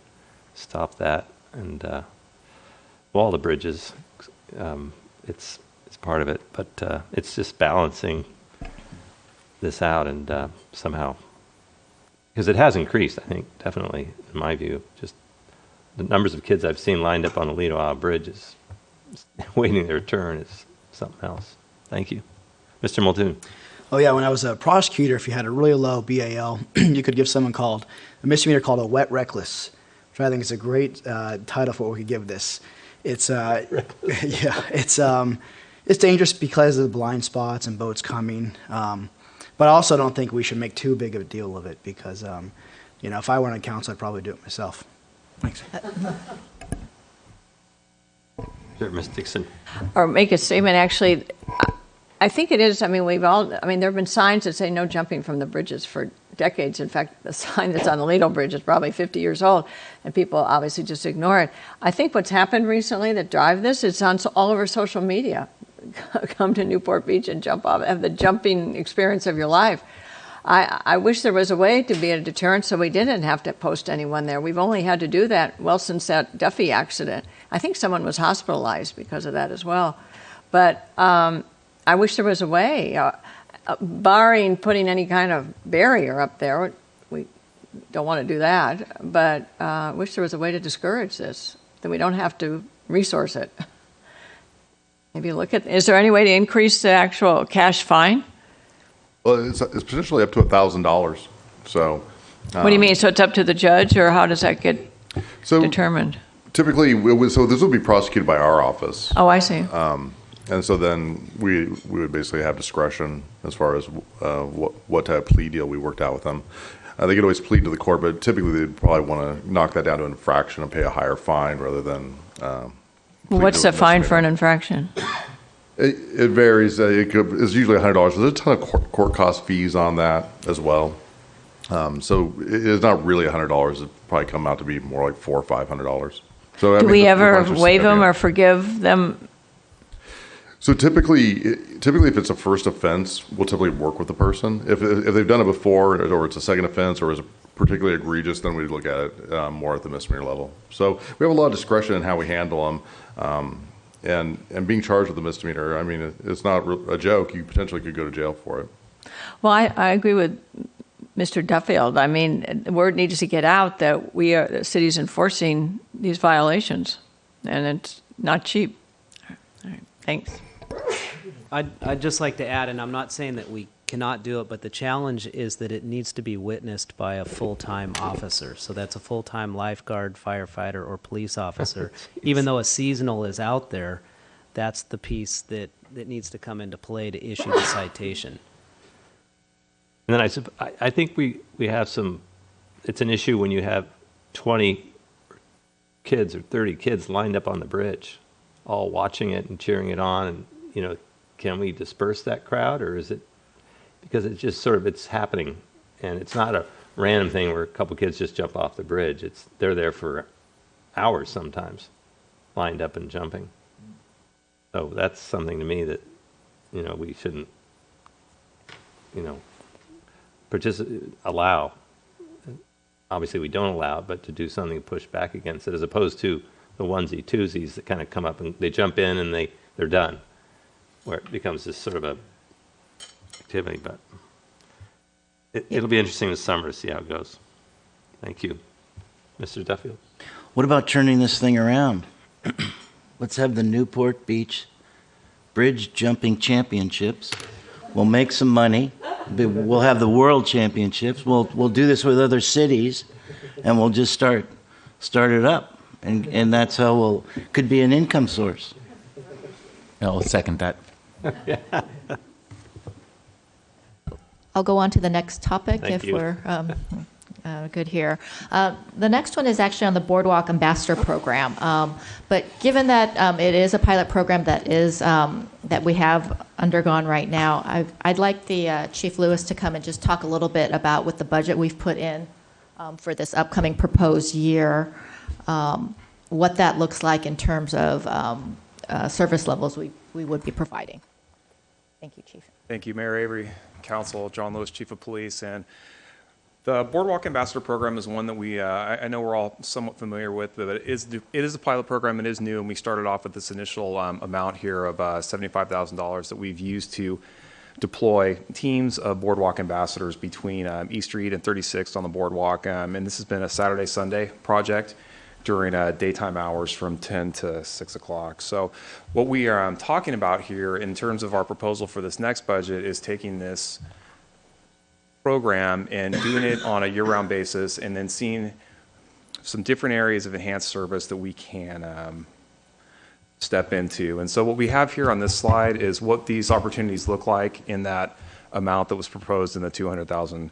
stop that. And all the bridges, it's part of it, but it's just balancing this out and somehow because it has increased, I think, definitely, in my view. Just the numbers of kids I've seen lined up on the Lido Isle Bridge is waiting their turn is something else. Thank you. Mr. Muldoon.
Oh yeah, when I was a prosecutor, if you had a really low BAL, you could give someone called a misdemeanor called a wet reckless, which I think is a great title for what we could give this. It's yeah, it's dangerous because of the blind spots and boats coming. But I also don't think we should make too big of a deal of it because, if I were on council, I'd probably do it myself. Thanks.
Sure, Ms. Dixon.
Or make a statement, actually. I think it is. I mean, there have been signs that say no jumping from the bridges for decades. In fact, the sign that's on the Lido Bridge is probably 50 years old, and people obviously just ignore it. I think what's happened recently that drive this, it's on all over social media. Come to Newport Beach and jump off, have the jumping experience of your life. I wish there was a way to be a deterrent so we didn't have to post anyone there. We've only had to do that, well, since that Duffy accident. I think someone was hospitalized because of that as well. But I wish there was a way, barring putting any kind of barrier up there. We don't want to do that, but I wish there was a way to discourage this, that we don't have to resource it. Maybe is there any way to increase the actual cash fine?
Well, it's potentially up to $1,000. So.
What do you mean? So it's up to the judge, or how does that get determined?
Typically, so this would be prosecuted by our office.
Oh, I see.
And so then we would basically have discretion as far as what type of plea deal we worked out with them. They could always plead to the court, but typically they'd probably want to knock that down to an infraction and pay a higher fine rather than.
What's the fine for an infraction?
It varies. It's usually $100. There's a ton of court cost fees on that as well. So it's not really $100. It probably come out to be more like $400 or $500. So
do we ever waive them or forgive them?
So typically, if it's a first offense, we'll typically work with the person. If they've done it before, or it's a second offense, or is particularly egregious, then we'd look at it more at the misdemeanor level. So we have a lot of discretion in how we handle them. And being charged with a misdemeanor, I mean, it's not a joke. You potentially could go to jail for it.
Well, I agree with Mr. Duffield. I mean, the word needs to get out that the city's enforcing these violations, and it's not cheap. All right, thanks.
I'd just like to add, and I'm not saying that we cannot do it, but the challenge is that it needs to be witnessed by a full-time officer. So that's a full-time lifeguard, firefighter, or police officer. Even though a seasonal is out there, that's the piece that needs to come into play to issue the citation.
And then I think we have it's an issue when you have 20 kids or 30 kids lined up on the bridge, all watching it and cheering it on. And, can we disperse that crowd, or is it, because it's just it's happening, and it's not a random thing where a couple kids just jump off the bridge. They're there for hours sometimes, lined up and jumping. So that's something to me that, we shouldn't, allow. Obviously, we don't allow it, but to do something to push back against it, as opposed to the onesie twosies that kind of come up and they jump in and they're done, where it becomes this sort of a activity. But it'll be interesting this summer to see how it goes. Thank you. Mr. Duffield?
What about turning this thing around? Let's have the Newport Beach Bridge Jumping Championships. We'll make some money. We'll have the World Championships. We'll do this with other cities, and we'll just start it up, and that's how could be an income source.
I'll second that.
I'll go on to the next topic if we're good here. The next one is actually on the Boardwalk Ambassador Program. But given that it is a pilot program that we have undergone right now, I'd like the Chief Lewis to come and just talk a little bit about, with the budget we've put in for this upcoming proposed year, what that looks like in terms of service levels we would be providing. Thank you, Chief.
Thank you, Mayor Avery, Council, John Lewis, Chief of Police. And the Boardwalk Ambassador Program is one that I know we're all somewhat familiar with, but it is a pilot program. It is new, and we started off with this initial amount here of $75,000 that we've used to deploy teams of boardwalk ambassadors between East Street and 36th on the boardwalk. And this has been a Saturday, Sunday project during daytime hours from 10 to 6 o'clock. So what we are talking about here in terms of our proposal for this next budget is taking this program and doing it on a year-round basis, and then seeing some different areas of enhanced service that we can step into. And so what we have here on this slide is what these opportunities look like in that amount that was proposed in the $200,000.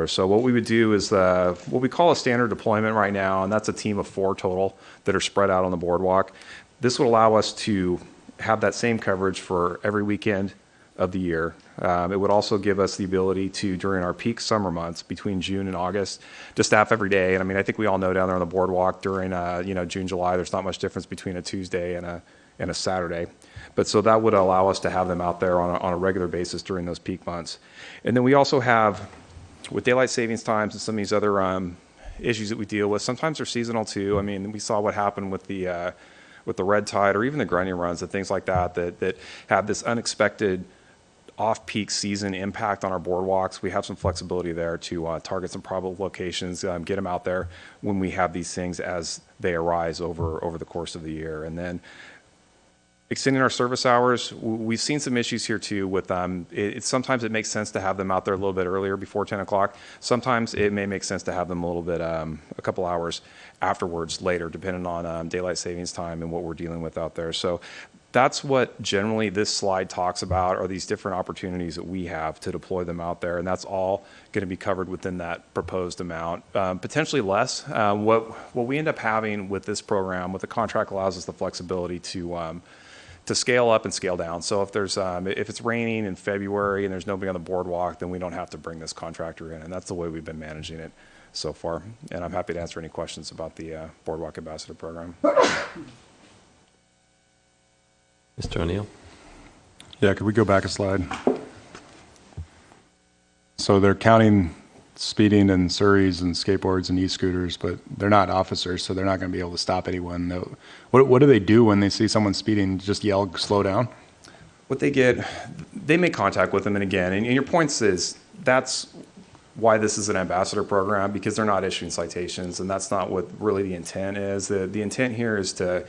So what we would do is what we call a standard deployment right now, and that's a team of 4 total that are spread out on the boardwalk. This would allow us to have that same coverage for every weekend of the year. It would also give us the ability to, during our peak summer months between June and August, to staff every day. And I mean, I think we all know down there on the boardwalk during June, July, there's not much difference between a Tuesday and a Saturday. But so that would allow us to have them out there on a regular basis during those peak months. And then we also have, with daylight savings times and some of these other issues that we deal with, sometimes they're seasonal too. I mean, we saw what happened with the red tide or even the grunion runs and things like that have this unexpected off-peak season impact on our boardwalks. We have some flexibility there to target some probable locations, get them out there when we have these things as they arise over the course of the year. And then extending our service hours, we've seen some issues here too with sometimes it makes sense to have them out there a little bit earlier before 10 o'clock. Sometimes it may make sense to have them a little bit, a couple hours afterwards later, depending on daylight savings time and what we're dealing with out there. So that's what generally this slide talks about, are these different opportunities that we have to deploy them out there. And that's all going to be covered within that proposed amount, potentially less. What we end up having with this program, with the contract, allows us the flexibility to scale up and scale down. So if it's raining in February and there's nobody on the boardwalk, then we don't have to bring this contractor in. And that's the way we've been managing it so far. And I'm happy to answer any questions about the Boardwalk Ambassador Program.
Mr. O'Neill?
Yeah, could we go back a slide? So they're counting speeding and Surreys and skateboards and e-scooters, but they're not officers, so they're not going to be able to stop anyone. What do they do when they see someone speeding? Just yell, slow down?
What they make contact with them, and again, and your point is that's why this is an ambassador program, because they're not issuing citations, and that's not what really the intent is. The intent here is to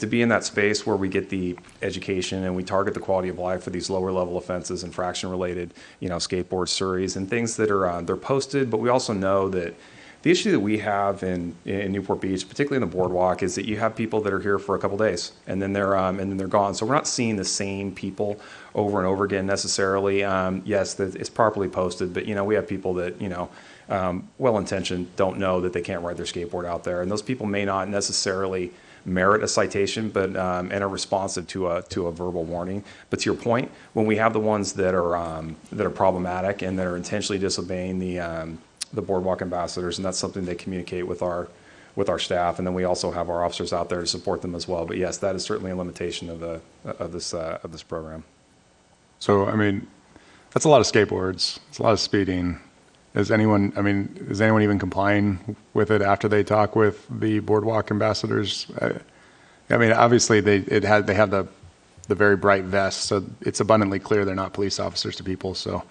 be in that space where we get the education and we target the quality of life for these lower level offenses, infraction related, skateboards, Surreys, and things that are they're posted. But we also know that the issue that we have in Newport Beach, particularly in the boardwalk, is that you have people that are here for a couple days and then they're gone. So we're not seeing the same people over and over again necessarily. Yes, it's properly posted, but we have people that well-intentioned don't know that they can't ride their skateboard out there, and those people may not necessarily merit a citation, but and are responsive to a verbal warning. But to your point, when we have the ones that are problematic and that are intentionally disobeying the boardwalk ambassadors, and that's something they communicate with our staff, and then we also have our officers out there to support them as well. But yes, that is certainly a limitation of this program.
So I mean, that's a lot of skateboards. It's a lot of speeding. Is anyone even complying with it after they talk with the boardwalk ambassadors? I mean, obviously they have the very bright vests, so it's abundantly clear they're not police officers to people. So,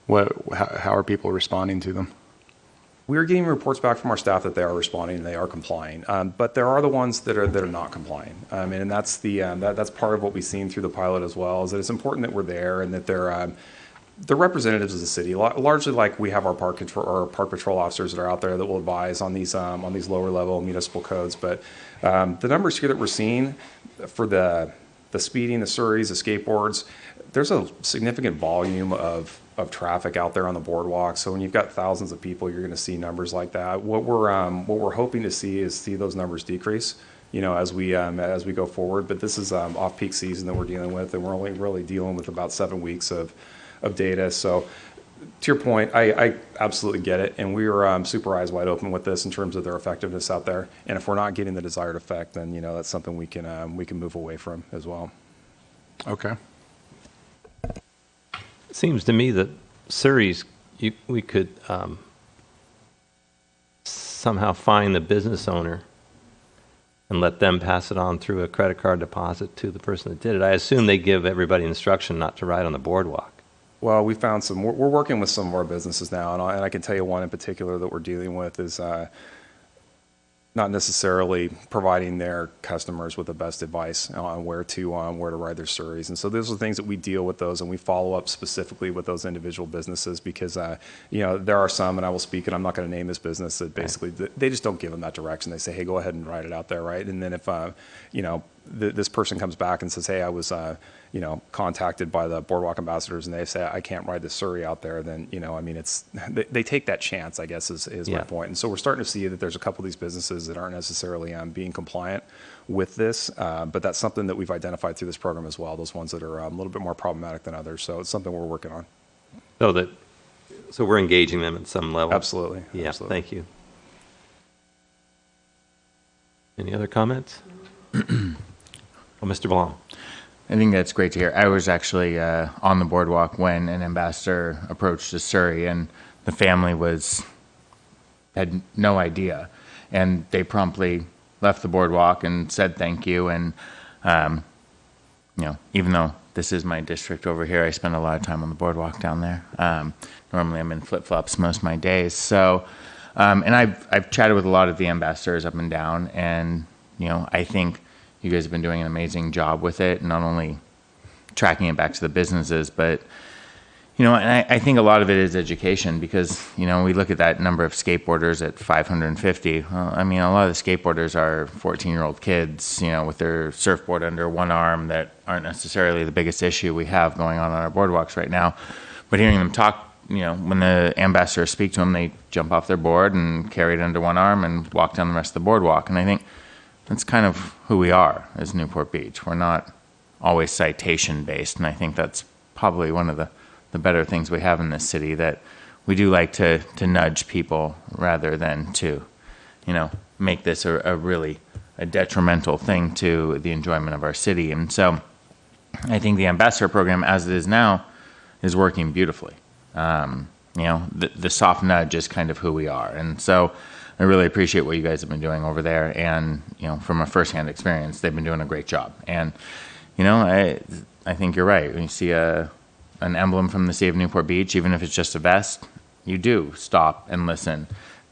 how are people responding to them?
We are getting reports back from our staff that they are responding and they are complying, but there are the ones that are not complying, and that's that's part of what we've seen through the pilot as well. Is that it's important that we're there and that they're representatives of the city, largely like we have our park patrol officers that are out there that will advise on these lower level municipal codes. But the numbers here that we're seeing for the speeding, the Surreys, the skateboards, there's a significant volume of traffic out there on the boardwalk. So when you've got thousands of people, you're going to see numbers like that. What we're hoping to see those numbers decrease, as we go forward. But this is off-peak season that we're dealing with, and we're only really dealing with about 7 weeks of data. So to your point, I absolutely get it, and we are super eyes wide open with this in terms of their effectiveness out there. And if we're not getting the desired effect, then that's something we can move away from as well.
Okay.
It seems to me that Surreys, we could somehow find the business owner and let them pass it on through a credit card deposit to the person that did it. I assume they give everybody instruction not to ride on the boardwalk.
Well, we found some, we're working with some of our businesses now, and I can tell you one in particular that we're dealing with is not necessarily providing their customers with the best advice on where to ride their Surreys. And so those are things that we deal with those, and we follow up specifically with those individual businesses because, there are some, and I will speak, and I'm not going to name this business, that basically they just don't give them that direction. They say, hey, go ahead and ride it out there, right? And then if, this person comes back and says, hey, I was, contacted by the Boardwalk ambassadors and they say, I can't ride the Surrey out there, then, they take that chance, I guess, is my point. And so we're starting to see that there's a couple of these businesses that aren't necessarily being compliant with this, but that's something that we've identified through this program as well, those ones that are a little bit more problematic than others. So it's something we're working on.
So we're engaging them at some level?
Absolutely.
Yeah,
Absolutely.
thank you. Any other comments? Mr. Blanc.
I think that's great to hear. I was actually on the boardwalk when an ambassador approached the Surrey, and the family had no idea, and they promptly left the boardwalk and said thank you. And even though this is my district over here, I spend a lot of time on the boardwalk down there. Normally, I'm in flip-flops most of my days. So, and I've chatted with a lot of the ambassadors up and down, and I think you guys have been doing an amazing job with it, not only tracking it back to the businesses, but, and I think a lot of it is education because, we look at that number of skateboarders at 550. Well, I mean, a lot of the skateboarders are 14-year-old kids, with their surfboard under one arm that aren't necessarily the biggest issue we have going on our boardwalks right now. But hearing them talk, when the ambassadors speak to them, they jump off their board and carry it under one arm and walk down the rest of the boardwalk. And I think that's kind of who we are as Newport Beach. We're not always citation based, and I think that's probably one of the better things we have in this city, that we do like to nudge people rather than to, make this a really detrimental thing to the enjoyment of our city. And so I think the ambassador program as it is now is working beautifully. The soft nudge is kind of who we are. And so I really appreciate what you guys have been doing over there. And, from a firsthand experience, they've been doing a great job. And, I think you're right. When you see an emblem from the city of Newport Beach, even if it's just a vest, you do stop and listen.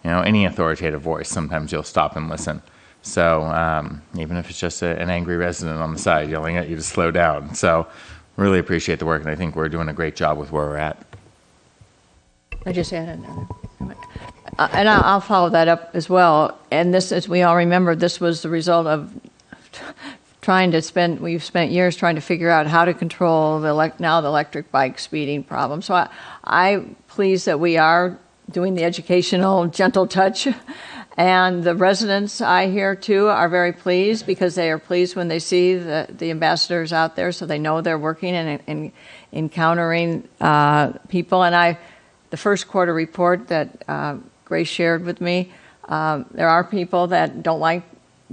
Any authoritative voice, sometimes you'll stop and listen. So even if it's just an angry resident on the side yelling at you to slow down. So really appreciate the work, and I think we're doing a great job with where we're at.
I just add another comment. And I'll follow that up as well. And this, as we all remember, this was the result of we've spent years trying to figure out how to control the electric bike speeding problem. So I'm pleased that we are doing the educational gentle touch. And the residents, I hear too, are very pleased because they are pleased when they see the ambassadors out there, so they know they're working and encountering people. And the first quarter report that Grace shared with me, there are people that don't like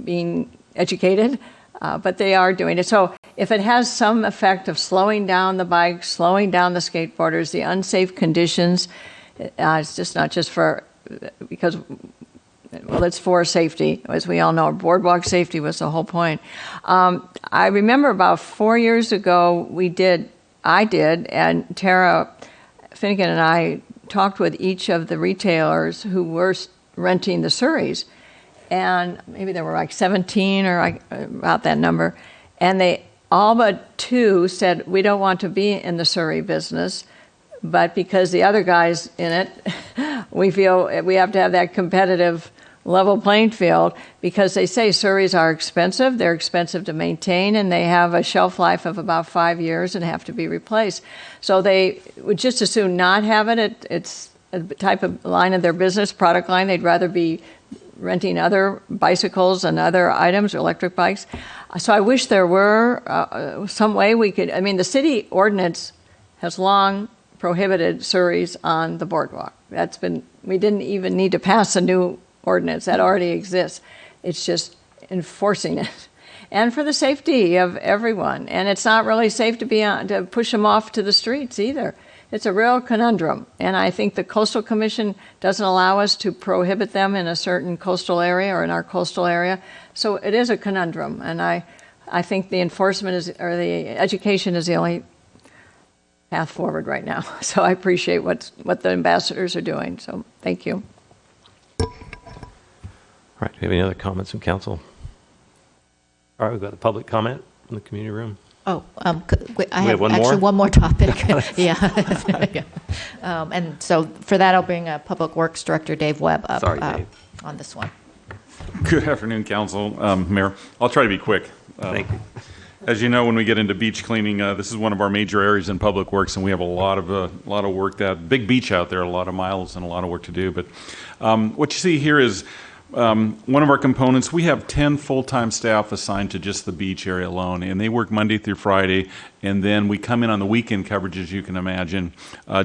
being educated, but they are doing it. So if it has some effect of slowing down the bikes, slowing down the skateboarders, the unsafe conditions, it's just not just because it's for safety. As we all know, boardwalk safety was the whole point. I remember about 4 years ago, I did, and Tara Finnegan and I talked with each of the retailers who were renting the Surreys, and maybe there were like 17 or about that number, and they all but 2 said, we don't want to be in the Surrey business, but because the other guys in it, we feel we have to have that competitive level playing field, because they say Surreys are expensive, they're expensive to maintain, and they have a shelf life of about 5 years and have to be replaced. So they would just as soon not have it. It's a type of line of their business, product line. They'd rather be renting other bicycles and other items, or electric bikes. So I wish there were some way we could, the city ordinance has long prohibited Surreys on the boardwalk. We didn't even need to pass a new ordinance that already exists. It's just enforcing it, and for the safety of everyone. And it's not really safe to push them off to the streets either. It's a real conundrum, and I think the Coastal Commission doesn't allow us to prohibit them in a certain coastal area or in our coastal area. So it is a conundrum, and I think the enforcement or the education is the only path forward right now. So I appreciate what the ambassadors are doing. So thank you.
All right, do you have any other comments from council? All right, we've got a public comment from the community room.
Oh, I
We have one
actually
more?
one more topic. Yeah. Yeah. And so for that, I'll bring Public Works Director Dave Webb up
Sorry, Dave.
on this one.
Good afternoon, Council. Mayor, I'll try to be quick.
Thank you.
As you know, when we get into beach cleaning, this is one of our major areas in Public Works, and we have a lot of work, that big beach out there, a lot of miles and a lot of work to do. But what you see here is one of our components. We have 10 full-time staff assigned to just the beach area alone, and they work Monday through Friday, and then we come in on the weekend coverage, as you can imagine.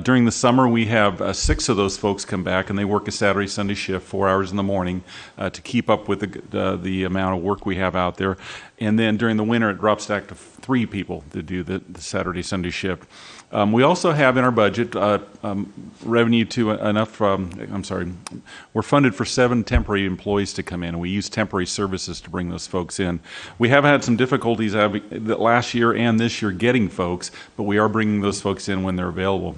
During the summer, we have 6 of those folks come back, and they work a Saturday, Sunday shift, 4 hours in the morning, to keep up with the amount of work we have out there. And then during the winter, it drops back to 3 people to do the Saturday, Sunday shift. We also have in our budget revenue to enough, we're funded for 7 temporary employees to come in, and we use temporary services to bring those folks in. We have had some difficulties last year and this year getting folks, but we are bringing those folks in when they're available.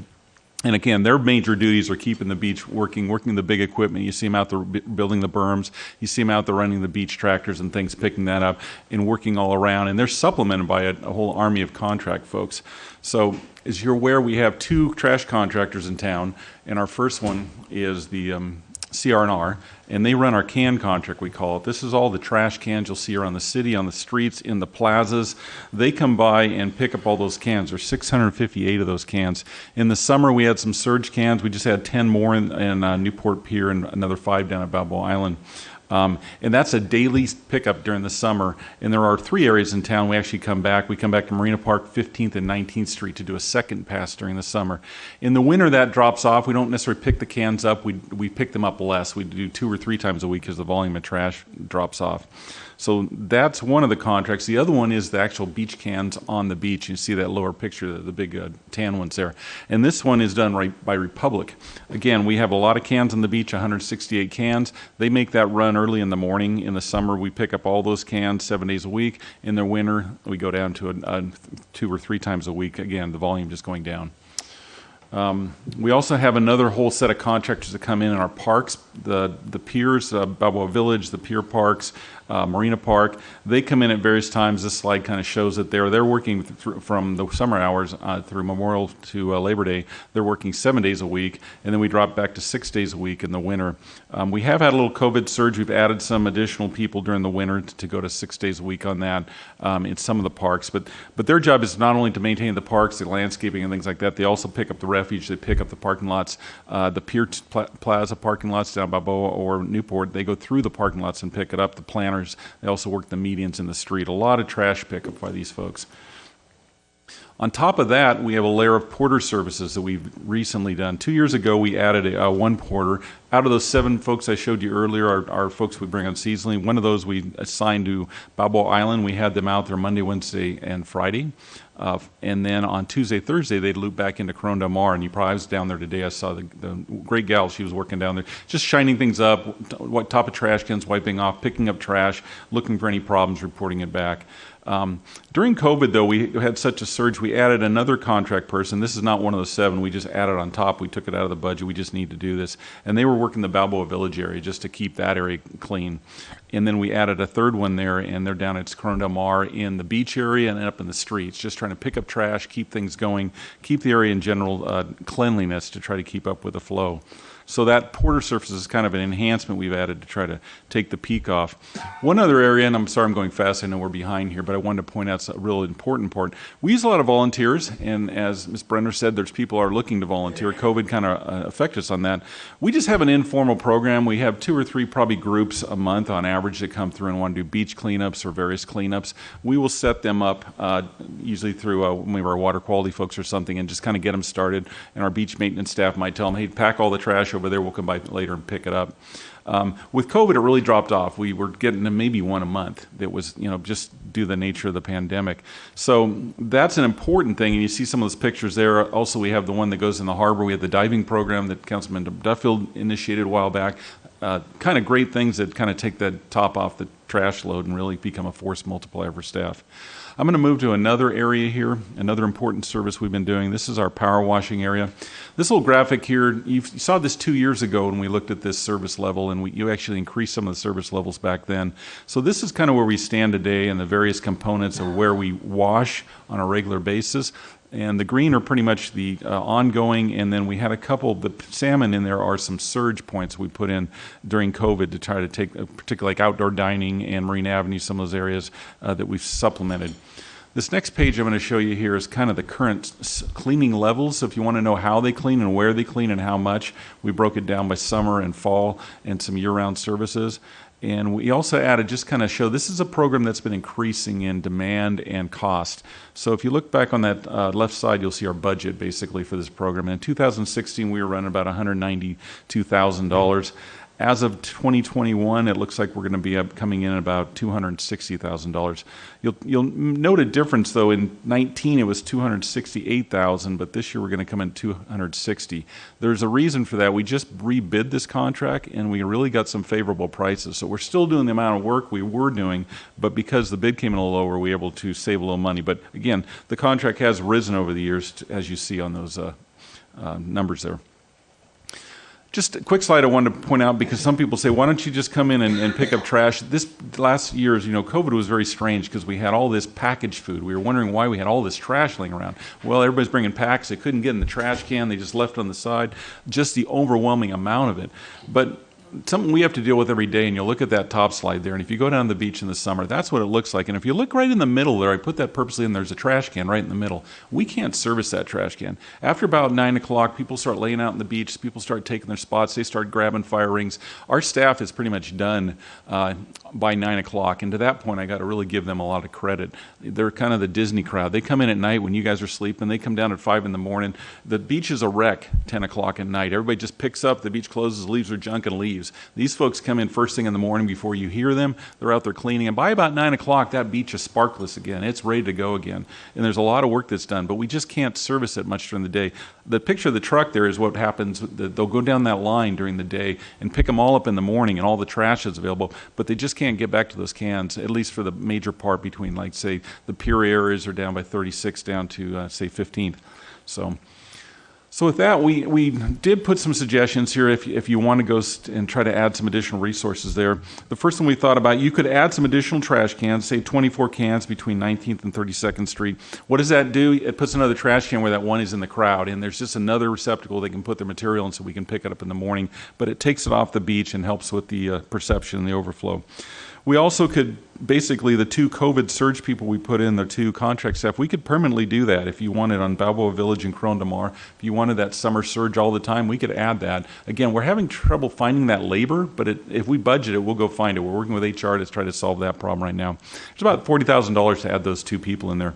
And again, their major duties are keeping the beach working the big equipment. You see them out there building the berms. You see them out there running the beach tractors and things, picking that up and working all around. And they're supplemented by a whole army of contract folks. So as you're aware, we have 2 trash contractors in town, and our first one is the CR&R, and they run our can contract, we call it. This is all the trash cans you'll see around the city, on the streets, in the plazas. They come by and pick up all those cans. There's 658 of those cans. In the summer, we had some surge cans. We just had 10 more in Newport Pier and another 5 down at Balboa Island. And that's a daily pickup during the summer. And there are 3 areas in town we actually come back. We come back to Marina Park, 15th and 19th Street to do a second pass during the summer. In the winter, that drops off. We don't necessarily pick the cans up. We pick them up less. We do 2 or 3 times a week as the volume of trash drops off. So that's one of the contracts. The other one is the actual beach cans on the beach. You see that lower picture, the big tan ones there. And this one is done by Republic. Again, we have a lot of cans on the beach, 168 cans. They make that run early in the morning. In the summer, we pick up all those cans 7 days a week. In the winter, we go down to 2 or 3 times a week. Again, the volume just going down. We also have another whole set of contractors that come in our parks, the piers, Balboa Village, the pier parks, Marina Park. They come in at various times. This slide kind of shows that they're working from the summer hours through Memorial to Labor Day. They're working 7 days a week, and then we drop back to 6 days a week in the winter. We have had a little COVID surge. We've added some additional people during the winter to go to 6 days a week on that in some of the parks. But their job is not only to maintain the parks, the landscaping and things like that. They also pick up the refuge. They pick up the parking lots, the Pier Plaza parking lots down Balboa or Newport. They go through the parking lots and pick it up. The planters. They also work the medians in the street. A lot of trash pickup by these folks. On top of that, we have a layer of porter services that we've recently done. 2 years ago, we added one porter. Out of those 7 folks I showed you earlier are folks we bring on seasonally. One of those we assigned to Balboa Island. We had them out there Monday, Wednesday, and Friday. And then on Tuesday, Thursday, they'd loop back into Corona Del Mar. And you probably was down there today. I saw the great gal. She was working down there, just shining things up, top of trash cans, wiping off, picking up trash, looking for any problems, reporting it back. During COVID, though, we had such a surge, we added another contract person. This is not one of those 7. We just added on top. We took it out of the budget. We just need to do this. And they were working the Balboa Village area just to keep that area clean. And then we added a third one there, and they're down at Corona Del Mar in the beach area and up in the streets, just trying to pick up trash, keep things going, keep the area in general cleanliness to try to keep up with the flow. So that porter service is kind of an enhancement we've added to try to take the peak off. One other area, and I'm sorry I'm going fast, I know we're behind here, but I wanted to point out a real important part. We use a lot of volunteers, and as Ms. Brenner said, there's people are looking to volunteer. COVID kind of affected us on that. We just have an informal program. We have 2 or 3 probably groups a month on average that come through and want to do beach cleanups or various cleanups. We will set them up usually through one of our water quality folks or something and just kind of get them started. And our beach maintenance staff might tell them, hey, pack all the trash over there. We'll come by later and pick it up. With COVID, it really dropped off. We were getting maybe one a month. That was, just due to the nature of the pandemic. So that's an important thing. And you see some of those pictures there. Also, we have the one that goes in the harbor. We have the diving program that Councilman Duffield initiated a while back. Kind of great things that kind of take the top off the trash load and really become a force multiplier for staff. I'm going to move to another area here, another important service we've been doing. This is our power washing area. This little graphic here, you saw this 2 years ago when we looked at this service level, and you actually increased some of the service levels back then. So this is kind of where we stand today and the various components of where we wash on a regular basis. And the green are pretty much the ongoing, and then we had a couple, the salmon in there are some surge points we put in during COVID to try to take, particularly like outdoor dining and Marine Avenue, some of those areas that we've supplemented. This next page I'm going to show you here is kind of the current cleaning levels. So if you want to know how they clean and where they clean and how much, we broke it down by summer and fall and some year-round services. And we also added, just kind of show, this is a program that's been increasing in demand and cost. So if you look back on that left side, you'll see our budget basically for this program. And in 2016, we were running about $192,000. As of 2021, it looks like we're going to be coming in at about $260,000. You'll note a difference though. In 19, it was $268,000, but this year we're going to come in $260,000. There's a reason for that. We just rebid this contract, and we really got some favorable prices. So we're still doing the amount of work we were doing, but because the bid came in a little lower, we were able to save a little money. But again, the contract has risen over the years, as you see on those numbers there. Just a quick slide I wanted to point out, because some people say, why don't you just come in and pick up trash? This last year's, COVID was very strange because we had all this packaged food. We were wondering why we had all this trash laying around. Well, everybody's bringing packs. They couldn't get in the trash can. They just left it on the side. Just the overwhelming amount of it. But something we have to deal with every day, and you'll look at that top slide there, and if you go down to the beach in the summer, that's what it looks like. And if you look right in the middle there, I put that purposely in, there's a trash can right in the middle. We can't service that trash can. After about 9 o'clock, people start laying out on the beach, people start taking their spots, they start grabbing fire rings. Our staff is pretty much done by 9 o'clock, and to that point, I got to really give them a lot of credit. They're kind of the Disney crowd. They come in at night when you guys are sleeping, they come down at 5 in the morning. The beach is a wreck 10 o'clock at night. Everybody just picks up, the beach closes, leaves their junk, and leaves. These folks come in first thing in the morning before you hear them. They're out there cleaning, and by about 9 o'clock, that beach is sparkless again. It's ready to go again, and there's a lot of work that's done, but we just can't service it much during the day. The picture of the truck there is what happens. They'll go down that line during the day and pick them all up in the morning, and all the trash is available, but they just can't get back to those cans, at least for the major part between, like, say, the pier areas are down by 36 down to, say, 15th. So with that, we did put some suggestions here if you want to go and try to add some additional resources there. The first one we thought about, you could add some additional trash cans, say 24 cans between 19th and 32nd Street. What does that do? It puts another trash can where that one is in the crowd, and there's just another receptacle they can put their material in so we can pick it up in the morning, but it takes it off the beach and helps with the perception and the overflow. We also could, basically, the 2 COVID surge people we put in, the 2 contract staff, we could permanently do that if you wanted on Balboa Village and Crone de Mar. If you wanted that summer surge all the time, we could add that. Again, we're having trouble finding that labor, but if we budget it, we'll go find it. We're working with HR to try to solve that problem right now. It's about $40,000 to add those 2 people in there.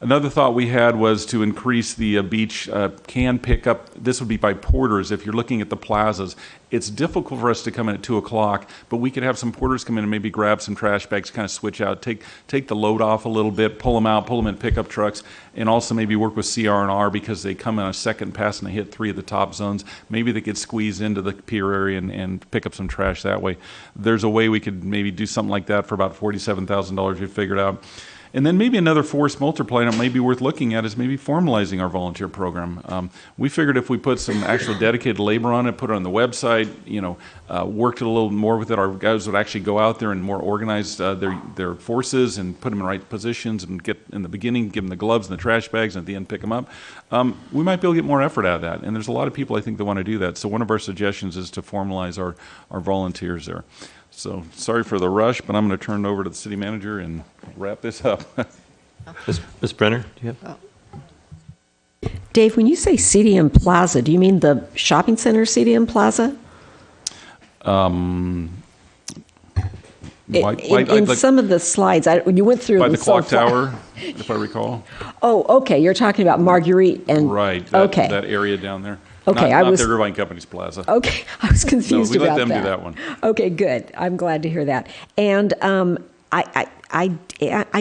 Another thought we had was to increase the beach can pickup. This would be by porters. If you're looking at the plazas, it's difficult for us to come in at 2 o'clock, but we could have some porters come in and maybe grab some trash bags, kind of switch out, take the load off a little bit, pull them out, pull them in pickup trucks, and also maybe work with CR&R because they come in a second pass and they hit 3 of the top zones. Maybe they could squeeze into the pier area and pick up some trash that way. There's a way we could maybe do something like that for about $47,000 we figured out. And then maybe another force multiplier that may be worth looking at is maybe formalizing our volunteer program. We figured if we put some actual dedicated labor on it, put it on the website, worked it a little more with it, our guys would actually go out there and more organize their forces and put them in right positions and get in the beginning, give them the gloves and the trash bags, and at the end pick them up. We might be able to get more effort out of that. And there's a lot of people I think that want to do that. So one of our suggestions is to formalize our volunteers there. So sorry for the rush, but I'm going to turn it over to the city manager and wrap this up.
Ms. Brenner, do you have?
Dave, when you say CDM Plaza, do you mean the shopping center CDM Plaza? In some of the slides, you went through
by the clock tower, if I recall.
Oh, okay. You're talking about Marguerite and
right.
Okay,
that area down there.
Okay,
not the Irvine Company's Plaza.
Okay, I was confused about that.
We let them do that one.
Okay, good. I'm glad to hear that. And I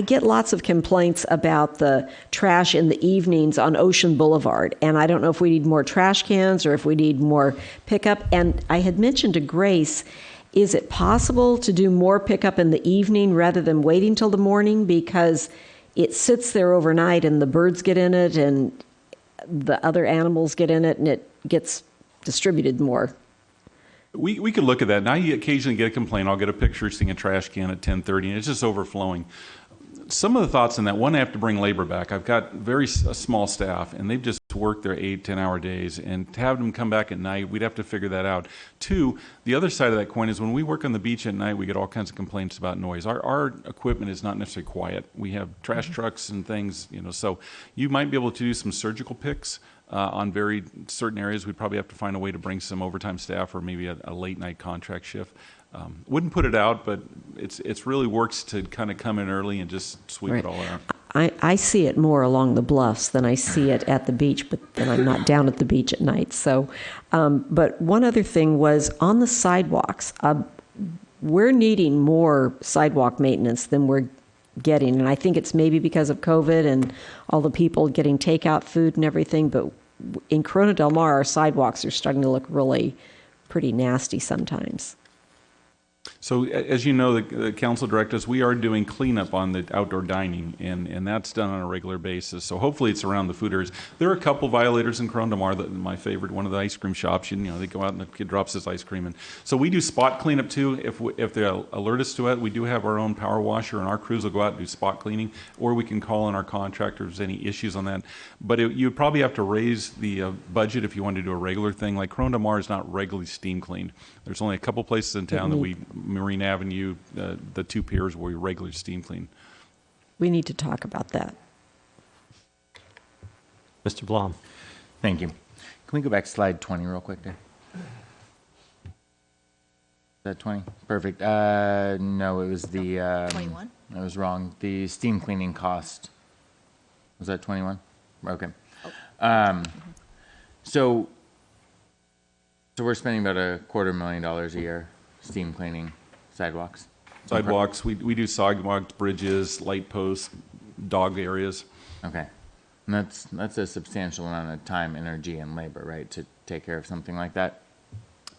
get lots of complaints about the trash in the evenings on Ocean Boulevard, and I don't know if we need more trash cans or if we need more pickup. And I had mentioned to Grace, is it possible to do more pickup in the evening rather than waiting till the morning? Because it sits there overnight and the birds get in it and the other animals get in it and it gets distributed more.
We could look at that. And I occasionally get a complaint. I'll get a picture seeing a trash can at 10:30 and it's just overflowing. Some of the thoughts on that, one, I have to bring labor back. I've got a small staff, and they've just worked their 8, 10-hour days, and to have them come back at night, we'd have to figure that out. Two, the other side of that coin is when we work on the beach at night, we get all kinds of complaints about noise. Our equipment is not necessarily quiet. We have trash trucks and things, so you might be able to do some surgical picks on very certain areas. We'd probably have to find a way to bring some overtime staff or maybe a late night contract shift. Wouldn't put it out, but it's really works to kind of come in early and just sweep it all out.
I see it more along the bluffs than I see it at the beach, but then I'm not down at the beach at night. So, but one other thing was on the sidewalks. We're needing more sidewalk maintenance than we're getting, and I think it's maybe because of COVID and all the people getting takeout food and everything. But in Corona Del Mar, our sidewalks are starting to look really pretty nasty sometimes.
So as you know, the council directed us, we are doing cleanup on the outdoor dining, and that's done on a regular basis. So hopefully it's around the food areas. There are a couple violators in Corona Del Mar. My favorite, one of the ice cream shops, they go out and the kid drops his ice cream. And so we do spot cleanup too. If they alert us to it, we do have our own power washer, and our crews will go out and do spot cleaning, or we can call in our contractors if there's any issues on that. But you'd probably have to raise the budget if you wanted to do a regular thing. Like Corona Del Mar is not regularly steam cleaned. There's only a couple places in town that Marine Avenue, the two piers where we regularly steam clean.
We need to talk about that.
Mr. Blom.
Thank you. Can we go back to slide 20 real quick there? Is that 20? Perfect. No, it was the...
21?
I was wrong. The steam cleaning cost. Was that 21? Okay. So we're spending about $250,000 a year steam cleaning sidewalks.
Sidewalks, we do sidewalks, bridges, light posts, dog areas.
Okay. And that's a substantial amount of time, energy, and labor, right, to take care of something like that?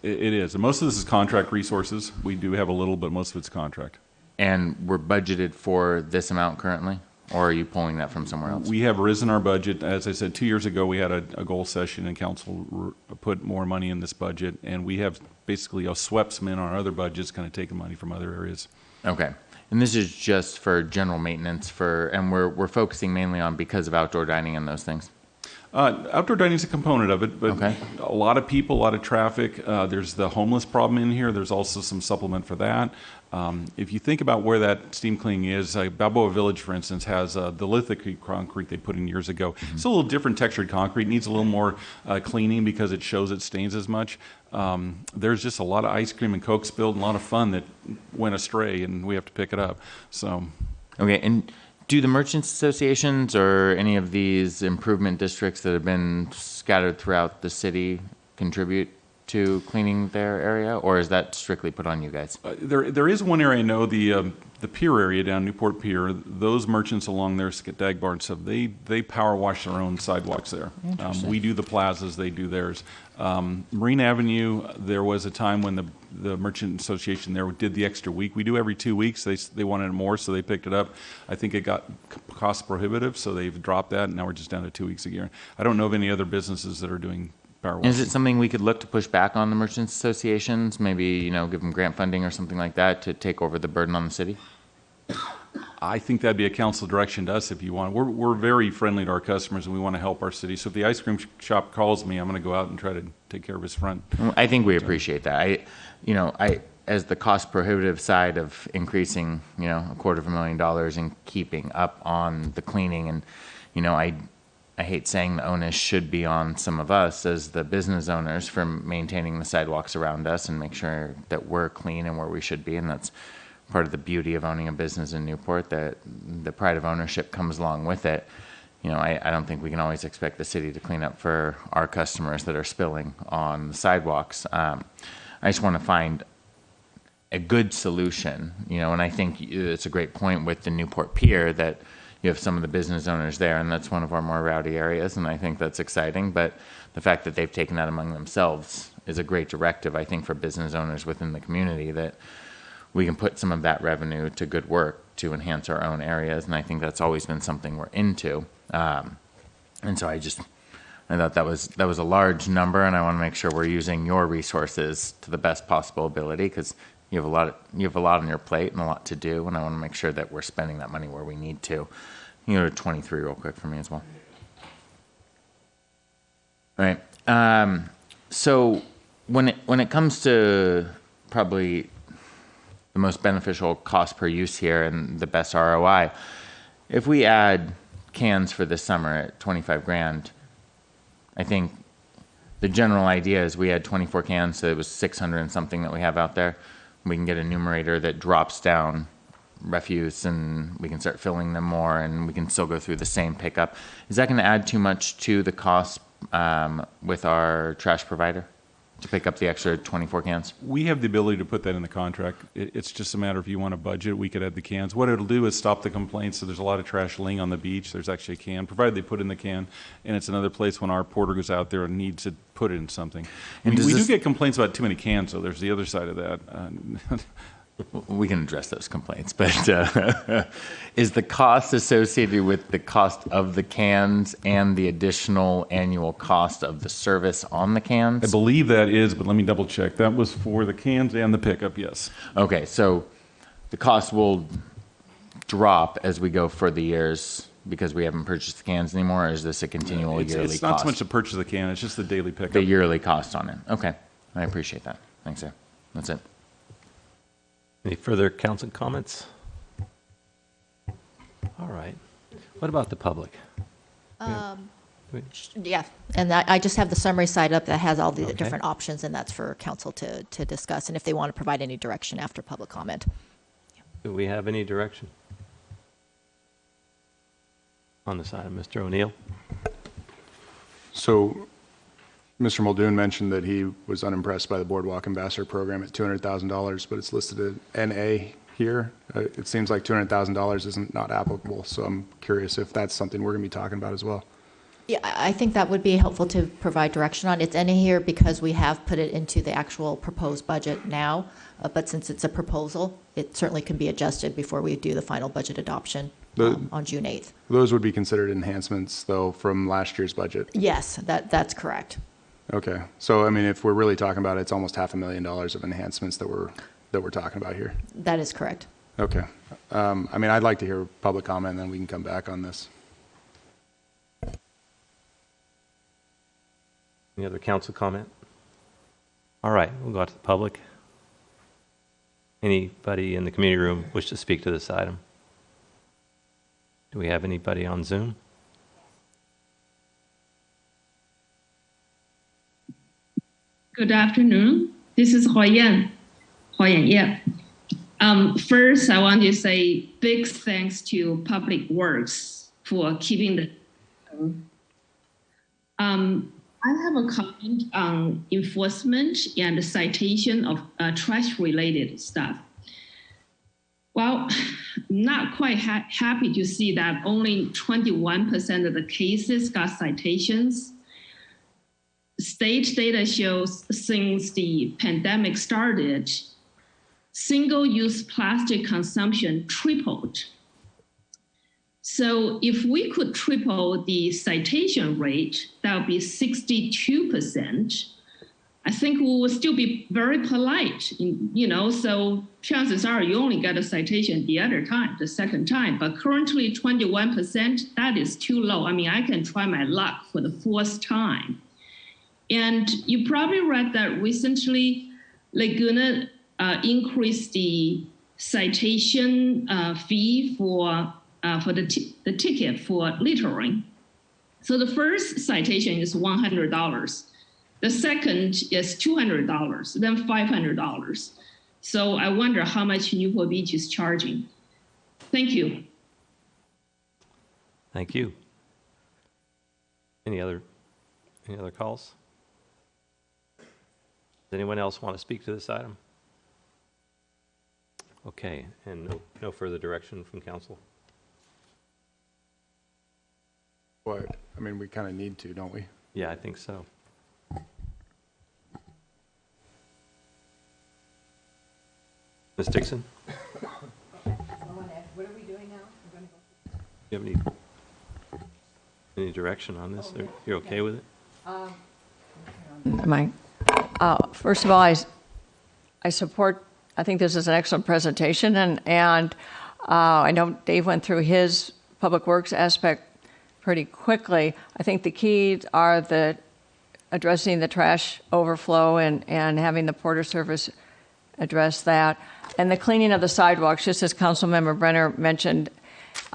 It is. And most of this is contract resources. We do have a little, but most of it's contract.
And we're budgeted for this amount currently? Or are you pulling that from somewhere else?
We have risen our budget. As I said, 2 years ago, we had a goal session and council put more money in this budget. And we have basically swept some in on our other budgets, kind of taking money from other areas.
Okay. And this is just for general maintenance and we're focusing mainly on because of outdoor dining and those things?
Outdoor dining is a component of it, but
okay.
A lot of people, a lot of traffic. There's the homeless problem in here. There's also some supplement for that. If you think about where that steam cleaning is, Balboa Village, for instance, has the lithic concrete they put in years ago. Mm-hmm. It's a little different textured concrete. It needs a little more cleaning because it shows it stains as much. There's just a lot of ice cream and Coke spilled and a lot of fun that went astray, and we have to pick it up. So,
okay, and do the merchants associations or any of these improvement districts that have been scattered throughout the city contribute to cleaning their area, or is that strictly put on you guys?
There is one area I know, the pier area down Newport Pier. Those merchants along there, Dagbar and stuff, they power wash their own sidewalks there. We do the plazas, they do theirs. Marine Avenue, there was a time when the Merchant Association there did the extra week. We do every 2 weeks. They wanted more, so they picked it up. I think it got cost prohibitive, so they've dropped that, and now we're just down to 2 weeks a year. I don't know of any other businesses that are doing power washing.
Is it something we could look to push back on the merchants associations? Maybe, give them grant funding or something like that to take over the burden on the city?
I think that'd be a council direction to us if you want. We're very friendly to our customers, and we want to help our city. So if the ice cream shop calls me, I'm going to go out and try to take care of his front.
I think we appreciate that. I as the cost prohibitive side of increasing, $250,000 and keeping up on the cleaning, and I hate saying the onus should be on some of us as the business owners for maintaining the sidewalks around us and make sure that we're clean and where we should be, and that's part of the beauty of owning a business in Newport, that the pride of ownership comes along with it. I don't think we can always expect the city to clean up for our customers that are spilling on the sidewalks. I just want to find a good solution, and I think it's a great point with the Newport Pier that, you have some of the business owners there, and that's one of our more rowdy areas, and I think that's exciting. But the fact that they've taken that among themselves is a great directive, I think, for business owners within the community, that we can put some of that revenue to good work to enhance our own areas, and I think that's always been something we're into. And so I thought that was a large number, and I want to make sure we're using your resources to the best possible ability, because you have a lot on your plate and a lot to do, and I want to make sure that we're spending that money where we need to. You go to 23 real quick for me as well. All right. So when it comes to probably the most beneficial cost per use here and the best ROI, if we add cans for this summer at 25 grand, I think the general idea is we had 24 cans, so it was 600 and something that we have out there. We can get a numerator that drops down refuse, and we can start filling them more, and we can still go through the same pickup. Is that going to add too much to the cost with our trash provider to pick up the extra 24 cans?
We have the ability to put that in the contract. It's just a matter of, if you want to budget, we could add the cans. What it'll do is stop the complaints. So there's a lot of trash laying on the beach. There's actually a can, provided they put in the can, and it's another place when our porter goes out there and needs to put it in something.
And
We do get complaints about too many cans, so there's the other side of that.
We can address those complaints, but is the cost associated with the cost of the cans and the additional annual cost of the service on the cans?
I believe that is, but let me double check. That was for the cans and the pickup, yes.
Okay, so the cost will drop as we go for the years because we haven't purchased the cans anymore, or is this a continual yearly cost?
It's not so much the purchase of the can, it's just the daily pickup.
The yearly cost on it. Okay, I appreciate that. Thanks, sir. That's it.
Any further council comments? All right. What about the public?
Yeah, and I just have the summary side up that has all the
Okay.
different options, and that's for council to discuss, and if they want to provide any direction after public comment.
Do we have any direction on this item? Mr. O'Neill?
So Mr. Muldoon mentioned that he was unimpressed by the Boardwalk Ambassador Program at $200,000, but it's listed at NA here. It seems like $200,000 isn't not applicable, so I'm curious if that's something we're going to be talking about as well.
Yeah, I think that would be helpful to provide direction on. It's in here because we have put it into the actual proposed budget now, but since it's a proposal, it certainly can be adjusted before we do the final budget adoption on June 8th.
Those would be considered enhancements, though, from last year's budget.
Yes, that's correct.
Okay, so I mean, if we're really talking about it, it's almost $500,000 of enhancements that we're talking about here.
That is correct.
Okay, I mean, I'd like to hear public comment, and then we can come back on this.
Any other council comment? All right, we'll go out to the public. Anybody in the community room wish to speak to this item? Do we have anybody on Zoom?
Good afternoon. This is Huayan Ye. First, I want to say big thanks to Public Works for keeping the. I have a comment on enforcement and citation of trash-related stuff. Well, not quite happy to see that only 21% of the cases got citations. State data shows since the pandemic started, single-use plastic consumption tripled. So if we could triple the citation rate, that would be 62%. I think we will still be very polite, so chances are you only get a citation the second time, but currently 21%, that is too low. I mean, I can try my luck for the fourth time. And you probably read that recently Laguna increased the citation fee for the ticket for littering. So the first citation is $100. The second is $200, then $500. So I wonder how much Newport Beach is charging. Thank you.
Thank you. Any other calls? Does anyone else want to speak to this item? Okay, and no further direction from council?
Well, I mean, we kind of need to, don't we?
Yeah, I think so. Ms. Dixon?
What are we doing now?
Do you have any direction on this? You're okay with it?
First of all, I support, I think this is an excellent presentation, and I know Dave went through his public works aspect pretty quickly. I think the keys are addressing the trash overflow and having the Porter Service address that. And the cleaning of the sidewalks, just as Councilmember Brenner mentioned,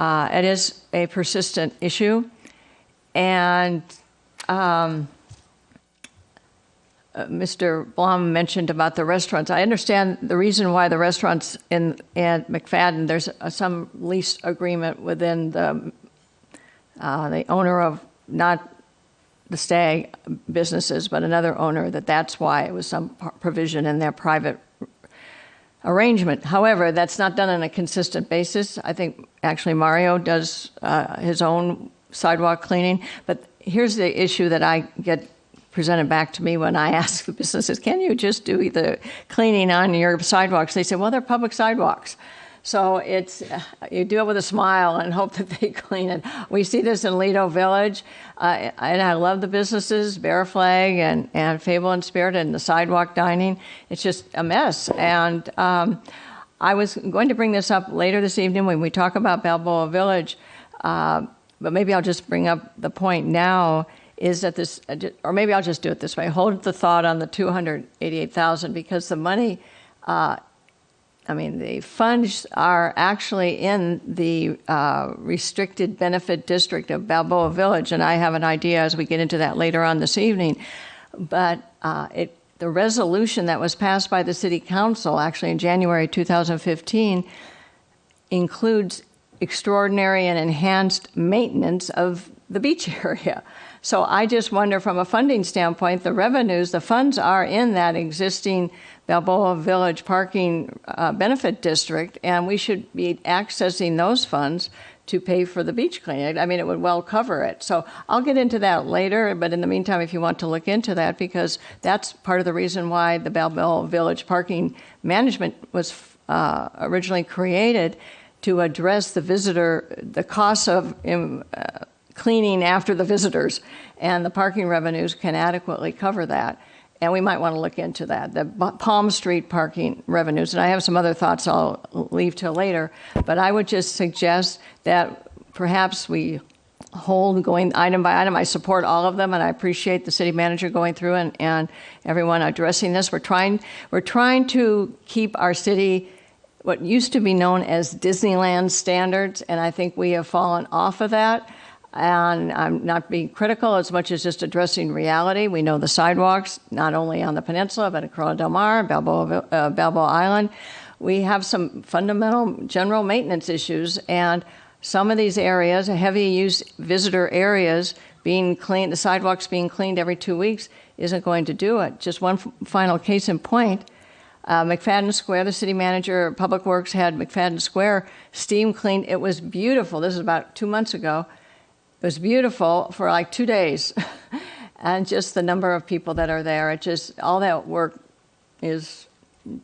it is a persistent issue. And Mr. Blum mentioned about the restaurants. I understand the reason why the restaurants at McFadden, there's some lease agreement within the owner of, not the Stag businesses, but another owner, that's why it was some provision in their private arrangement. However, that's not done on a consistent basis. I think actually Mario does his own sidewalk cleaning. But here's the issue that I get presented back to me when I ask the businesses, can you just do the cleaning on your sidewalks? They say, well, they're public sidewalks. So it's, you do it with a smile and hope that they clean it. We see this in Lido Village, and I love the businesses, Bear Flag and Fable and Spirit and the sidewalk dining. It's just a mess. And I was going to bring this up later this evening when we talk about Balboa Village, but maybe I'll just bring up the point now, is that this, or maybe I'll just do it this way, hold the thought on the $288,000, because the money, the funds are actually in the restricted benefit district of Balboa Village, and I have an idea as we get into that later on this evening. But the resolution that was passed by the City Council, actually in January 2015, includes extraordinary and enhanced maintenance of the beach area. So I just wonder, from a funding standpoint, the revenues, the funds are in that existing Balboa Village parking benefit district, and we should be accessing those funds to pay for the beach cleaning. I mean, it would well cover it. So I'll get into that later, but in the meantime, if you want to look into that, because that's part of the reason why the Balboa Village parking management was originally created, to address the costs of cleaning after the visitors, and the parking revenues can adequately cover that. And we might want to look into that, the Palm Street parking revenues. And I have some other thoughts I'll leave till later, but I would just suggest that perhaps we hold going item by item. I support all of them, and I appreciate the city manager going through and everyone addressing this. We're trying to keep our city what used to be known as Disneyland standards, and I think we have fallen off of that. And I'm not being critical as much as just addressing reality. We know the sidewalks, not only on the peninsula, but at Corona del Mar, Balboa Island. We have some fundamental general maintenance issues, and some of these areas, heavy use visitor areas, being cleaned, the sidewalks being cleaned every 2 weeks isn't going to do it. Just one final case in point. McFadden Square, the city manager, Public Works had McFadden Square steam cleaned. It was beautiful. This is about 2 months ago. It was beautiful for like 2 days. And just the number of people that are there, it just, all that work is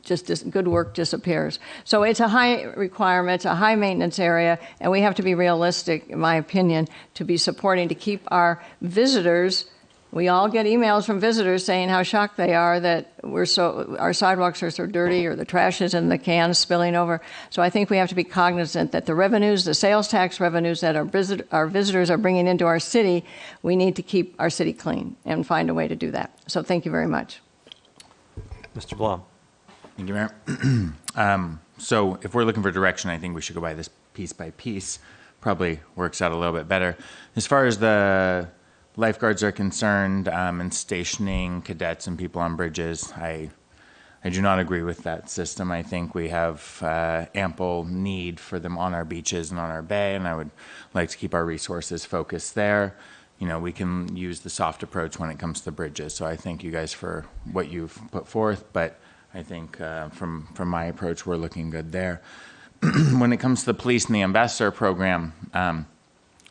just good work disappears. So it's a high requirement, it's a high maintenance area, and we have to be realistic, in my opinion, to be supporting, to keep our visitors. We all get emails from visitors saying how shocked they are that our sidewalks are so dirty, or the trash is in the cans spilling over. So I think we have to be cognizant that the revenues, the sales tax revenues that our visitors are bringing into our city, we need to keep our city clean and find a way to do that. So thank you very much.
Mr. Blum.
Thank you, Mayor. So if we're looking for direction, I think we should go by this piece by piece. Probably works out a little bit better. As far as the lifeguards are concerned, and stationing cadets and people on bridges, I do not agree with that system. I think we have ample need for them on our beaches and on our bay, and I would like to keep our resources focused there. You know, we can use the soft approach when it comes to the bridges. So I thank you guys for what you've put forth, but I think from my approach, we're looking good there. When it comes to the police and the ambassador program,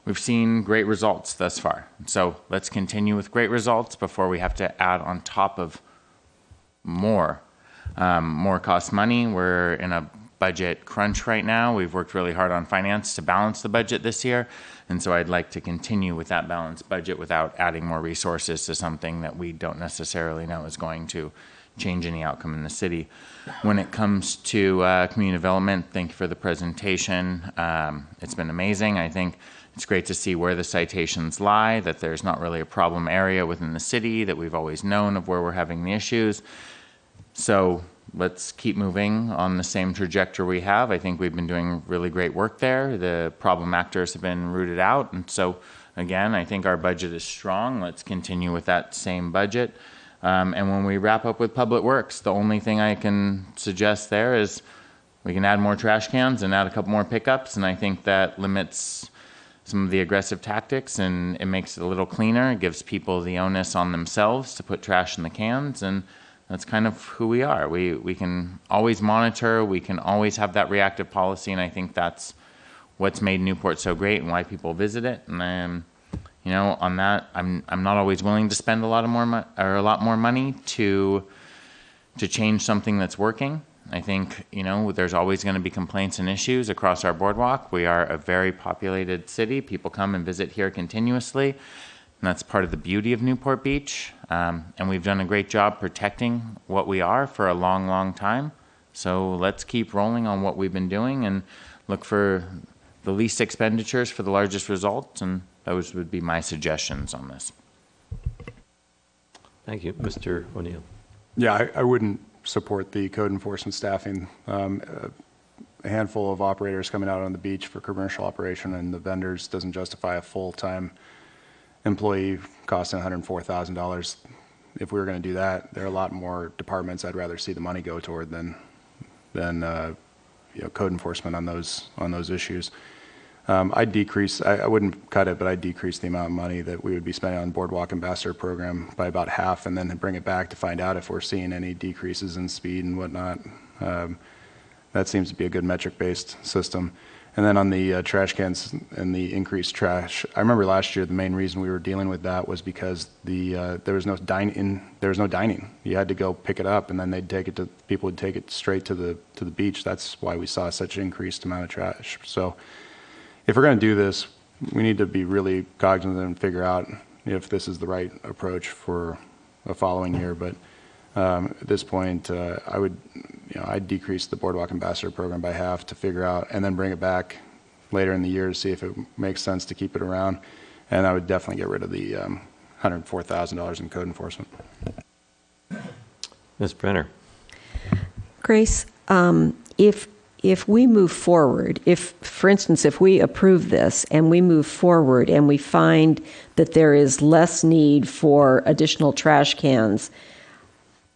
we've seen great results thus far. So let's continue with great results before we have to add on top of more cost money. We're in a budget crunch right now. We've worked really hard on finance to balance the budget this year. And so I'd like to continue with that balanced budget without adding more resources to something that we don't necessarily know is going to change any outcome in the city. When it comes to community development, thank you for the presentation. It's been amazing. I think it's great to see where the citations lie, that there's not really a problem area within the city, that we've always known of where we're having the issues. So let's keep moving on the same trajectory we have. I think we've been doing really great work there. The problem actors have been rooted out. And so, again, I think our budget is strong. Let's continue with that same budget. And when we wrap up with Public Works, the only thing I can suggest there is we can add more trash cans and add a couple more pickups. And I think that limits some of the aggressive tactics and it makes it a little cleaner. It gives people the onus on themselves to put trash in the cans. And that's kind of who we are. We can always monitor. We can always have that reactive policy. And I think that's what's made Newport so great and why people visit it. And you know, on that, I'm not always willing to spend a lot more money to change something that's working. I think, you know, there's always going to be complaints and issues across our boardwalk. We are a very populated city. People come and visit here continuously. And that's part of the beauty of Newport Beach. And we've done a great job protecting what we are for a long, long time. So let's keep rolling on what we've been doing and look for the least expenditures for the largest results. And those would be my suggestions on this.
Thank you. Mr. O'Neill.
Yeah, I wouldn't support the code enforcement staffing. A handful of operators coming out on the beach for commercial operation and the vendors doesn't justify a full-time employee costing $104,000. If we were going to do that, there are a lot more departments I'd rather see the money go toward than code enforcement on those issues. I wouldn't cut it, but I'd decrease the amount of money that we would be spending on Boardwalk Ambassador program by about half, and then bring it back to find out if we're seeing any decreases in speed and whatnot. That seems to be a good metric-based system. And then on the trash cans and the increased trash, I remember last year the main reason we were dealing with that was because there was no dining. You had to go pick it up, and then people would take it straight to the beach. That's why we saw such an increased amount of trash. So if we're going to do this, we need to be really cognizant and figure out if this is the right approach for a following year. But at this point, I'd decrease the Boardwalk Ambassador program by half to figure out, and then bring it back later in the year to see if it makes sense to keep it around. And I would definitely get rid of the $104,000 in code enforcement.
Ms. Brenner.
Grace, if we move forward, for instance, if we approve this and we move forward and we find that there is less need for additional trash cans,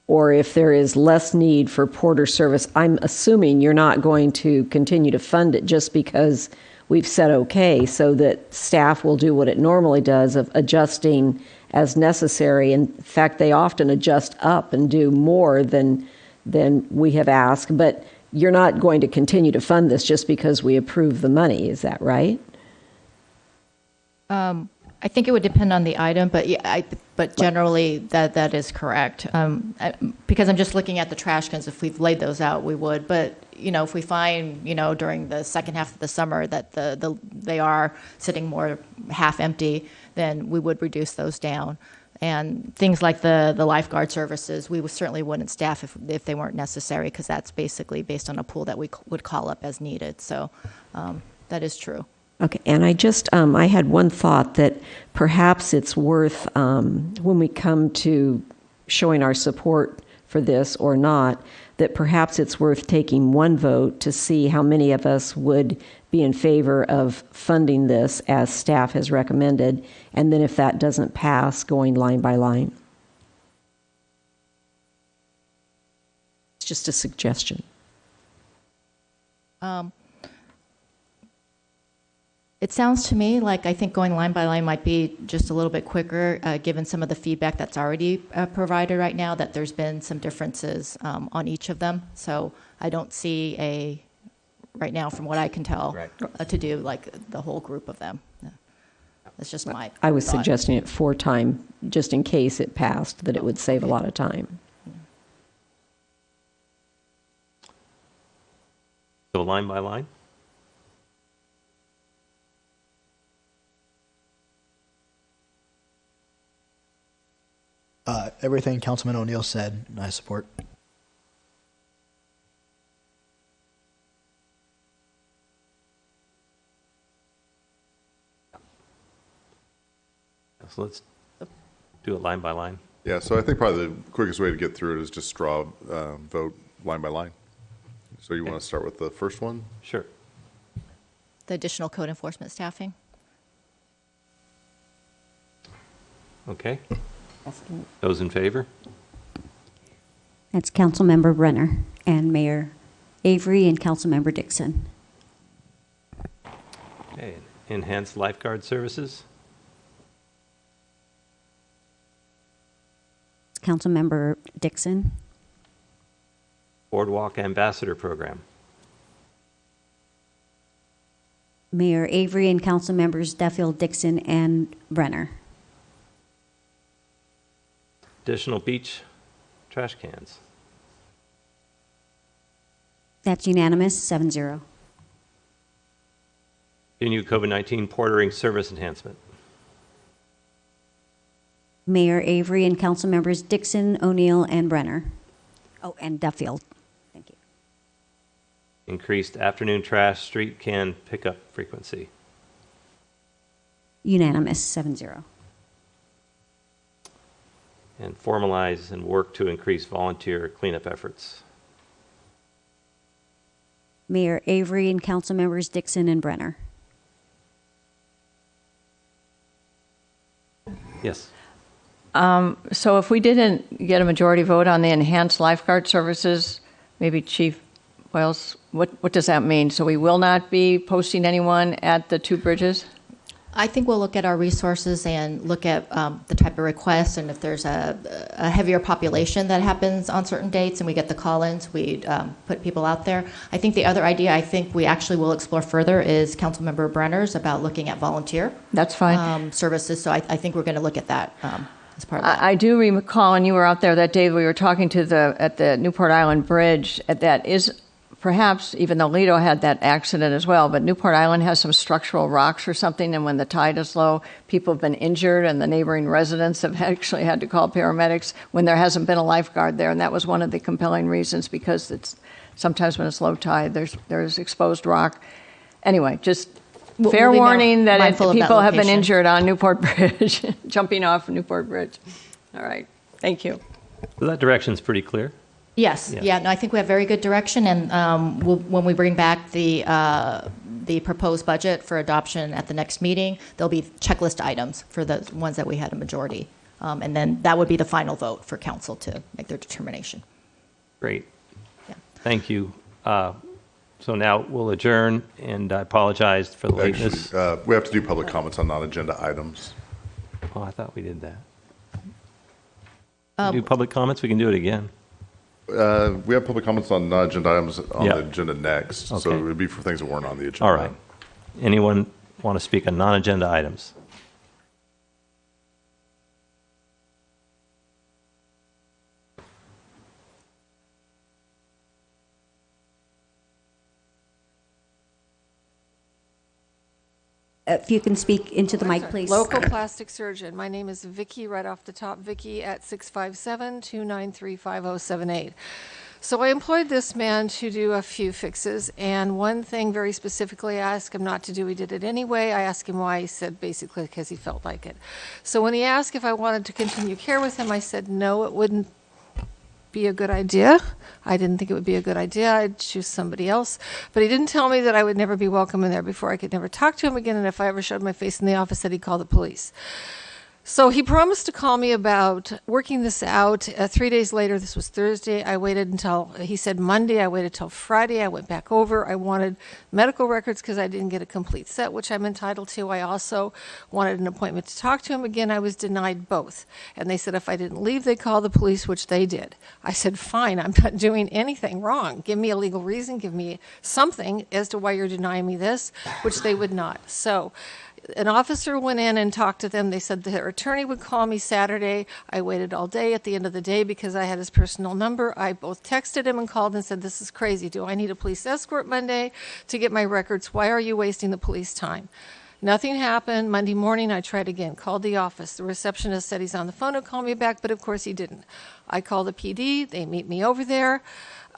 or if there is less need for porter service, I'm assuming you're not going to continue to fund it just because we've said okay, so that staff will do what it normally does of adjusting as necessary. In fact, they often adjust up and do more than we have asked, but you're not going to continue to fund this just because we approve the money, is that right?
I think it would depend on the item, but but generally that is correct. Because I'm just looking at the trash cans. If we've laid those out, we would. But if we find during the second half of the summer that they are sitting more half empty, then we would reduce those down. And things like the lifeguard services, we certainly wouldn't staff if they weren't necessary, because that's basically based on a pool that we would call up as needed. So that is true.
Okay, and I had one thought that perhaps it's worth, when we come to showing our support for this or not, that perhaps it's worth taking one vote to see how many of us would be in favor of funding this as staff has recommended, and then if that doesn't pass, going line by line. It's just a suggestion.
It sounds to me like I think going line by line might be just a little bit quicker, given some of the feedback that's already provided right now, that there's been some differences on each of them. So I don't see right now, from what I can tell, to do like the whole group of them. Yeah. That's just my
I was
thought.
suggesting it 4 times, just in case it passed, that it would save a lot of time.
Go line by line?
Everything Councilman O'Neill said, I support.
So let's do it line by line.
Yeah, so I think probably the quickest way to get through it is just straw vote line by line. So you want to start with the first one?
Sure.
The additional code enforcement staffing.
Okay. Those in favor?
That's Councilmember Brenner and Mayor Avery and Councilmember Dixon.
Okay. Enhanced lifeguard services?
Councilmember Dixon.
Boardwalk Ambassador Program?
Mayor Avery and Councilmembers Duffield, Dixon, and Brenner.
Additional beach trash cans?
That's unanimous, 7-0.
Continue COVID-19 portering service enhancement?
Mayor Avery and Councilmembers Dixon, O'Neill, and Brenner. Oh, and Duffield. Thank you.
Increased afternoon trash street can pickup frequency?
Unanimous, 7-0.
And formalize and work to increase volunteer cleanup efforts?
Mayor Avery and Councilmembers Dixon and Brenner.
Yes.
So if we didn't get a majority vote on the enhanced lifeguard services, maybe Chief Wells, what does that mean? So we will not be posting anyone at the 2 bridges?
I think we'll look at our resources and look at the type of requests, and if there's a heavier population that happens on certain dates and we get the call-ins, we'd put people out there. I think the other idea I think we actually will explore further is Councilmember Brenner's about looking at volunteer.
That's fine.
Services, so I think we're going to look at that as part of that.
I do recall, and you were out there that day, we were talking to at the Newport Island Bridge, that is perhaps, even though Lido had that accident as well, but Newport Island has some structural rocks or something, and when the tide is low, people have been injured, and the neighboring residents have actually had to call paramedics when there hasn't been a lifeguard there, and that was one of the compelling reasons, because sometimes when it's low tide, there's exposed rock. Anyway, just fair
be
warning that
mindful of that
people have been
location.
injured on Newport Bridge, jumping off Newport Bridge. All right, thank you.
So that direction's pretty clear?
Yes,
Yeah.
no, I think we have very good direction, and when we bring back the proposed budget for adoption at the next meeting, there'll be checklist items for the ones that we had a majority. And then that would be the final vote for council to make their determination.
Great.
Yeah.
Thank you. So now we'll adjourn, and I apologize for the lateness.
Actually, we have to do public comments on non-agenda items.
Oh, I thought we did that. Do public comments? We can do it again.
We have public comments on non-agenda items on
Yeah.
the agenda next, so
Okay.
it would be for things that weren't on the agenda.
All right. Anyone want to speak on non-agenda items?
If you can speak into the mic, please.
Local plastic surgeon. My name is Vicky, right off the top, Vicky at 657-293-5078. So I employed this man to do a few fixes, and one thing very specifically I asked him not to do, he did it anyway. I asked him why, he said basically because he felt like it. So when he asked if I wanted to continue care with him, I said no, it wouldn't be a good idea. I didn't think it would be a good idea. I'd choose somebody else. But he didn't tell me that I would never be welcome in there before. I could never talk to him again, and if I ever showed my face in the office, that he'd call the police. So he promised to call me about working this out. 3 days later, this was Thursday, I waited until, he said Monday, I waited till Friday, I went back over. I wanted medical records because I didn't get a complete set, which I'm entitled to. I also wanted an appointment to talk to him again. I was denied both. And they said if I didn't leave, they'd call the police, which they did. I said, fine, I'm not doing anything wrong. Give me a legal reason, give me something as to why you're denying me this, which they would not. So an officer went in and talked to them. They said their attorney would call me Saturday. I waited all day. At the end of the day, because I had his personal number, I both texted him and called and said, this is crazy. Do I need a police escort Monday to get my records? Why are you wasting the police time? Nothing happened. Monday morning, I tried again, called the office. The receptionist said he's on the phone to call me back, but of course he didn't. I called the PD. They meet me over there.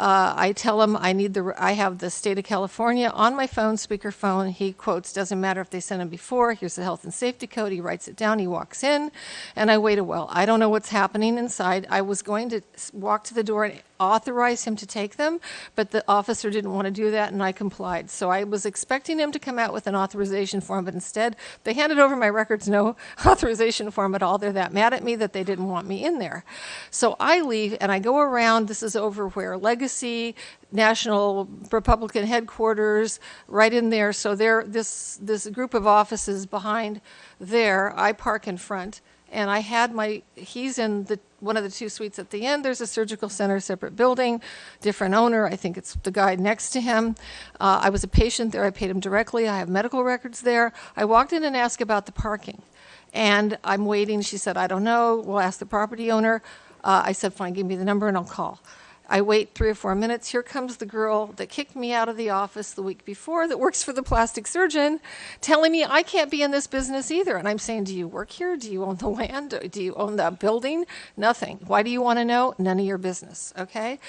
I tell him I have the state of California on my phone, speakerphone. He quotes, doesn't matter if they sent him before. Here's the health and safety code. He writes it down. He walks in, and I wait a while. I don't know what's happening inside. I was going to walk to the door and authorize him to take them, but the officer didn't want to do that, and I complied. So I was expecting him to come out with an authorization form, but instead they handed over my records, no authorization form at all. They're that mad at me that they didn't want me in there. So I leave, and I go around. This is over where Legacy, National Republican headquarters, right in there. So there, this group of offices behind there, I park in front. And I had he's in one of the two suites at the end. There's a surgical center, separate building, different owner. I think it's the guy next to him. I was a patient there. I paid him directly. I have medical records there. I walked in and asked about the parking. And I'm waiting. She said, I don't know. We'll ask the property owner. I said, fine, give me the number and I'll call. I wait 3 or 4 minutes. Here comes the girl that kicked me out of the office the week before that works for the plastic surgeon, telling me I can't be in this business either. And I'm saying, do you work here? Do you own the land? Do you own the building? Nothing. Why do you want to know? None of your business, okay?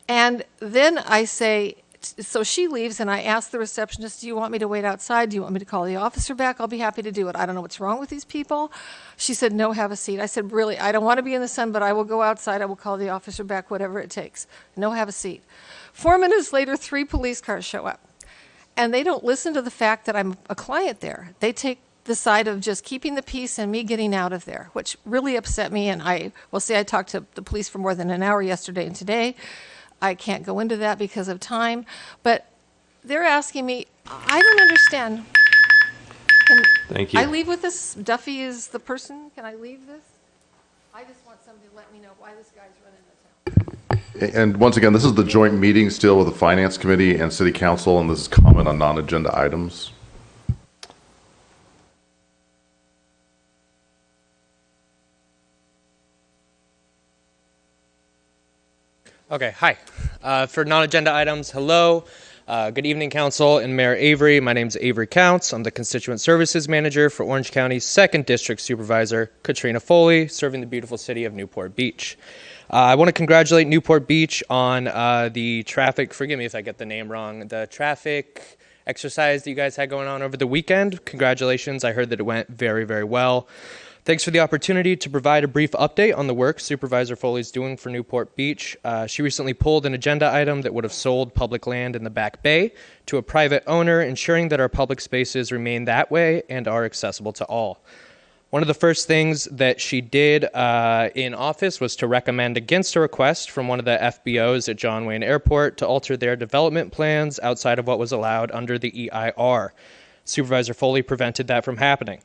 And then I say, so she leaves, and I ask the receptionist, do you want me to wait outside? Do you want me to call the officer back? I'll be happy to do it. I don't know what's wrong with these people. She said, no, have a seat. I said, really, I don't want to be in the sun, but I will go outside. I will call the officer back, whatever it takes. No, have a seat. 4 minutes later, 3 police cars show up. And they don't listen to the fact that I'm a client there. They take the side of just keeping the peace and me getting out of there, which really upset me. And I talked to the police for more than an hour yesterday and today. I can't go into that because of time, but they're asking me, I don't understand.
Thank you.
I leave with this? Duffy is the person? Can I leave this? I just want somebody to let me know why this guy's running the town.
And once again, this is the joint meeting still with the Finance Committee and City Council, and this is comment on non-agenda items.
Okay, hi. For non-agenda items, hello. Good evening, Council and Mayor Avery. My name is Avery Counts. I'm the Constituent Services Manager for Orange County's 2nd District Supervisor, Katrina Foley, serving the beautiful city of Newport Beach. I want to congratulate Newport Beach on the traffic, forgive me if I get the name wrong, the traffic exercise that you guys had going on over the weekend. Congratulations. I heard that it went very, very well. Thanks for the opportunity to provide a brief update on the work Supervisor Foley's doing for Newport Beach. She recently pulled an agenda item that would have sold public land in the Back Bay to a private owner, ensuring that our public spaces remain that way and are accessible to all. One of the first things that she did in office was to recommend against a request from one of the FBOs at John Wayne Airport to alter their development plans outside of what was allowed under the EIR. Supervisor Foley prevented that from happening.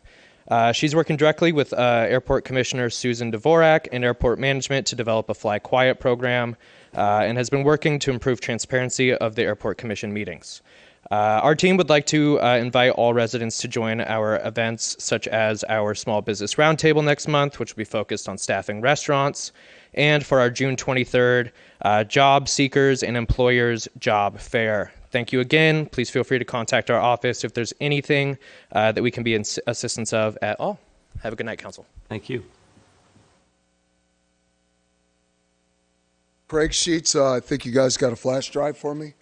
She's working directly with Airport Commissioner Susan Dvorak and Airport Management to develop a Fly Quiet program and has been working to improve transparency of the Airport Commission meetings. Our team would like to invite all residents to join our events, such as our Small Business Roundtable next month, which will be focused on staffing restaurants, and for our June 23rd Job Seekers and Employers Job Fair. Thank you again. Please feel free to contact our office if there's anything that we can be in assistance of at all. Have a good night, Council.
Thank you.
Craig Sheets, I think you guys got a flash drive for me.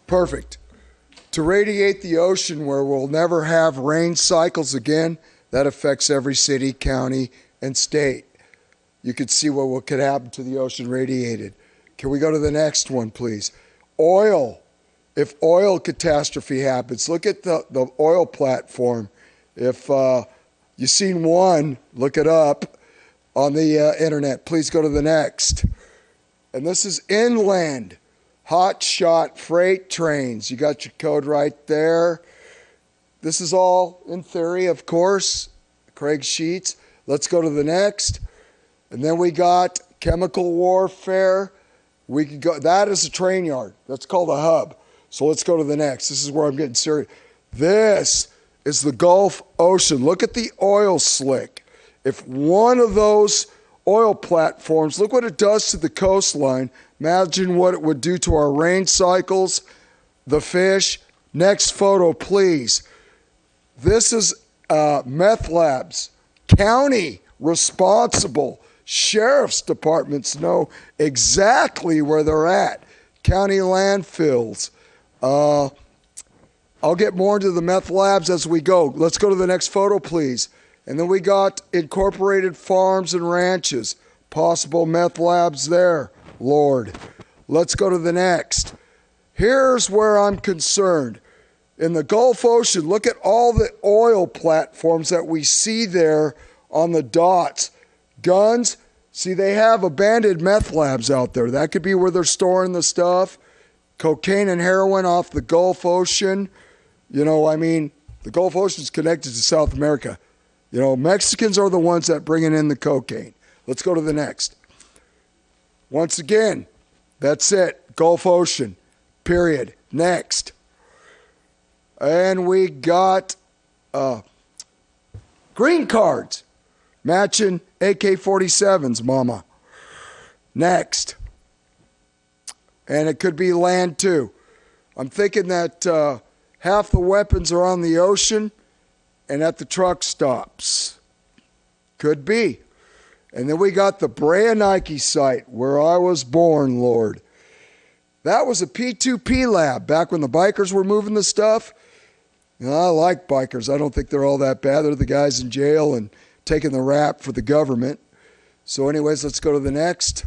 Perfect. To radiate the ocean where we'll never have rain cycles again, that affects every city, county, and state. You could see what could happen to the ocean radiated. Can we go to the next one, please? Oil. If oil catastrophe happens, look at the oil platform. If you've seen one, look it up on the internet. Please go to the next. And this is inland. Hot shot freight trains. You got your code right there. This is all in theory, of course. Craig Sheets. Let's go to the next. And then we got chemical warfare. We could go. That is a train yard. That's called a hub. So let's go to the next. This is where I'm getting serious. This is the Gulf Ocean. Look at the oil slick. If one of those oil platforms, look what it does to the coastline. Imagine what it would do to our rain cycles, the fish. Next photo, please. This is meth labs. County responsible. Sheriff's departments know exactly where they're at. County landfills. I'll get more into the meth labs as we go. Let's go to the next photo, please. And then we got incorporated farms and ranches. Possible meth labs there, Lord. Let's go to the next. Here's where I'm concerned. In the Gulf Ocean, look at all the oil platforms that we see there on the dots. Guns, see, they have abandoned meth labs out there. That could be where they're storing the stuff. Cocaine and heroin off the Gulf Ocean. You know, I mean, the Gulf Ocean is connected to South America. You know, Mexicans are the ones that bringing in the cocaine. Let's go to the next. Once again, that's it. Gulf Ocean, period. Next. And we got green cards matching AK-47s, mama. Next. And it could be land too. I'm thinking that half the weapons are on the ocean and at the truck stops. Could be. And then we got the Brea Nike site where I was born, Lord. That was a P2P lab back when the bikers were moving the stuff. You know, I like bikers. I don't think they're all that bad. They're the guys in jail and taking the rap for the government. So anyways, let's go to the next.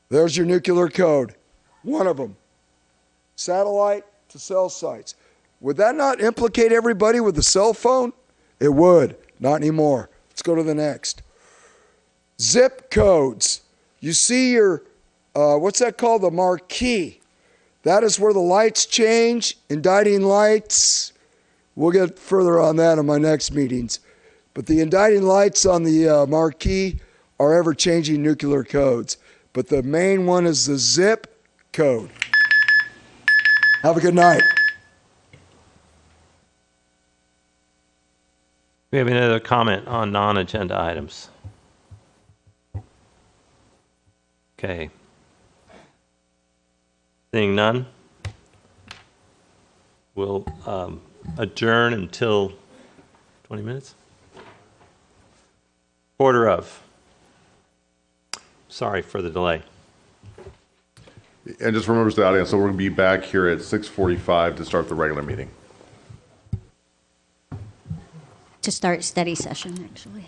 There's your nuclear code. One of them. Satellite to cell sites. Would that not implicate everybody with a cell phone? It would. Not anymore. Let's go to the next. Zip codes. You see your, what's that called? The marquee. That is where the lights change, indicting lights. We'll get further on that in my next meetings. But the indicting lights on the marquee are ever-changing nuclear codes. But the main one is the zip code. Have a good night.
We have another comment on non-agenda items. Okay. Seeing none, we'll adjourn until 20 minutes. Quarter of. Sorry for the delay.
And just for members of the audience, so we're going to be back here at 6:45 to start the regular meeting.
To start study session, actually.